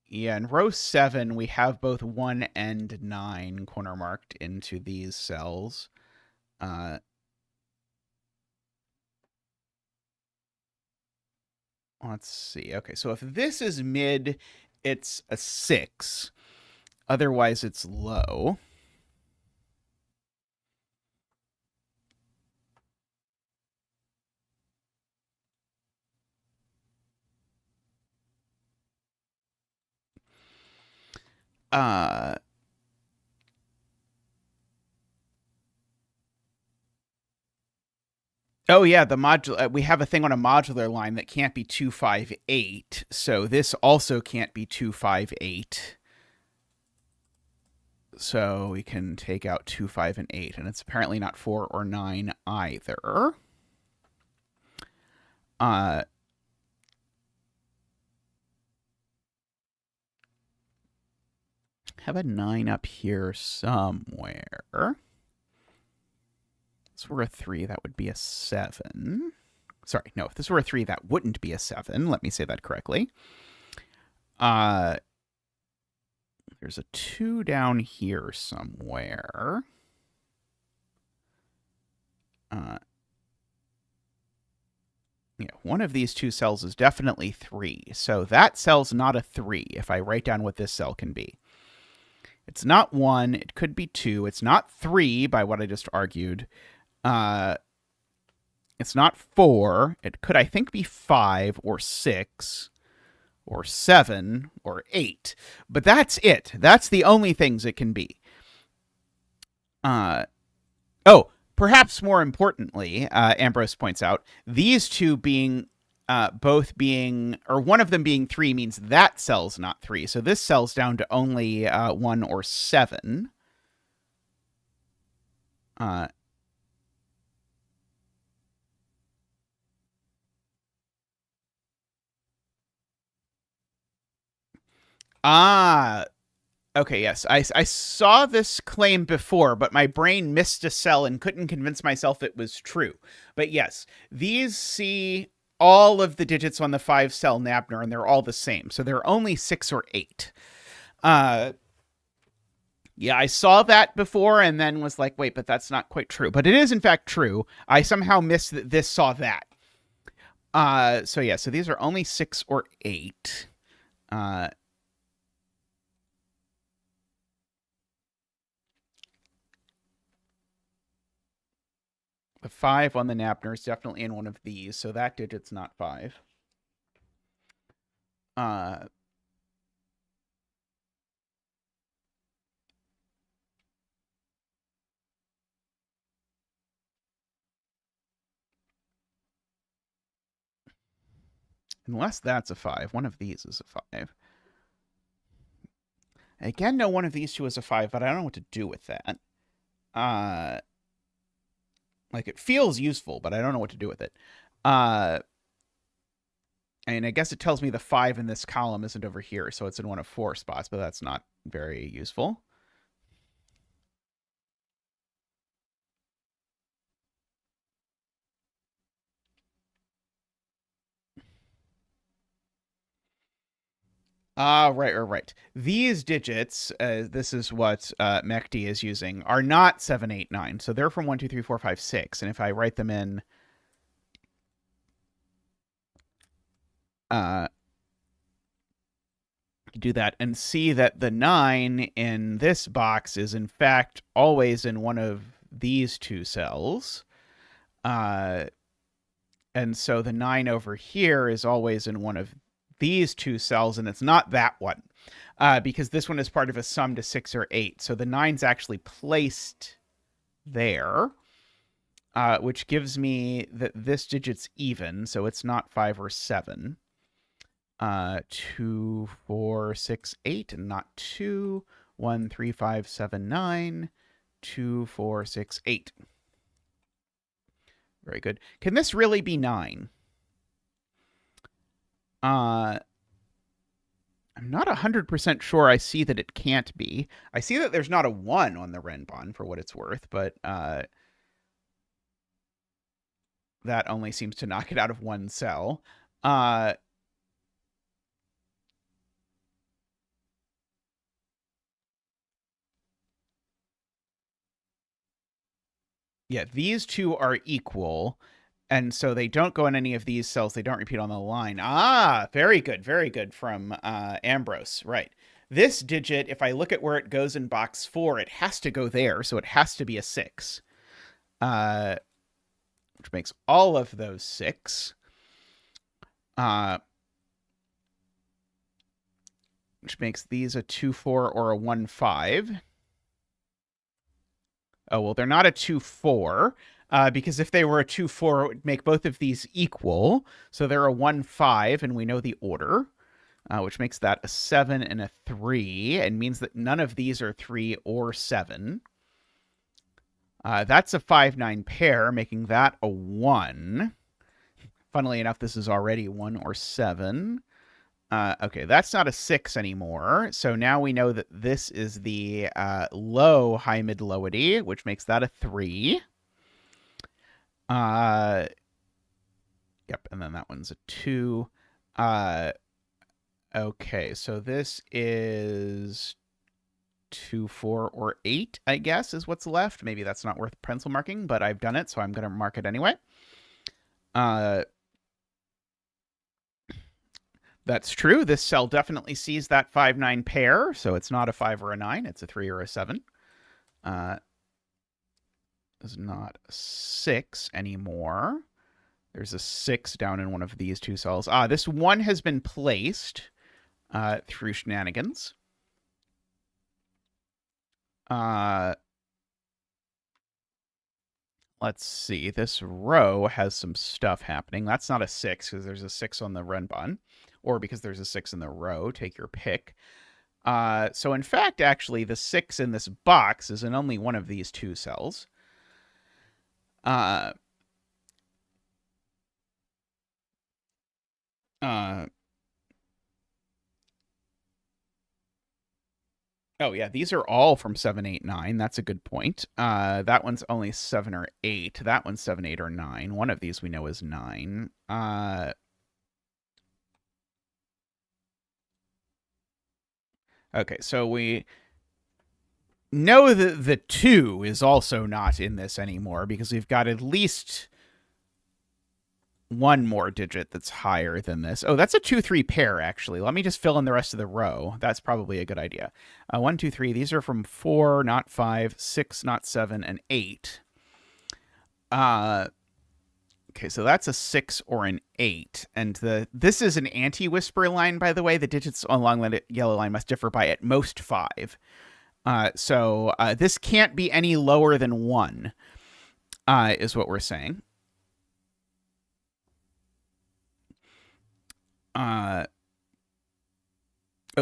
Yeah, in row 7, we have both 1 and 9 corner marked into these cells. Let's see. Okay, so if this is mid, it's a 6. Otherwise, it's low. Oh yeah, the modular. We have a thing on a modular line that can't be 2, 5, 8. So this also can't be 2, 5, 8. So we can take out 2, 5, and 8, and it's apparently not 4 or 9 either. Have a 9 up here somewhere. If this were a 3, that would be a 7. Sorry, no, if this were a 3, that wouldn't be a 7. Let me say that correctly. There's a 2 down here somewhere. Yeah, one of these two cells is definitely 3. So that cell's not a 3 if I write down what this cell can be. It's not 1. It could be 2. It's not 3 by what I just argued. It's not 4. It could, I think, be 5 or 6 or 7 or 8. But that's it. That's the only things it can be. Oh, perhaps more importantly, Ambrose points out, these two being both being, or one of them being 3 means that cell's not 3. So this cell's down to only 1 or 7. Okay, yes. I saw this claim before, but my brain missed a cell and couldn't convince myself it was true. But yes, these see all of the digits on the 5-cell Nabner, and they're all the same. So they're only 6 or 8. Yeah, I saw that before and then was like, wait, but that's not quite true. But it is, in fact, true. I somehow missed that this saw that. So yeah, so these are only 6 or 8. The 5 on the Nabner is definitely in one of these, so that digit's not 5. Unless that's a 5. One of these is a 5. I again know one of these two is a 5, but I don't know what to do with that. Like, it feels useful, but I don't know what to do with it. And I guess it tells me the 5 in this column isn't over here, so it's in one of 4 spots, but that's not very useful. Right. These digits, this is what MECD is using, are not 7, 8, 9. So they're from 1, 2, 3, 4, 5, 6. And if I write them in do that and see that the 9 in this box is in fact always in one of these 2 cells. And so the 9 over here is always in one of these 2 cells, and it's not that one, because this one is part of a sum to 6 or 8. So the 9's actually placed there, which gives me that this digit's even, so it's not 5 or 7. 2, 4, 6, 8, and not 2. 1, 3, 5, 7, 9. 2, 4, 6, 8. Very good. Can this really be 9? I'm not 100% sure I see that it can't be. I see that there's not a 1 on the Renbon, for what it's worth, but that only seems to knock it out of one cell. Yeah, these 2 are equal, and so they don't go in any of these cells. They don't repeat on the line. Ah, very good from Ambrose. Right. This digit, if I look at where it goes in box 4, it has to go there, so it has to be a 6, which makes all of those 6. Which makes these a 2, 4, or a 1, 5. Oh, well, they're not a 2, 4, because if they were a 2, 4, it would make both of these equal. So they're a 1, 5, and we know the order, which makes that a 7 and a 3, and means that none of these are 3 or 7. That's a 5, 9 pair, making that a 1. Funnily enough, this is already 1 or 7. Okay, that's not a 6 anymore. So now we know that this is the low high mid lowity, which makes that a 3. Yep, and then that one's a 2. Okay, so this is 2, 4, or 8, I guess, is what's left. Maybe that's not worth pencil marking, but I've done it, so I'm going to mark it anyway. That's true. This cell definitely sees that 5, 9 pair, so it's not a 5 or a 9. It's a 3 or a 7. It's not a 6 anymore. There's a 6 down in one of these 2 cells. This 1 has been placed through shenanigans. Let's see. This row has some stuff happening. That's not a 6 because there's a 6 on the Renbon, or because there's a 6 in the row. Take your pick. So in fact, actually, the 6 in this box is in only one of these 2 cells. Oh, yeah, these are all from 7, 8, 9. That's a good point. That one's only 7 or 8. That one's 7, 8, or 9. One of these we know is 9. Okay, so we know that the 2 is also not in this anymore because we've got at least one more digit that's higher than this. Oh, that's a 2, 3 pair, actually. Let me just fill in the rest of the row. That's probably a good idea. 1, 2, 3. These are from 4, not 5, 6, not 7, and 8. Okay, so that's a 6 or an 8. And this is an anti-whisper line, by the way. The digits along the yellow line must differ by at most 5. So this can't be any lower than 1, is what we're saying. Oh,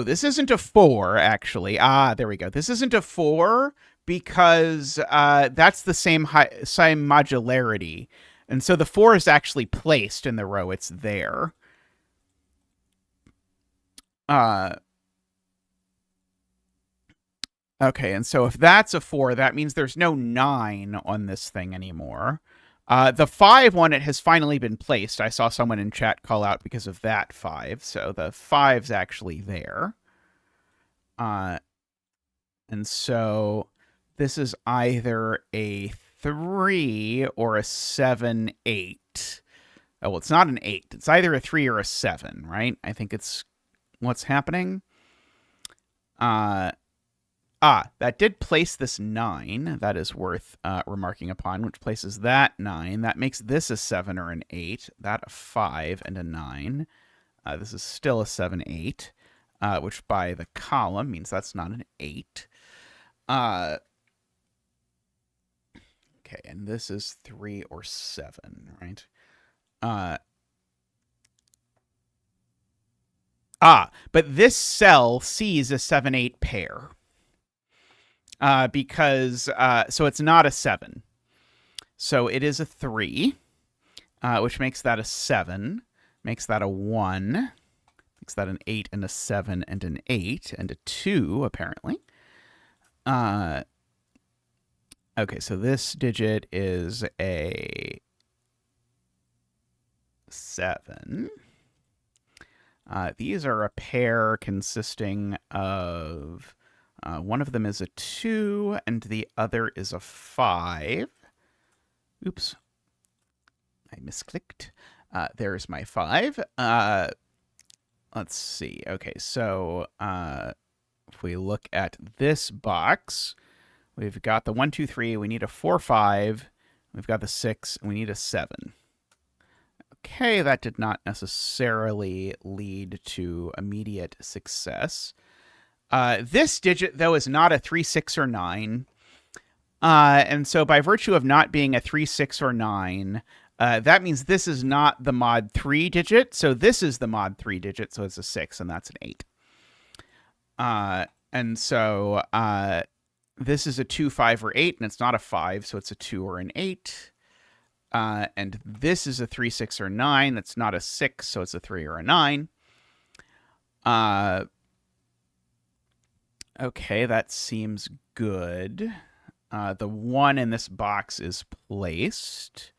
this isn't a 4, actually. There we go. This isn't a 4 because that's the same modularity. And so the 4 is actually placed in the row. It's there. Uh, okay, and so if that's a 4, that means there's no 9 on this thing anymore. The 5 one, it has finally been placed. I saw someone in chat call out because of that 5, so the 5's actually there. And so this is either a 3 or a 7, 8. Oh, well, it's not an 8. It's either a 3 or a 7, right? I think it's what's happening. That did place this 9. That is worth remarking upon, which places that 9. That makes this a 7 or an 8. That a 5 and a 9. This is still a 7, 8, which by the column means that's not an 8. Okay, and this is 3 or 7, right? But this cell sees a 7, 8 pair. Because, so it's not a 7. So it is a 3, which makes that a 7, makes that a 1, makes that an 8 and a 7 and an 8 and a 2, apparently. Okay, so this digit is a 7. These are a pair consisting of one of them is a 2 and the other is a 5. Oops. I misclicked. There's my 5. Let's see. Okay, so if we look at this box, we've got the 1, 2, 3. We need a 4, 5. We've got the 6, and we need a 7. Okay, that did not necessarily lead to immediate success. This digit, though, is not a 3, 6, or 9. And so by virtue of not being a 3, 6, or 9, that means this is not the mod 3 digit. So this is the mod 3 digit, so it's a 6, and that's an 8. And so this is a 2, 5, or 8, and it's not a 5, so it's a 2 or an 8. And this is a 3, 6, or 9. That's not a 6, so it's a 3 or a 9. Okay, that seems good. The 1 in this box is placed.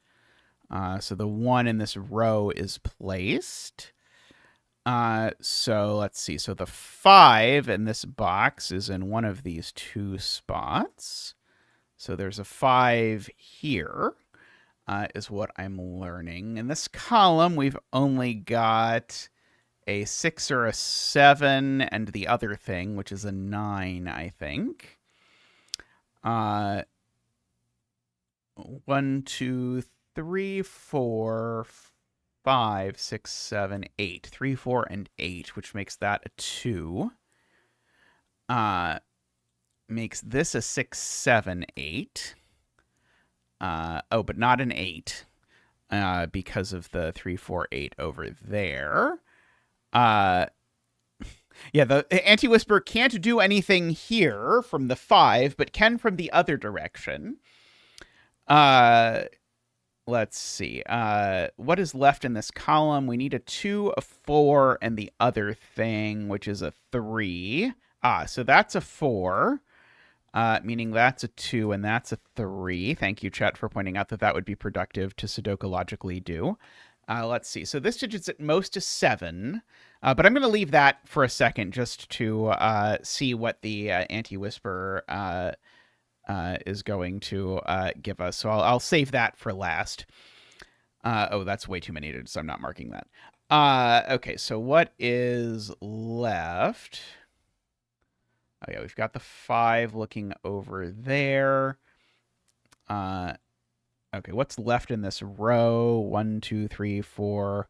So the 1 in this row is placed. So let's see. So the 5 in this box is in one of these 2 spots. So there's a 5 here, is what I'm learning. In this column, we've only got a 6 or a 7 and the other thing, which is a 9, I think. 1, 2, 3, 4, 5, 6, 7, 8. 3, 4, and 8, which makes that a 2. Makes this a 6, 7, 8. But not an 8, because of the 3, 4, 8 over there. Yeah, the Anti-Whisper can't do anything here from the 5, but can from the other direction. Let's see. What is left in this column? We need a 2, a 4, and the other thing, which is a 3. So that's a 4, meaning that's a 2, and that's a 3. Thank you, chat, for pointing out that that would be productive to Sudoku logically do. Let's see. So this digit's at most a 7, but I'm going to leave that for a second just to see what the Anti-Whisper is going to give us. So I'll save that for last. Oh, that's way too many digits, so I'm not marking that. Okay, so what is left? Oh, yeah, we've got the 5 looking over there. Okay, what's left in this row? 1, 2, 3, 4,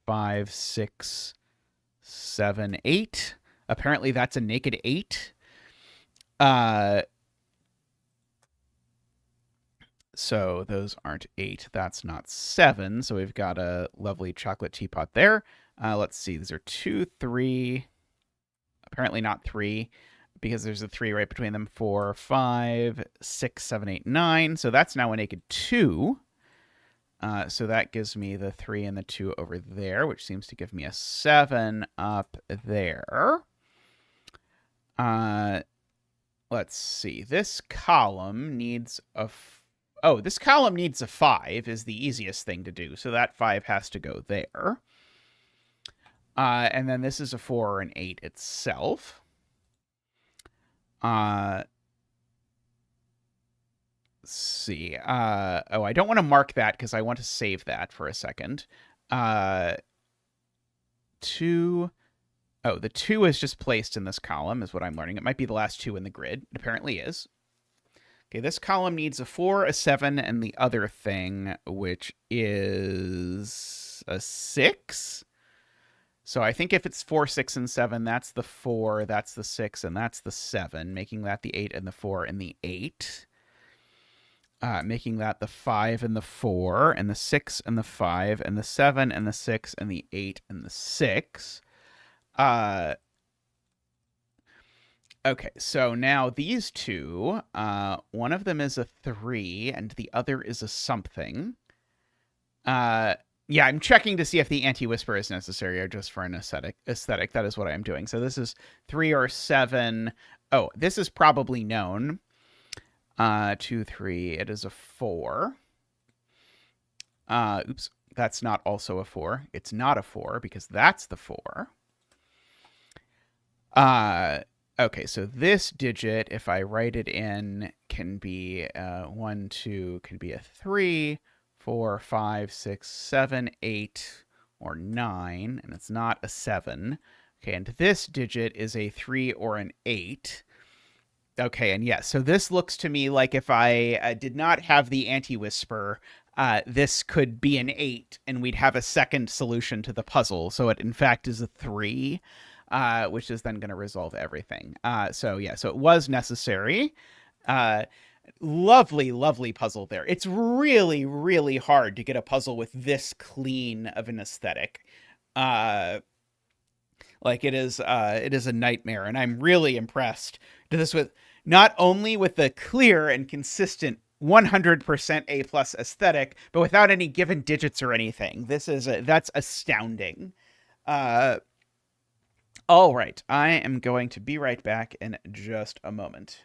5, 6, 7, 8. Apparently that's a naked 8. So those aren't 8. That's not 7. So we've got a lovely chocolate teapot there. Let's see. These are 2, 3. Apparently not 3, because there's a 3 right between them. 4, 5, 6, 7, 8, 9. So that's now a naked 2. So that gives me the 3 and the 2 over there, which seems to give me a 7 up there. Let's see. This column needs a... this column needs a 5 is the easiest thing to do. So that 5 has to go there. And then this is a 4 or an 8 itself. Let's see. I don't want to mark that because I want to save that for a second. 2. Oh, the 2 is just placed in this column, is what I'm learning. It might be the last 2 in the grid. It apparently is. Okay, this column needs a 4, a 7, and the other thing, which is a 6. So I think if it's 4, 6, and 7, that's the 4, that's the 6, and that's the 7, making that the 8 and the 4 and the 8. Making that the 5 and the 4, and the 6 and the 5, and the 7 and the 6, and the 8 and the 6. Okay, so now these two, one of them is a 3, and the other is a something. Yeah, I'm checking to see if the anti-whisper is necessary or just for an aesthetic. That is what I am doing. So this is 3 or 7. Oh, this is probably known. 2, 3. It is a 4. Oops, that's not also a 4. It's not a 4 because that's the 4. Okay, so this digit, if I write it in, can be 1, 2, can be a 3, 4, 5, 6, 7, 8, or 9, and it's not a 7. Okay, and this digit is a 3 or an 8. Okay, and yes, so this looks to me like if I did not have the anti-whisper, this could be an 8, and we'd have a second solution to the puzzle. So it, in fact, is a 3, which is then going to resolve everything. So it was necessary. Lovely, lovely puzzle there. It's really, really hard to get a puzzle with this clean of an aesthetic. Like it is a nightmare, and I'm really impressed to this with not only with the clear and consistent 100% A+ aesthetic, but without any given digits or anything. That's astounding. All right, I am going to be right back in just a moment.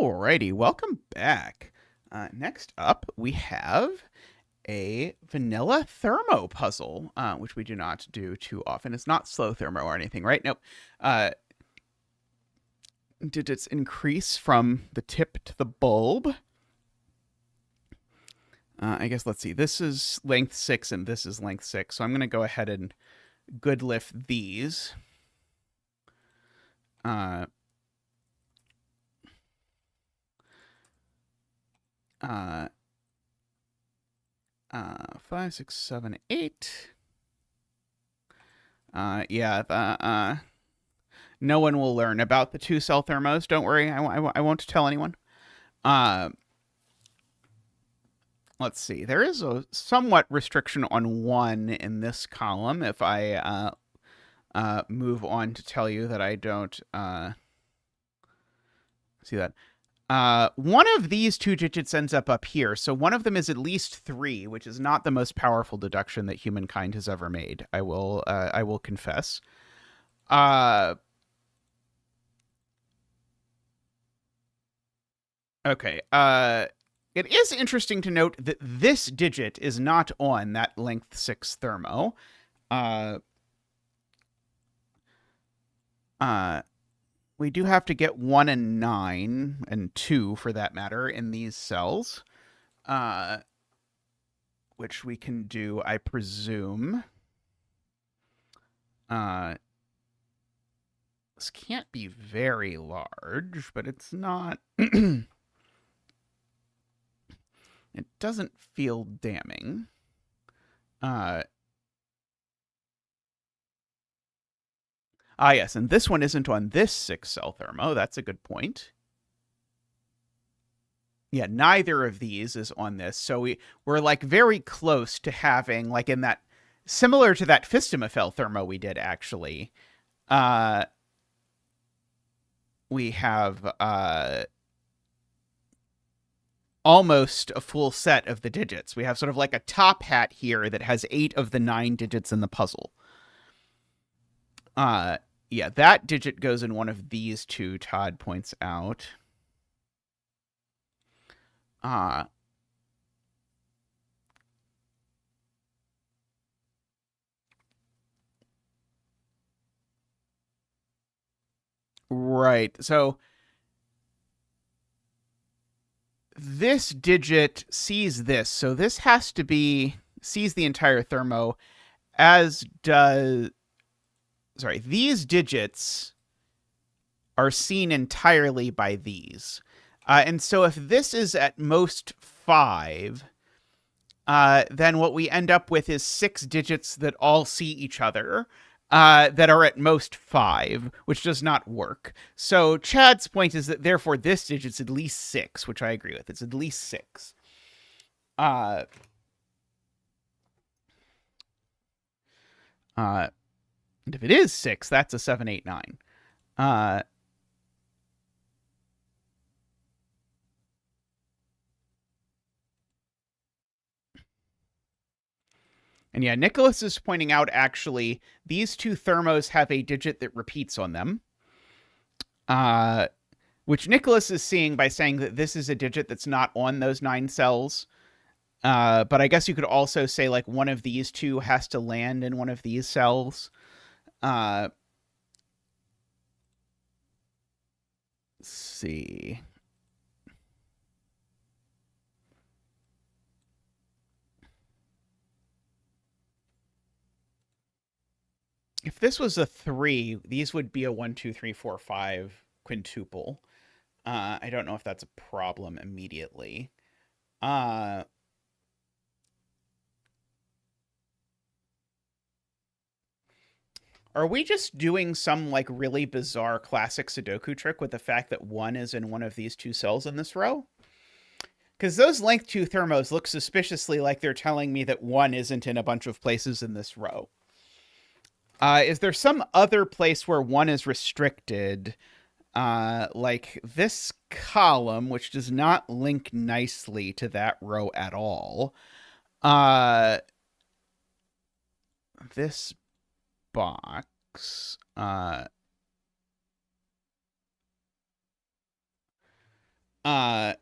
Alrighty, welcome back. Next up, we have a vanilla Thermo puzzle, which we do not do too often. It's not slow Thermo or anything, right? Nope. Digits increase from the tip to the bulb. I guess, let's see. This is length 6 and this is length 6. So I'm going to go ahead and good lift these. 5, 6, 7, 8. Yeah, no one will learn about the 2-cell thermos. Don't worry, I won't tell anyone. Let's see. There is a somewhat restriction on 1 in this column. If I move on to tell you that I don't see that. One of these 2 digits ends up here, so one of them is at least 3, which is not the most powerful deduction that humankind has ever made. I will confess. Okay. It is interesting to note that this digit is not on that length 6 thermo. We do have to get 1 and 9, and 2 for that matter, in these cells. Which we can do, I presume. This can't be very large, but it's not... It doesn't feel damning. Yes, and this one isn't on this 6-cell thermo. That's a good point. Yeah, neither of these is on this. So we're like very close to having, like in that, similar to that Fistamafel thermo we did actually. We have almost a full set of the digits. We have sort of like a top hat here that has 8 of the 9 digits in the puzzle. Yeah, that digit goes in one of these 2, Todd points out. Right, so this digit sees this, so this has to be, sees the entire thermo, as does, sorry, these digits are seen entirely by these. And so if this is at most 5, then what we end up with is 6 digits that all see each other, that are at most 5, which does not work. So Chad's point is that therefore this digit's at least 6, which I agree with. It's at least 6. And if it is 6, that's a 7, 8, 9. And yeah, Nicholas is pointing out, actually, these 2 thermos have a digit that repeats on them. Which Nicholas is seeing by saying that this is a digit that's not on those 9 cells. But I guess you could also say, like, one of these 2 has to land in one of these cells. Let's see. If this was a 3, these would be a 1, 2, 3, 4, 5 quintuple. I don't know if that's a problem immediately. Are we just doing some, like, really bizarre classic Sudoku trick with the fact that 1 is in one of these 2 cells in this row? Because those length 2 thermos look suspiciously like they're telling me that 1 isn't in a bunch of places in this row. Is there some other place where 1 is restricted, like this column, which does not link nicely to that row at all? This box, Uh,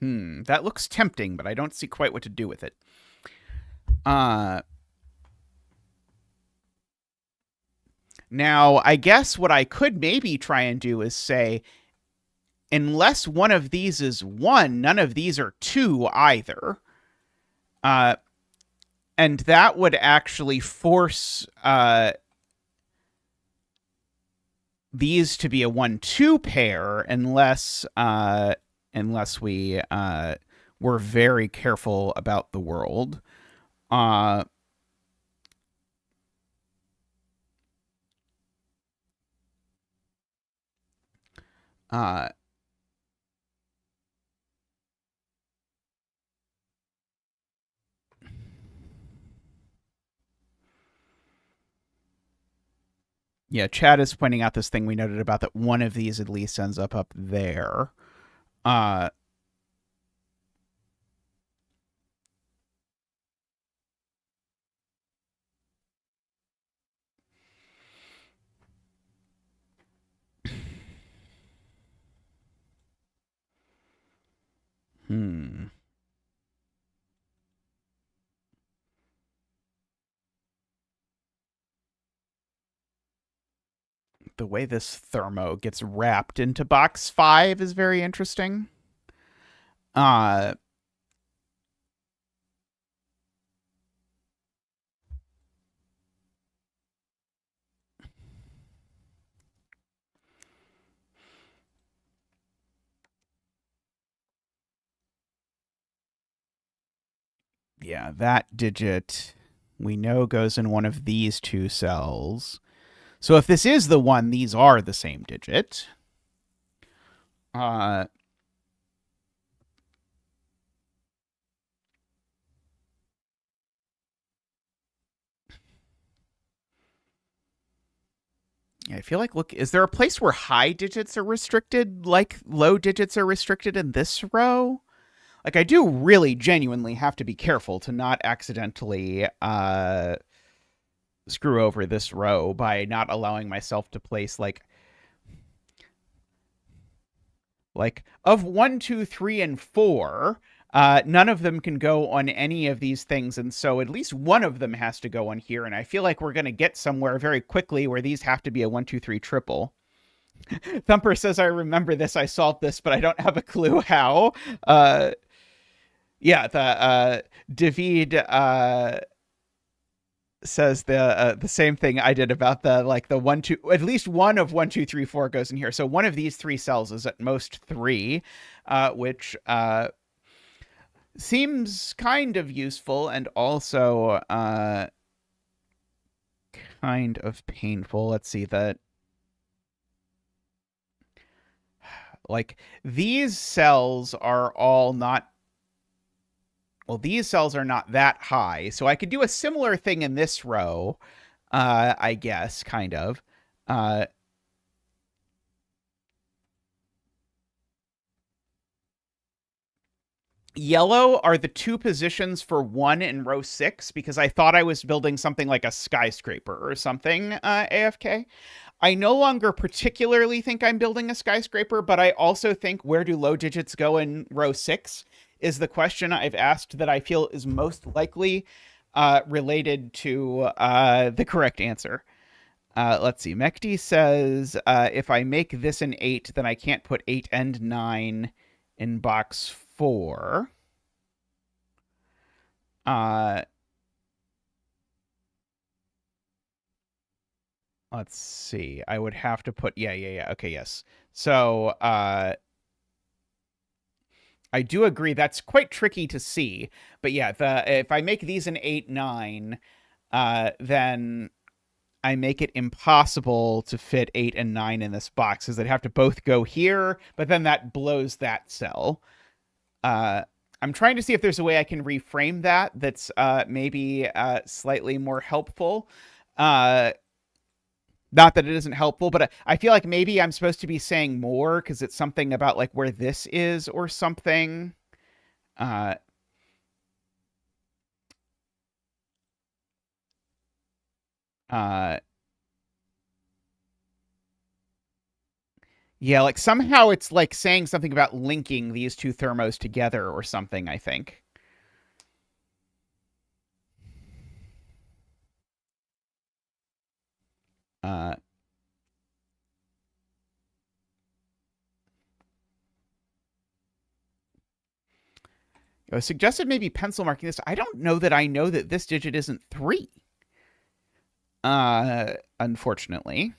that looks tempting, but I don't see quite what to do with it. Now, I guess what I could maybe try and do is say, unless one of these is 1, none of these are 2 either. And that would actually force these to be a 1-2 pair unless we were very careful about the world. Yeah, Chad is pointing out this thing we noted about that one of these at least ends up there. The way this Thermo gets wrapped into box 5 is very interesting. The yeah, that digit we know goes in one of these 2 cells. So if this is the one, these are the same digit. Yeah, I feel like, look, is there a place where high digits are restricted, like low digits are restricted in this row? Like, I do really genuinely have to be careful to not accidentally screw over this row by not allowing myself to place like of 1, 2, 3, and 4. None of them can go on any of these things, and so at least one of them has to go on here. And I feel like we're going to get somewhere very quickly where these have to be a 1, 2, 3 triple. Thumper says, "I remember this. I solved this, but I don't have a clue how." Yeah, the David says the same thing I did about the 1, 2, at least one of 1, 2, 3, 4 goes in here. So one of these 3 cells is at most 3, which seems kind of useful and also kind of painful. Let's see that. Like, these cells are all not. Well, these cells are not that high, so I could do a similar thing in this row, I guess, kind of. Yellow are the 2 positions for 1 in row 6 because I thought I was building something like a skyscraper or something, AFK. I no longer particularly think I'm building a skyscraper, but I also think where do low digits go in row 6 is the question I've asked that I feel is most likely related to the correct answer. Let's see. Mekdi says, if I make this an 8, then I can't put 8 and 9 in box 4. Let's see. I would have to put yeah. Okay, yes. So I do agree that's quite tricky to see. But yeah, if I make these an 8, 9, then I make it impossible to fit 8 and 9 in this box because they'd have to both go here, but then that blows that cell. I'm trying to see if there's a way I can reframe that's maybe slightly more helpful. Not that it isn't helpful, but I feel like maybe I'm supposed to be saying more because it's something about like where this is or something. Yeah, like somehow it's like saying something about linking these two thermos together or something, I think. Uh, it was suggested maybe pencil marking this. I don't know that I know that this digit isn't 3. Unfortunately.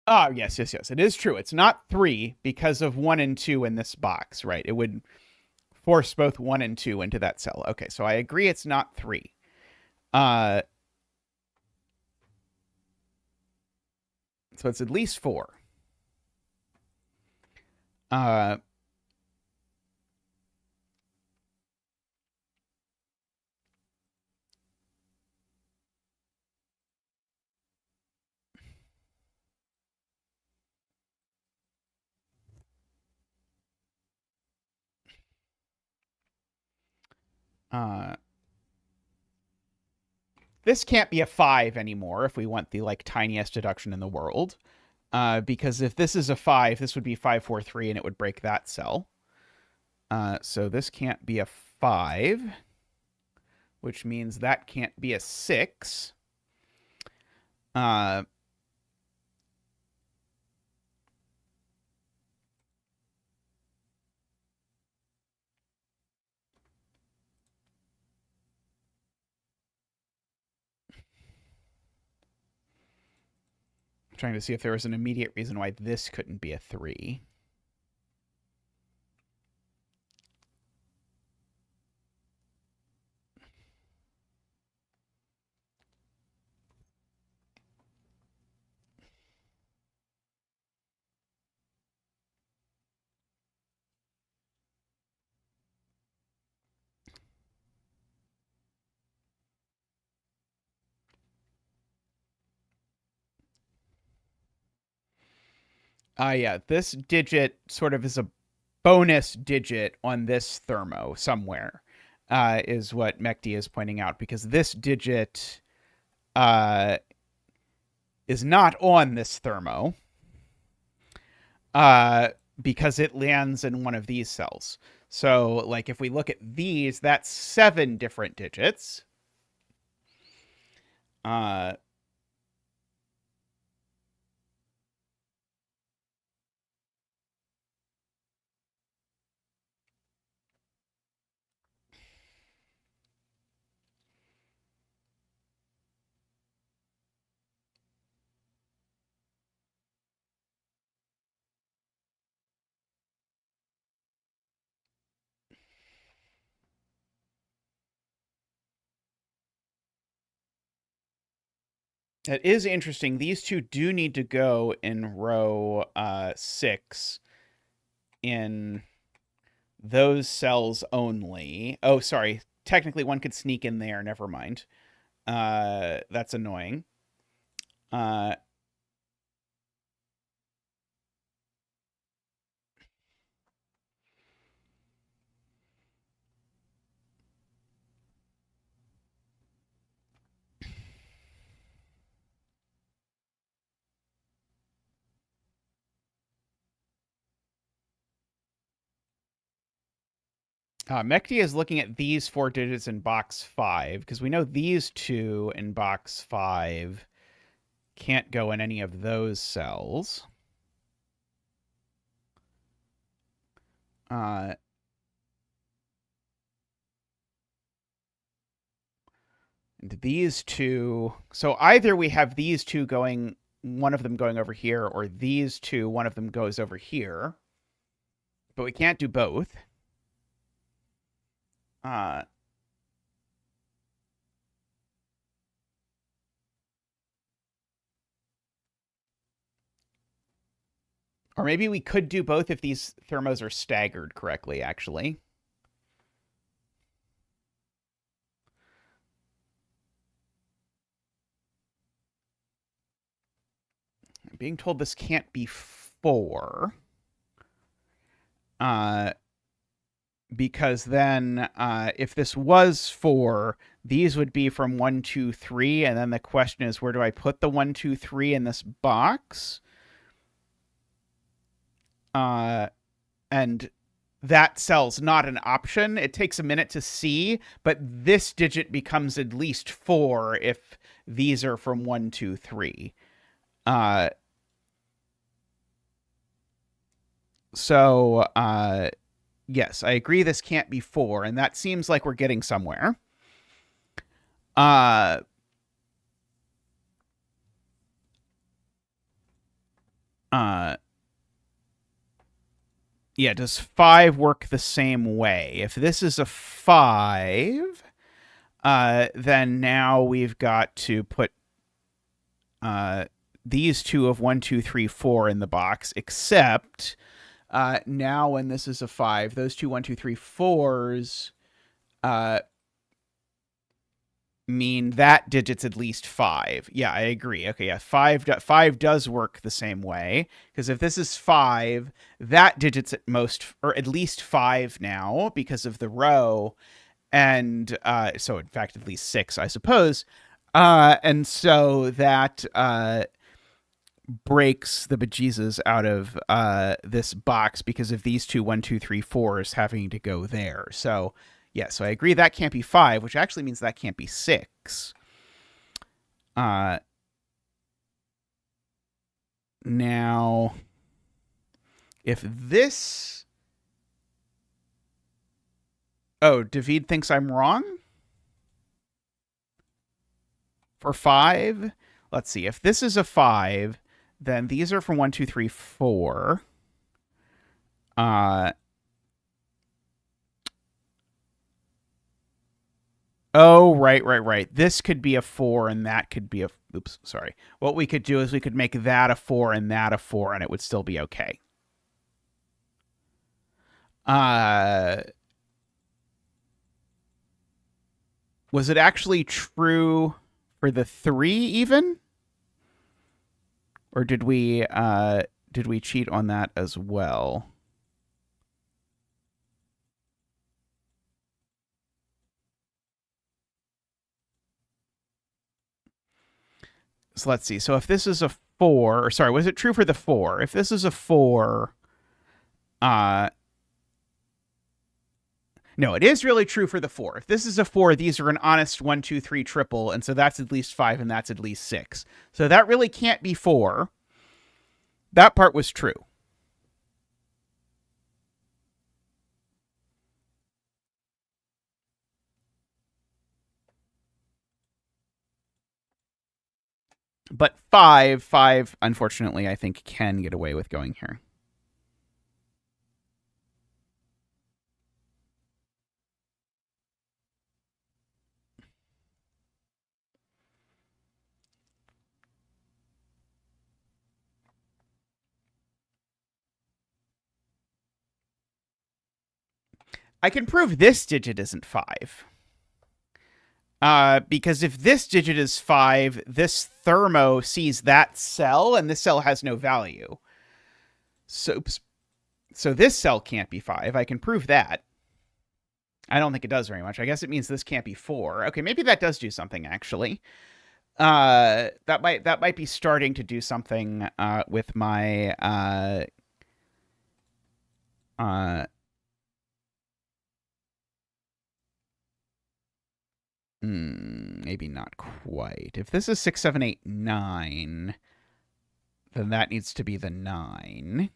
Uh, yes, yes, yes. It is true. It's not 3 because of 1 and 2 in this box, right? It would force both 1 and 2 into that cell. Okay, so I agree it's not 3. Uh, so it's at least 4. Uh, uh, this can't be a 5 anymore if we want the like tiniest deduction in the world. Because if this is a 5, this would be 543 and it would break that cell. So this can't be a 5, which means that can't be a 6. Uh, trying to see if there was an immediate reason why this couldn't be a 3. Yeah, this digit sort of is a bonus digit on this thermo somewhere, is what Mekti is pointing out, because this digit uh, is not on this thermo uh, because it lands in one of these cells. So, like, if we look at these, that's 7 different digits. Uh, it is interesting. These two do need to go in row 6 in those cells only. Oh, sorry. Technically, one could sneak in there. Never mind. That's annoying. Uh, Mekti is looking at these 4 digits in box 5 because we know these 2 in box 5 can't go in any of those cells. Uh, and these 2. So either we have these 2 going, one of them going over here, or these 2, one of them goes over here. But we can't do both. Uh, Or maybe we could do both if these thermos are staggered correctly, actually. I'm being told this can't be 4. Because then if this was 4, these would be from 1, 2, 3, and then the question is, where do I put the 1, 2, 3 in this box? And that cell's not an option. It takes a minute to see, but this digit becomes at least 4 if these are from 1, 2, 3. So, yes, I agree this can't be 4, and that seems like we're getting somewhere. Yeah, does 5 work the same way? If this is a 5, then now we've got to put these two of 1, 2, 3, 4 in the box, except now when this is a 5, those two 1, 2, 3, 4s mean that digit's at least 5. Yeah, I agree. Okay, yeah, 5 does work the same way, because if this is 5, that digit's at most, or at least 5 now because of the row, and so in fact at least 6, I suppose. And so that breaks the bejesus out of this box because of these two 1, 2, 3, 4s having to go there. So yeah, so I agree that can't be 5, which actually means that can't be 6. Now, if this... Oh, David thinks I'm wrong? For 5? Let's see. If this is a 5, then these are from 1, 2, 3, 4. Oh, right. This could be a 4 and that could be a... Oops, sorry. What we could do is we could make that a 4 and that a 4, and it would still be okay. Was it actually true for the 3 even? Or did we cheat on that as well? So let's see. So if this is a 4, or sorry, was it true for the 4? If this is a 4, no, it is really true for the 4. If this is a 4, these are an honest 1, 2, 3 triple, and so that's at least 5 and that's at least 6. So that really can't be 4. That part was true. But 5, unfortunately, I think can get away with going here. I can prove this digit isn't 5. Because if this digit is 5, this Thermo sees that cell, and this cell has no value. So this cell can't be 5. I can prove that. I don't think it does very much. I guess it means this can't be 4. Okay, maybe that does do something, actually. That might be starting to do something with my maybe not quite. If this is 6, 7, 8, 9, then that needs to be the 9.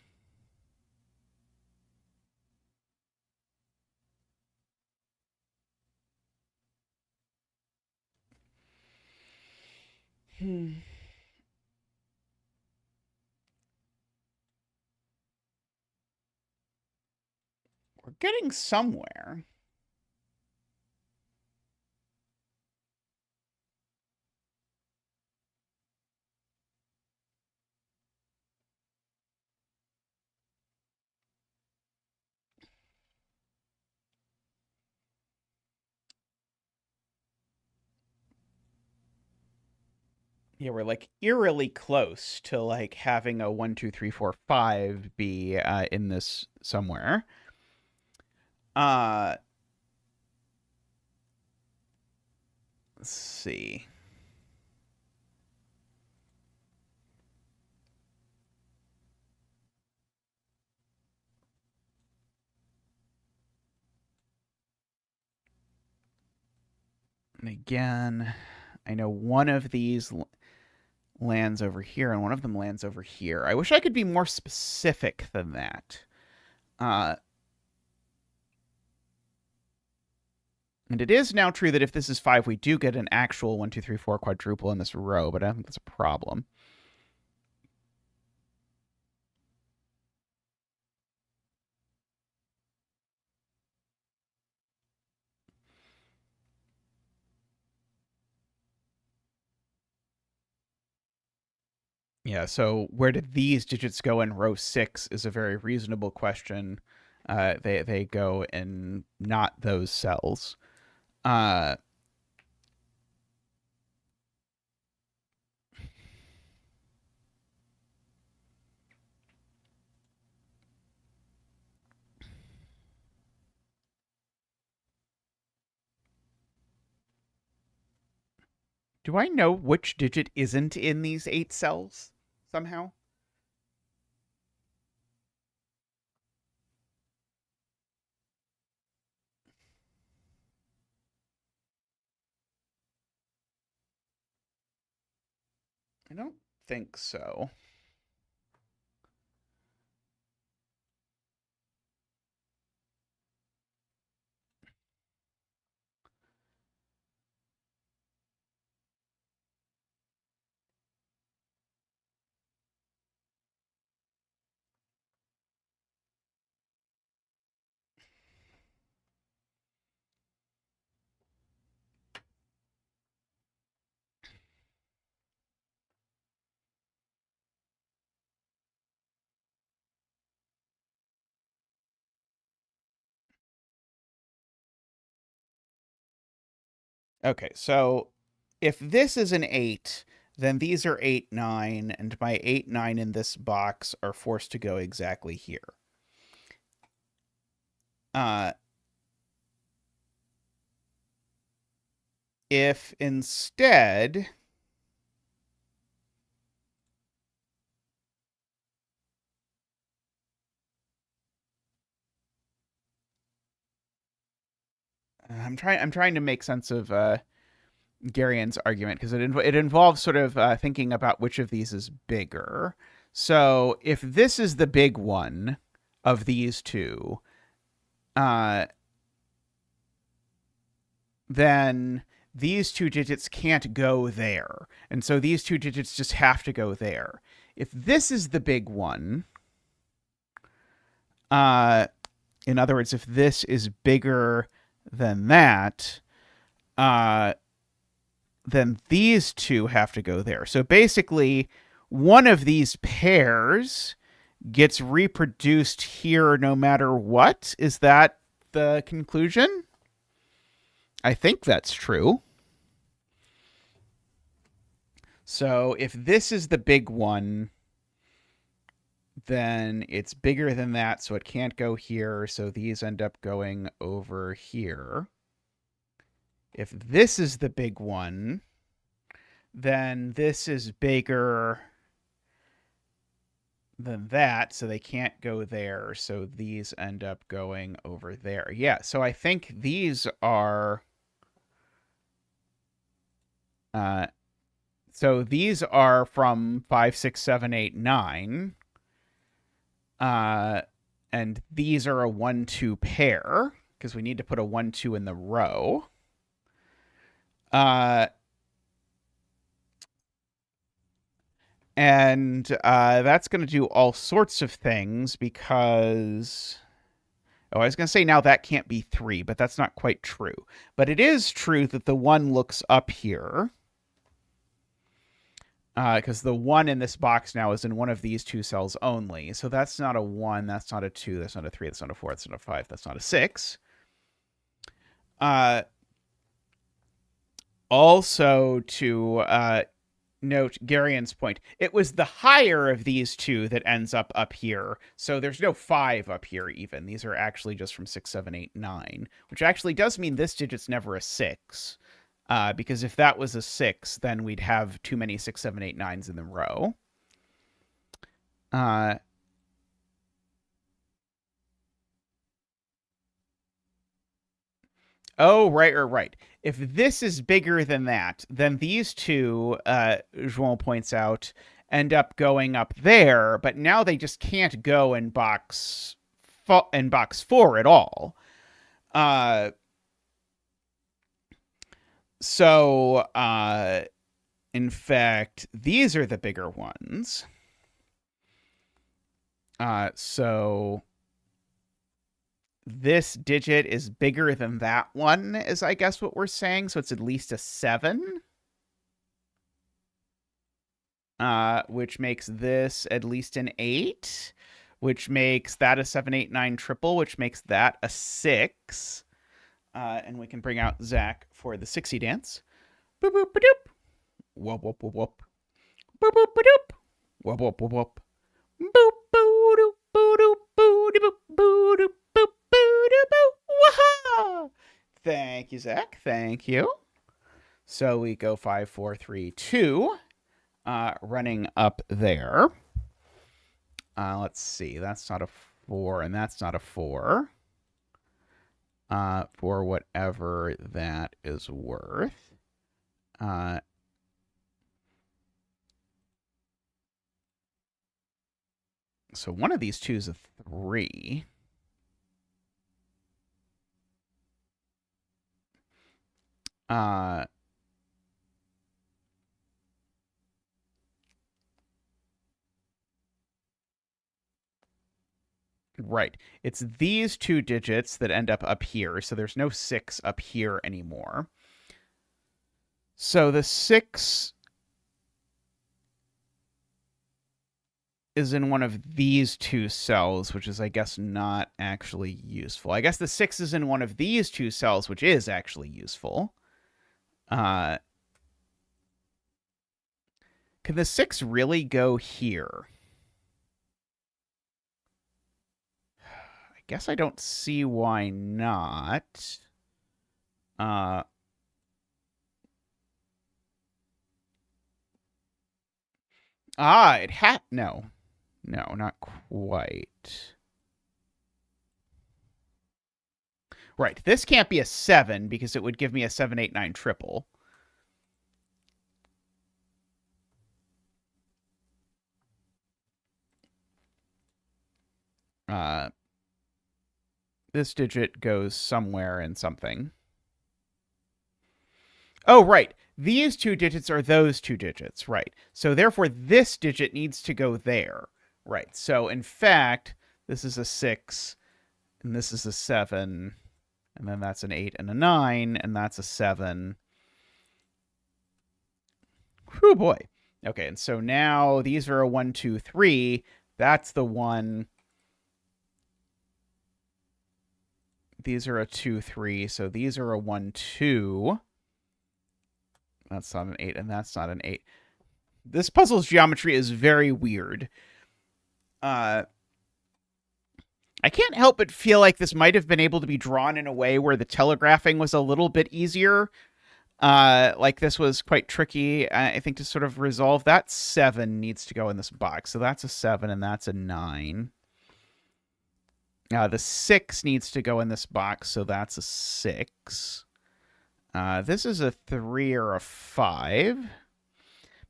We're getting somewhere. Yeah, we're like eerily close to like having a 1, 2, 3, 4, 5 be in this somewhere. Uh, let's see. And again, I know one of these lands over here and one of them lands over here. I wish I could be more specific than that. Uh, and it is now true that if this is 5, we do get an actual 1, 2, 3, 4 quadruple in this row, but I don't think that's a problem. Yeah, so where did these digits go in row 6 is a very reasonable question. They go in not those cells. Uh, do I know which digit isn't in these 8 cells somehow? I don't think so. Okay, so if this is an 8, then these are 8, 9, and my 8, 9 in this box are forced to go exactly here. Uh, if instead I'm trying to make sense of Garian's argument because it involves sort of thinking about which of these is bigger. So if this is the big one of these two, uh, then these two digits can't go there, and so these two digits just have to go there. If this is the big one, uh, in other words, if this is bigger than that, uh, then these two have to go there. So basically, one of these pairs gets reproduced here no matter what. Is that the conclusion? I think that's true. So if this is the big one, then it's bigger than that, so it can't go here. So these end up going over here. If this is the big one, then this is bigger than that, so they can't go there. So these end up going over there. Yeah, so I think these are... so these are from 5, 6, 7, 8, 9. And these are a 1, 2 pair, because we need to put a 1, 2 in the row. And that's going to do all sorts of things because... Oh, I was going to say now that can't be 3, but that's not quite true. But it is true that the 1 looks up here. Because the 1 in this box now is in one of these two cells only. So that's not a 1, that's not a 2, that's not a 3, that's not a 4, that's not a 5, that's not a 6. Also, to Note Garian's point. It was the higher of these two that ends up here. So there's no 5 up here even. These are actually just from 6, 7, 8, 9, which actually does mean this digit's never a 6. Because if that was a 6, then we'd have too many 6, 7, 8, 9s in the row. Oh, right. If this is bigger than that, then these two, João points out, end up going up there, but now they just can't go in box 4 at all. In fact, these are the bigger ones. So this digit is bigger than that one, is I guess what we're saying. So it's at least a 7. Which makes this at least an 8, which makes that a 7, 8, 9 triple, which makes that a 6. And we can bring out Zach for the 60 dance. Boop, boop, ba-doop. Whoop, whoop, whoop, whoop. Boop, boop, ba-doop. Whoop, whoop, whoop, whoop. Boop, boo-doop, boo-doop, boo-doop, boo-doop, boop, boo-doop, boo. Waha! Thank you, Zach. Thank you. So we go 5, 4, 3, 2. Running up there. Let's see. That's not a 4, and that's not a 4. For whatever that is worth. So one of these two is a 3. Right. It's these two digits that end up here. So there's no 6 up here anymore. So the 6 is in one of these two cells, which is, I guess, not actually useful. I guess the 6 is in one of these two cells, which is actually useful. Can the 6 really go here? I guess I don't see why not. It had... No, not quite. Right, this can't be a 7 because it would give me a 7, 8, 9 triple. This digit goes somewhere in something. Oh, right. These two digits are those two digits, right. So therefore, this digit needs to go there. Right. So in fact, this is a 6, and this is a 7, and then that's an 8 and a 9, and that's a 7. Whew, boy. Okay, and so now these are a 1, 2, 3. That's the 1. These are a 2, 3. So these are a 1, 2. That's not an 8, and that's not an 8. This puzzle's geometry is very weird. I can't help but feel like this might have been able to be drawn in a way where the telegraphing was a little bit easier. Like this was quite tricky, I think, to sort of resolve. That 7 needs to go in this box. So that's a 7, and that's a 9. The 6 needs to go in this box, so that's a 6. This is a 3 or a 5.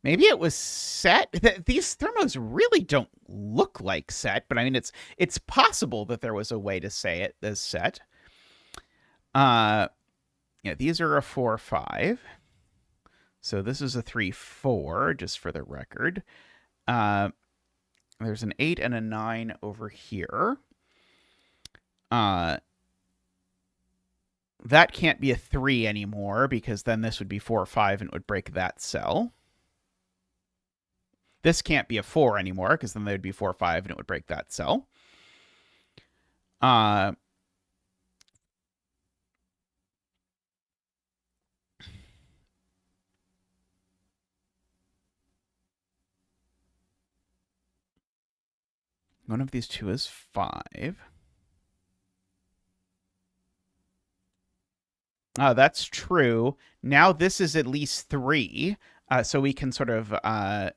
Maybe it was set. These thermos really don't look like set, but I mean, it's possible that there was a way to say it as set. Yeah, these are a 4, 5. So this is a 3, 4, just for the record. There's an 8 and a 9 over here. That can't be a 3 anymore, because then this would be 4 or 5 and it would break that cell. This can't be a 4 anymore, because then there would be 4 or 5 and it would break that cell. One of these two is 5. That's true. Now this is at least 3. So we can sort of, at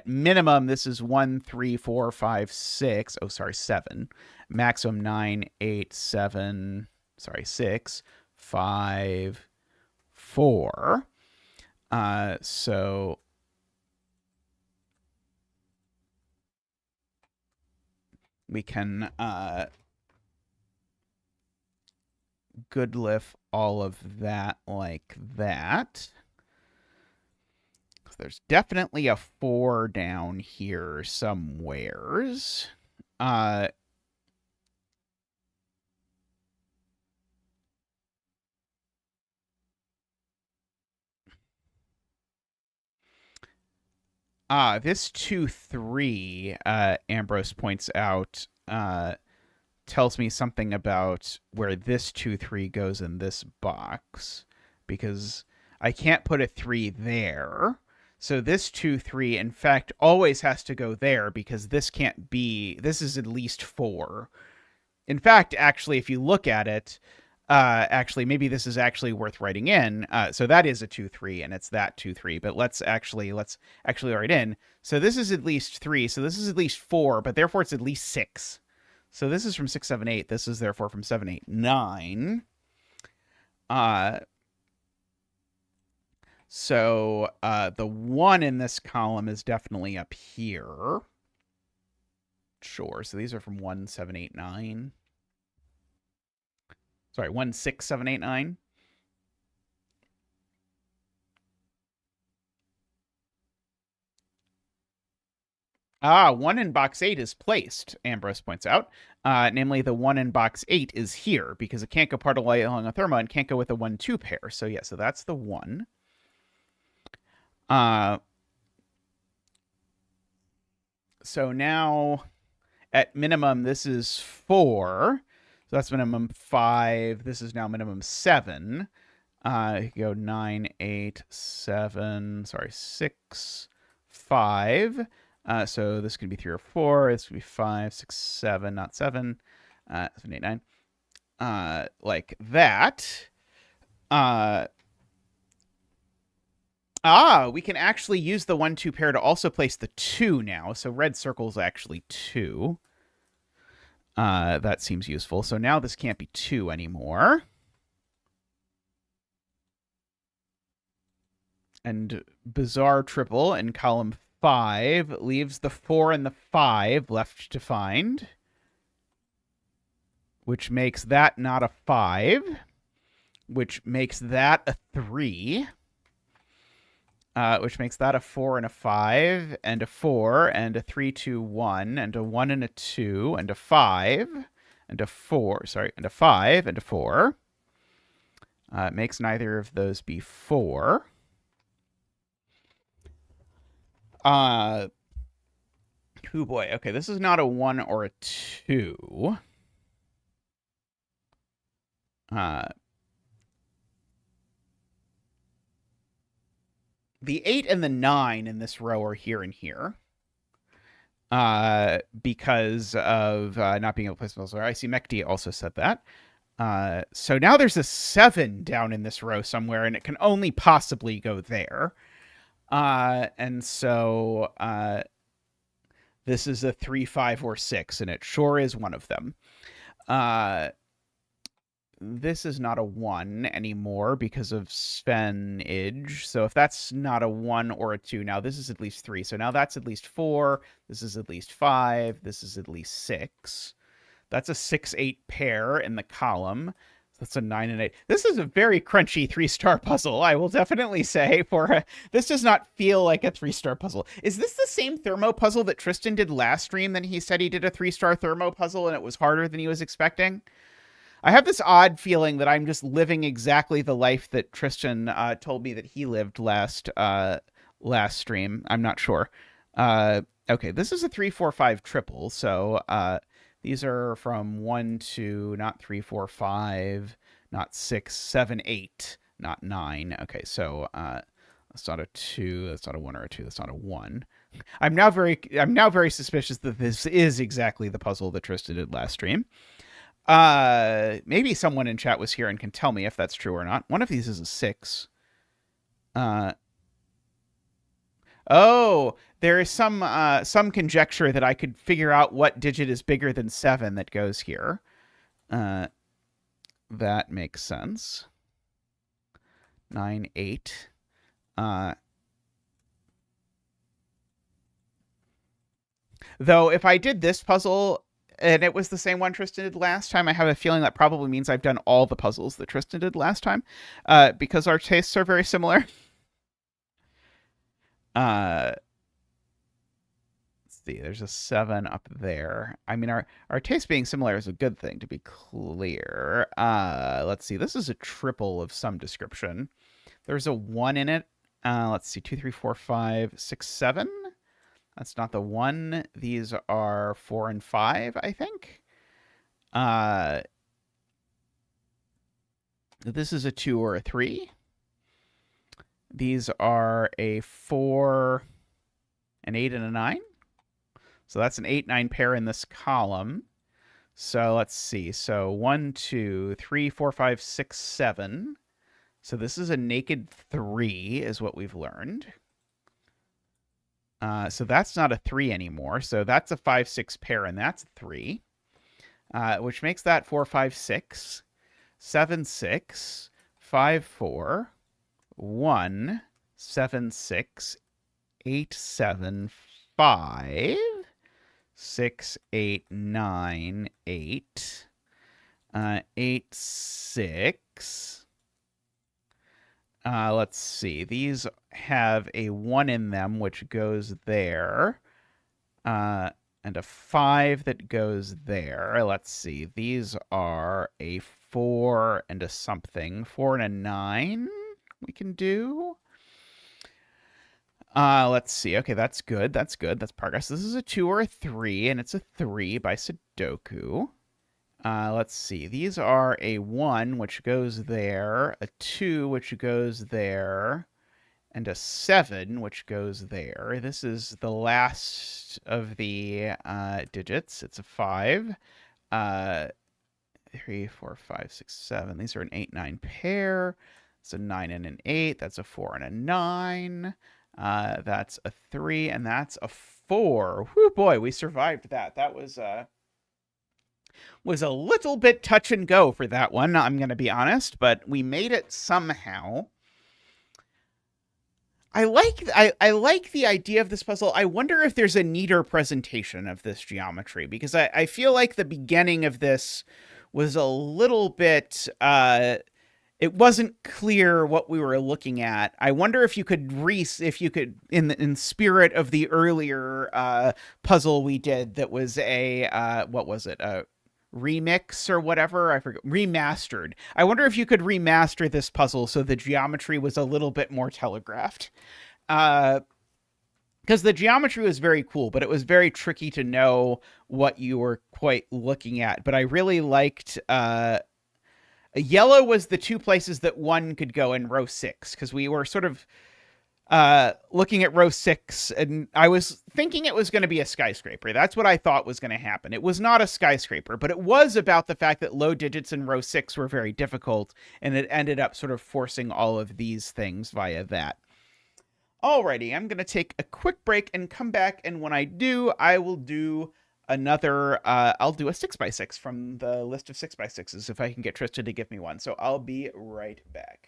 minimum, this is 1, 3, 4, 5, 6. Oh, sorry, 7. Maximum 9, 8, 7. Sorry, 6, 5, 4. So we can good lift all of that like that. There's definitely a 4 down here somewheres. This 2, 3, Ambrose points out, tells me something about where this 2, 3 goes in this box, because I can't put a 3 there. So this 2, 3, in fact, always has to go there, because this can't be... This is at least 4. In fact, actually, if you look at it, actually, maybe this is actually worth writing in. So that is a 2, 3, and it's that 2, 3. But let's actually write in. So this is at least 3. So this is at least 4, but therefore it's at least 6. So this is from 6, 7, 8. This is therefore from 7, 8, 9. So the 1 in this column is definitely up here. Sure. So these are from 1, 7, 8, 9. Sorry, 1, 6, 7, 8, 9. One in box 8 is placed, Ambrose points out. Namely, the 1 in box 8 is here, because it can't go part of the way along a Thermo and can't go with a 1, 2 pair. So yeah, so that's the 1. So now, at minimum, this is 4. So that's minimum 5. This is now minimum 7. You go 9, 8, 7, sorry, 6, 5. So this could be 3 or 4. This could be 5, 6, 7, not 7. 7, 8, 9. Like that. We can actually use the 1, 2 pair to also place the 2 now. So red circle's actually 2. That seems useful. So now this can't be 2 anymore. And bizarre triple in column 5 leaves the 4 and the 5 left to find, which makes that not a 5, which makes that a 3, which makes that a 4 and a 5, and a 4, and a 3, 2, 1, and a 1 and a 2, and a 5, and a 4, sorry, and a 5, and a 4. It makes neither of those be 4. Oh boy, okay, this is not a 1 or a 2. The 8 and the 9 in this row are here and here. Because of not being able to place them elsewhere. I see Mekti also said that. So now there's a 7 down in this row somewhere, and it can only possibly go there. And so this is a 3, 5, or 6, and it sure is one of them. This is not a 1 anymore because of Sven-age. So if that's not a 1 or a 2, now this is at least 3. So now that's at least 4. This is at least 5. This is at least 6. That's a 6, 8 pair in the column. That's a 9 and 8. This is a very crunchy 3-star puzzle, I will definitely say. This does not feel like a 3-star puzzle. Is this the same Thermo puzzle that Tristan did last stream? Then he said he did a 3-star Thermo puzzle and it was harder than he was expecting? I have this odd feeling that I'm just living exactly the life that Tristan told me that he lived last stream. I'm not sure. Okay, this is a 3, 4, 5 triple. So these are from 1 to not 3, 4, 5, not 6, 7, 8, not 9. Okay, so that's not a 2. That's not a 1 or a 2. That's not a 1. I'm now very suspicious that this is exactly the puzzle that Tristan did last stream. Maybe someone in chat was here and can tell me if that's true or not. One of these is a 6. Oh, there is some conjecture that I could figure out what digit is bigger than 7 that goes here. That makes sense. 9, 8. Though if I did this puzzle and it was the same one Tristan did last time, I have a feeling that probably means I've done all the puzzles that Tristan did last time, because our tastes are very similar. Let's see, there's a 7 up there. I mean, our taste being similar is a good thing, to be clear. Let's see, this is a triple of some description. There's a 1 in it. Let's see, 2, 3, 4, 5, 6, 7. That's not the 1. These are 4 and 5, I think. This is a 2 or a 3. These are a 4, an 8, and a 9. So that's an 8-9 pair in this column. So let's see. So 1, 2, 3, 4, 5, 6, 7. So this is a naked 3, is what we've learned. So that's not a 3 anymore. So that's a 5, 6 pair, and that's a 3, which makes that 4, 5, 6, 7, 6, 5, 4, 1, 7, 6, 8, 7, 5, 6, 8, 9, 8, 8, 6. Let's see. These have a 1 in them, which goes there. And a 5 that goes there. Let's see. These are a 4 and a something. 4 and a 9 we can do. Let's see. Okay, that's good. That's good. That's progress. This is a 2 or a 3, and it's a 3 by Sudoku. Let's see. These are a 1, which goes there, a 2, which goes there, and a 7, which goes there. This is the last of the digits. It's a 5. 3, 4, 5, 6, 7. These are an 8, 9 pair. It's a 9 and an 8. That's a 4 and a 9. That's a 3, and that's a 4. Whew, boy, we survived that. That was a little bit touch and go for that one, I'm going to be honest, but we made it somehow. I like the idea of this puzzle. I wonder if there's a neater presentation of this geometry, because I feel like the beginning of this was a little bit it wasn't clear what we were looking at. I wonder if you could in spirit of the earlier puzzle we did that was a what was it? A remix or whatever, I forget, remastered. I wonder if you could remaster this puzzle so the geometry was a little bit more telegraphed. Because the geometry was very cool, but it was very tricky to know what you were quite looking at. But I really liked yellow was the 2 places that 1 could go in row 6, because we were sort of looking at row 6, and I was thinking it was going to be a skyscraper. That's what I thought was going to happen. It was not a skyscraper, but it was about the fact that low digits in row 6 were very difficult, and it ended up sort of forcing all of these things via that. Alrighty, I'm going to take a quick break and come back, and when I do, I will do another, I'll do a 6x6 from the list of 6x6s if I can get Tristan to give me one. So I'll be right back.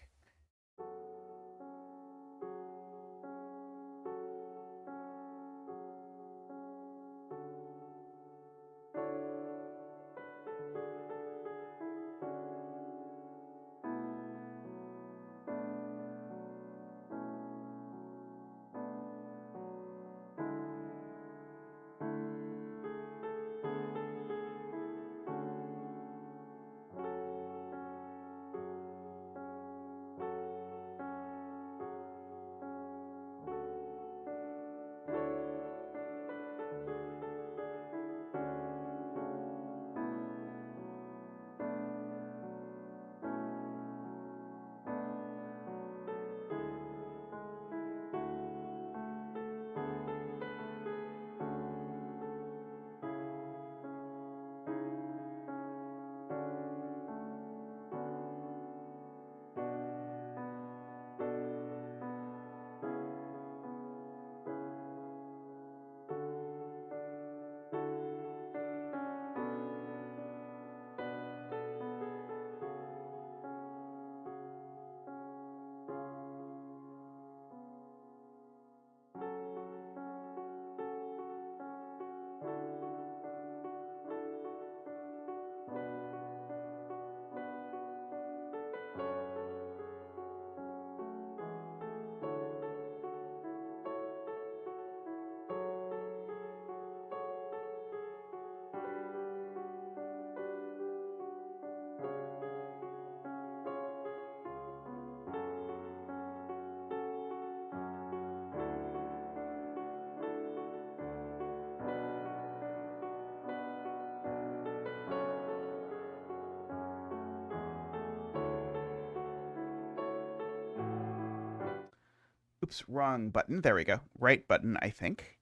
Oops, wrong button. There we go. Right button, I think.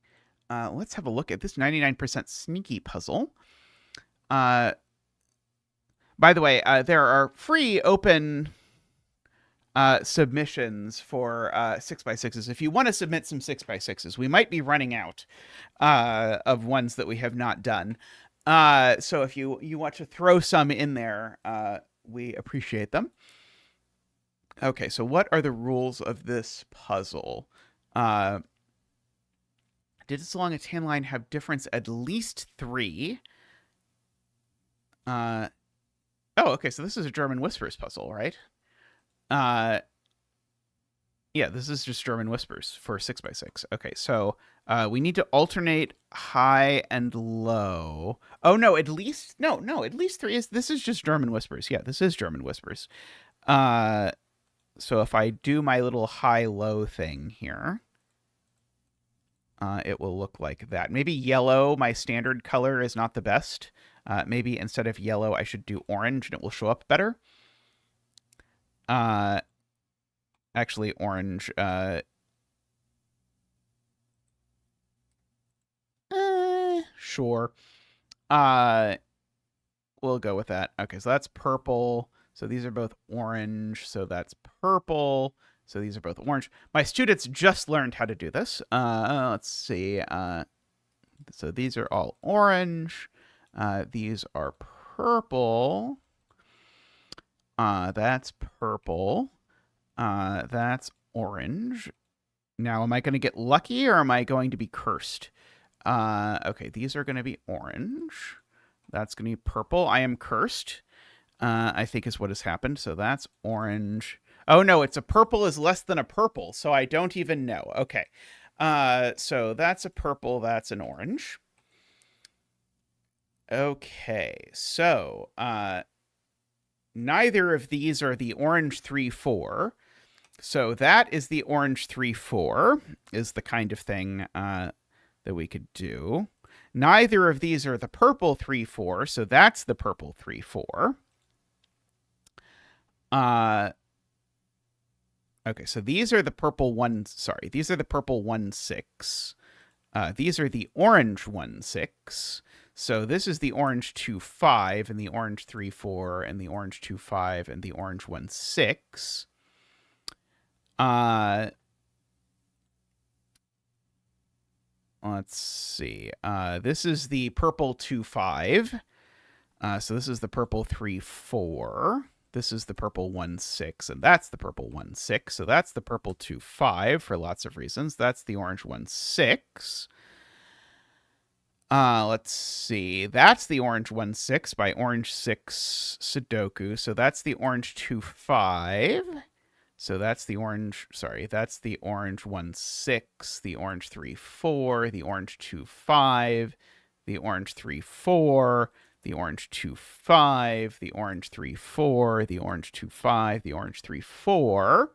Let's have a look at this 99% sneaky puzzle. By the way, there are free open submissions for 6x6s. If you want to submit some 6x6s, we might be running out of ones that we have not done. So if you want to throw some in there, we appreciate them. Okay, so what are the rules of this puzzle? Digits along a tan line have difference at least 3. Oh, okay, so this is a German Whispers puzzle, right? Yeah, this is just German Whispers for 6x6. Okay, so we need to alternate high and low. Oh, no, at least 3 is, this is just German Whispers. Yeah, this is German Whispers. So if I do my little high-low thing here, it will look like that. Maybe yellow, my standard color, is not the best. Maybe instead of yellow, I should do orange, and it will show up better. Actually, orange. Sure. We'll go with that. Okay, so that's purple. So these are both orange. So that's purple. So these are both orange. My students just learned how to do this. Let's see. So these are all orange. These are purple. That's purple. That's orange. Now, am I going to get lucky or am I going to be cursed? Okay, these are going to be orange. That's going to be purple. I am cursed, I think is what has happened. So that's orange. Oh, no, it's a purple is less than a purple, so I don't even know. Okay, so that's a purple. That's an orange. Okay, so neither of these are the orange 3-4. So that is the orange 3-4 is the kind of thing that we could do. Neither of these are the purple 3-4, so that's the purple 3-4. Okay, so these are the purple these are the purple 1-6. These are the orange 1-6. So this is the orange 2-5 and the orange 3-4 and the orange 2-5 and the orange 1-6. Let's see. This is the purple 2-5. So this is the purple 3-4. This is the purple 1-6, and that's the purple 1-6. So that's the purple 2-5 for lots of reasons. That's the orange 1-6. Let's see. That's the orange 1-6 by orange 6 Sudoku. So that's the orange 2-5. So that's the orange, that's the orange 1-6, the orange 3-4, the orange 2-5, the orange 3-4, the orange 2-5, the orange 3-4, the orange 2-5, the orange 3-4.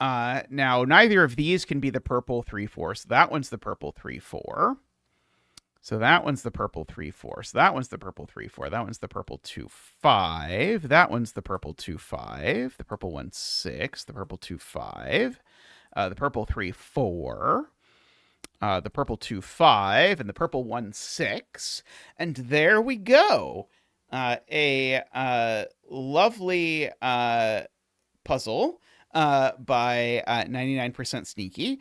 Now, neither of these can be the purple 3-4, so that one's the purple 3-4. So that one's the purple 3-4. So that one's the purple 3-4. That one's the purple 2-5. That one's the purple 2-5. The purple 1-6. The purple 2-5. The purple 3-4. The purple 2-5 and the purple 1-6. And there we go. A lovely puzzle. By 99% sneaky.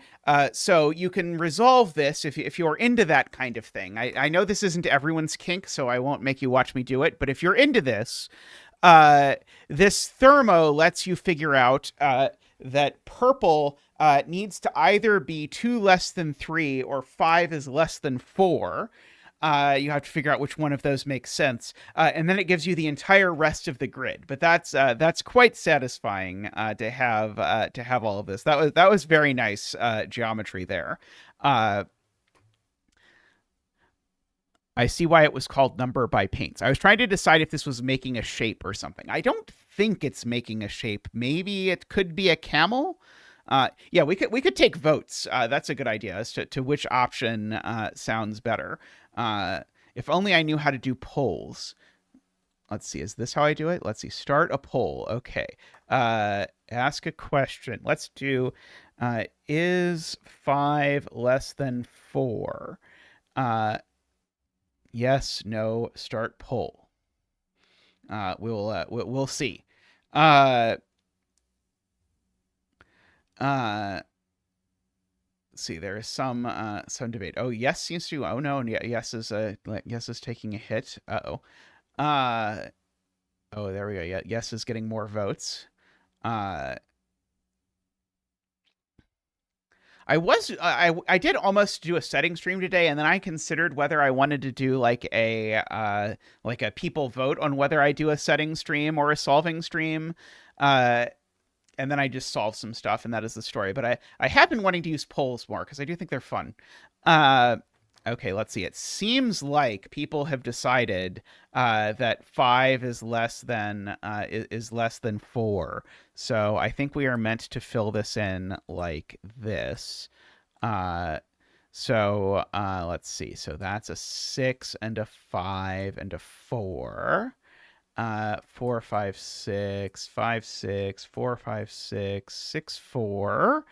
So you can resolve this if you're into that kind of thing. I know this isn't everyone's kink, so I won't make you watch me do it. But if you're into this, this Thermo lets you figure out that purple needs to either be 2 less than 3 or 5 is less than 4. You have to figure out which one of those makes sense, and then it gives you the entire rest of the grid. But that's quite satisfying to have all of this. That was very nice geometry there. I see why it was called number by paints. I was trying to decide if this was making a shape or something. I don't think it's making a shape. Maybe it could be a camel. Yeah, we could take votes. That's a good idea as to which option sounds better. If only I knew how to do polls. let's see, is this how I do it? Let's see, start a poll. Okay. Ask a question. Let's do, is 5 less than 4? Yes, no, start poll. We'll see. Let's see, there is some debate. Oh, yes seems to. Oh no, yes is taking a hit. Uh-oh. Oh, there we go. Yeah, yes is getting more votes. I did almost do a setting stream today, and then I considered whether I wanted to do like a people vote on whether I do a setting stream or a solving stream. And then I just solved some stuff, and that is the story. But I have been wanting to use polls more because I do think they're fun. Okay, let's see. It seems like people have decided that 5 is less than 4. So I think we are meant to fill this in like this. So let's see. So that's a 6 and a 5 and a 4. 4, 5, 6, 5, 6, 4, 5, 6, 6, 4.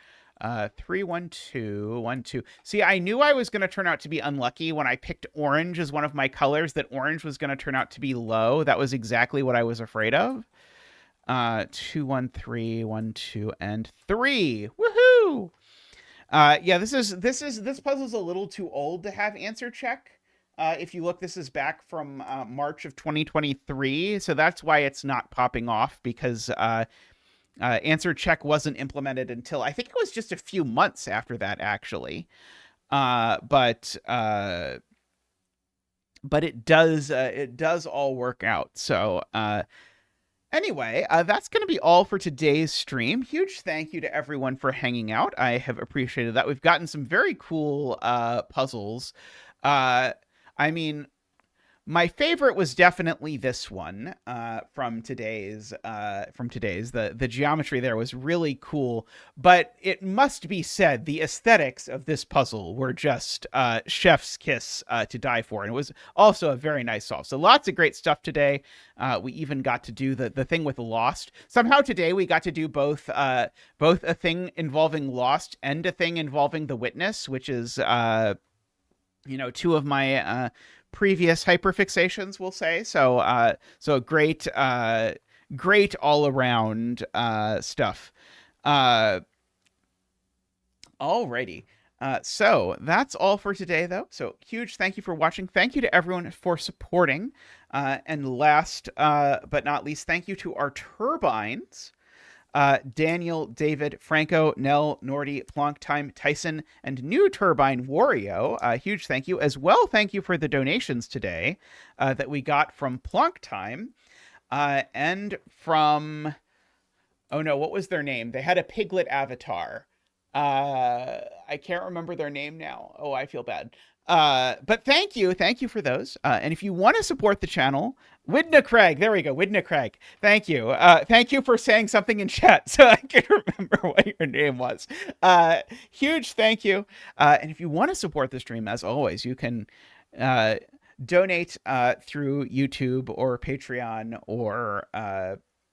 3, 1, 2, 1, 2. See, I knew I was going to turn out to be unlucky when I picked orange as one of my colors, that orange was going to turn out to be low. That was exactly what I was afraid of. 2, 1, 3, 1, 2, and 3. Woohoo! Yeah, this puzzle's a little too old to have answer check. If you look, this is back from March of 2023, so that's why it's not popping off, because answer check wasn't implemented until I think it was just a few months after that, actually. But it does all work out. So anyway, that's going to be all for today's stream. Huge thank you to everyone for hanging out. I have appreciated that. We've gotten some very cool puzzles. I mean, my favorite was definitely this one from today's. The geometry there was really cool, but it must be said the aesthetics of this puzzle were just chef's kiss to die for, and it was also a very nice solve. So lots of great stuff today. We even got to do the thing with Lost. Somehow today we got to do both a thing involving Lost and a thing involving the Witness, which is two of my previous hyperfixations, we'll say. So great all around stuff. Alrighty. So that's all for today, though. So huge thank you for watching. Thank you to everyone for supporting. And last but not least, thank you to our turbines. Daniel, David, Franco, Nell, Nordy, Plonktime, Tyson, and new turbine Wario. Huge thank you. As well, thank you for the donations today that we got from Plonktime and from... Oh no, what was their name? They had a piglet avatar. I can't remember their name now. Oh, I feel bad. But thank you for those. And if you want to support the channel, Widna Craig, there we go, Widna Craig. Thank you. Thank you for saying something in chat so I can remember what your name was. Huge thank you. And if you want to support the stream, as always, you can donate through YouTube or Patreon or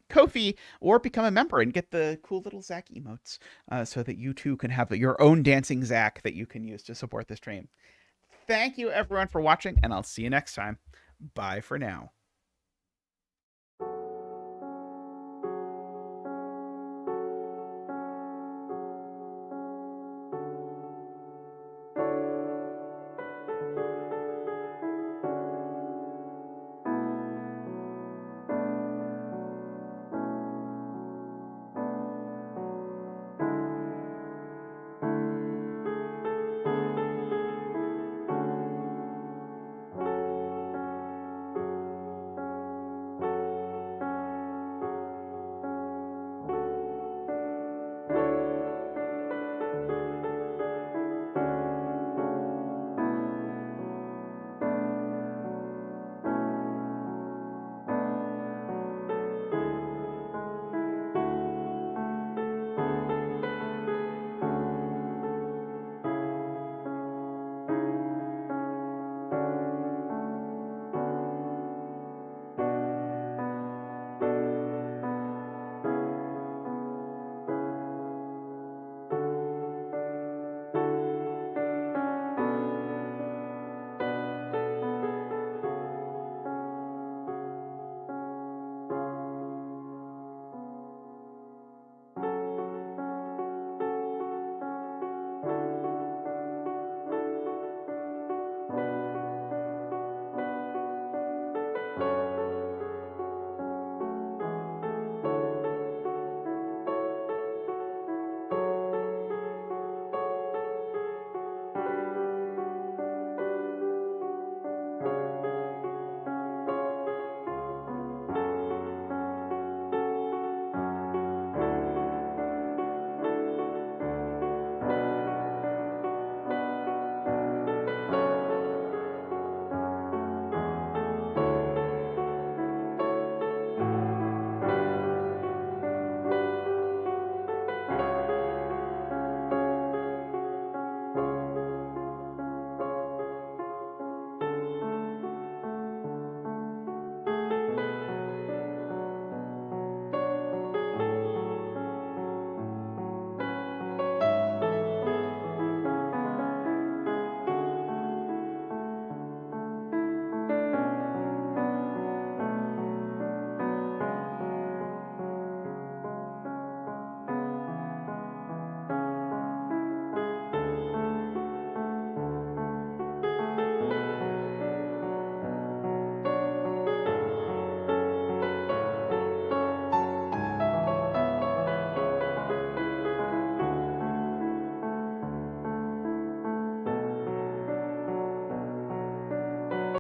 Ko-fi, or become a member and get the cool little Zach emotes so that you too can have your own dancing Zach that you can use to support the stream. Thank you everyone for watching, and I'll see you next time. Bye for now.